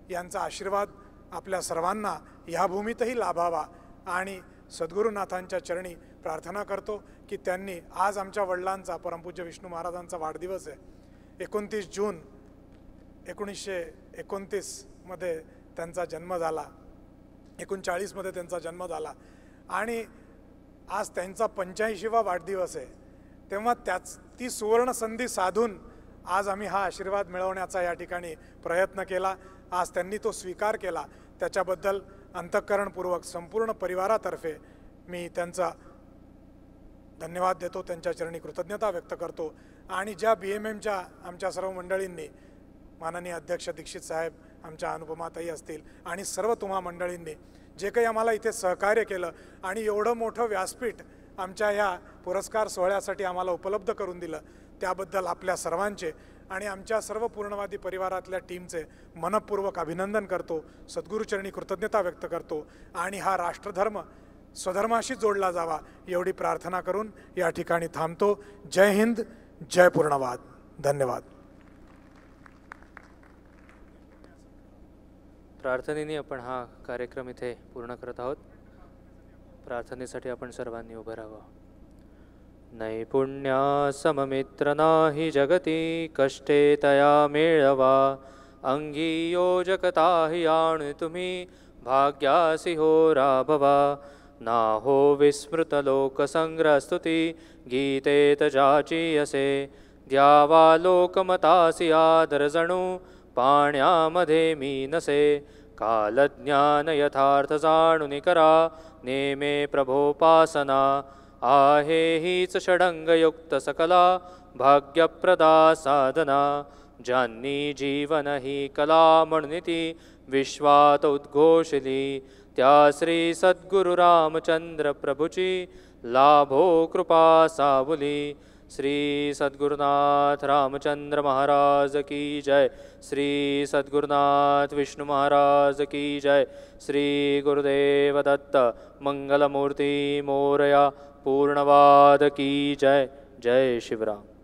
यांचा आशीर्वाद आपल्या सर्वांना ह्या भूमीतही लाभावा. आणि सद्गुरुनाथांच्या चरणी प्रार्थना करतो की त्यांनी, आज आमच्या वडिलांचा परमपूज्य विष्णू महाराजांचा वाढदिवस आहे. 29 जून 1929 मध्ये त्यांचा जन्म झाला, 1939 मध्ये त्यांचा जन्म झाला आणि आज त्यांचा 85वा वाढदिवस आहे. तेव्हा ती सुवर्ण संधी साधून आज आम्ही हा आशीर्वाद मिळवण्याचा या ठिकाणी प्रयत्न केला. आज त्यांनी तो स्वीकार केला, त्याच्याबद्दल अंतःकरणपूर्वक संपूर्ण परिवारातर्फे मी त्यांचा धन्यवाद देतो, त्यांच्या चरणी कृतज्ञता व्यक्त करतो. आणि ज्या BMMच्या आमच्या सर्व मंडळींनी, माननीय अध्यक्ष दीक्षित साहेब, आमच्या अनुपमाताई असतील आणि सर्व तुम्हा मंडळींनी जे काही आम्हाला इथे सहकार्य केलं आणि एवढं मोठं व्यासपीठ आमच्या ह्या पुरस्कार सोहळ्यासाठी आम्हाला उपलब्ध करून दिलं, त्याबद्दल आपल्या सर्वांचे आणि आमच्या सर्व पूर्णवादी परिवारातल्या टीमचे मनपूर्वक अभिनंदन करतो, सद्गुरुचरणी कृतज्ञता व्यक्त करतो आणि हा राष्ट्रधर्म स्वधर्माशी जोडला जावा एवढी प्रार्थना करून या ठिकाणी थांबतो. जय हिंद, जय पूर्णवाद. धन्यवाद. प्रार्थनेने आपण हा कार्यक्रम इथे पूर्ण करत आहोत. प्रार्थनेसाठी आपण सर्वांनी उभं राहावं. नैपुण्या सममित्र नाही जगती, कष्टे तया मेळवा. अंगी योजकता हि आण तुम्ही, भाग्यासी हो राभवा. ना हो विस्मृत लोकसंग्रस्तुती, गीतेत जाची असे. द्यावा लोकमतासी आदर जणू, पाण्यामध्ये मी नसे. कालज्ञान यथार्थ जाणून करा, नेमे प्रभोपासना. आहे हीच षडंगयुक्त सकला, भाग्यप्रदा साधना. ज्यांनी जीवन ही कला म्हणून ती विश्वात उद्घोषली, त्या श्री सद्गुरु रामचंद्र प्रभुची लाभो कृपा सावली. श्री सद्गुरुनाथ रामचंद्र महाराज की जय. श्री सद्गुरुनाथ विष्णु महाराज की जय. श्री गुरुदेव दत्त मंगलमूर्ती मोरया. पूर्णवाद की जय. जय शिवराम.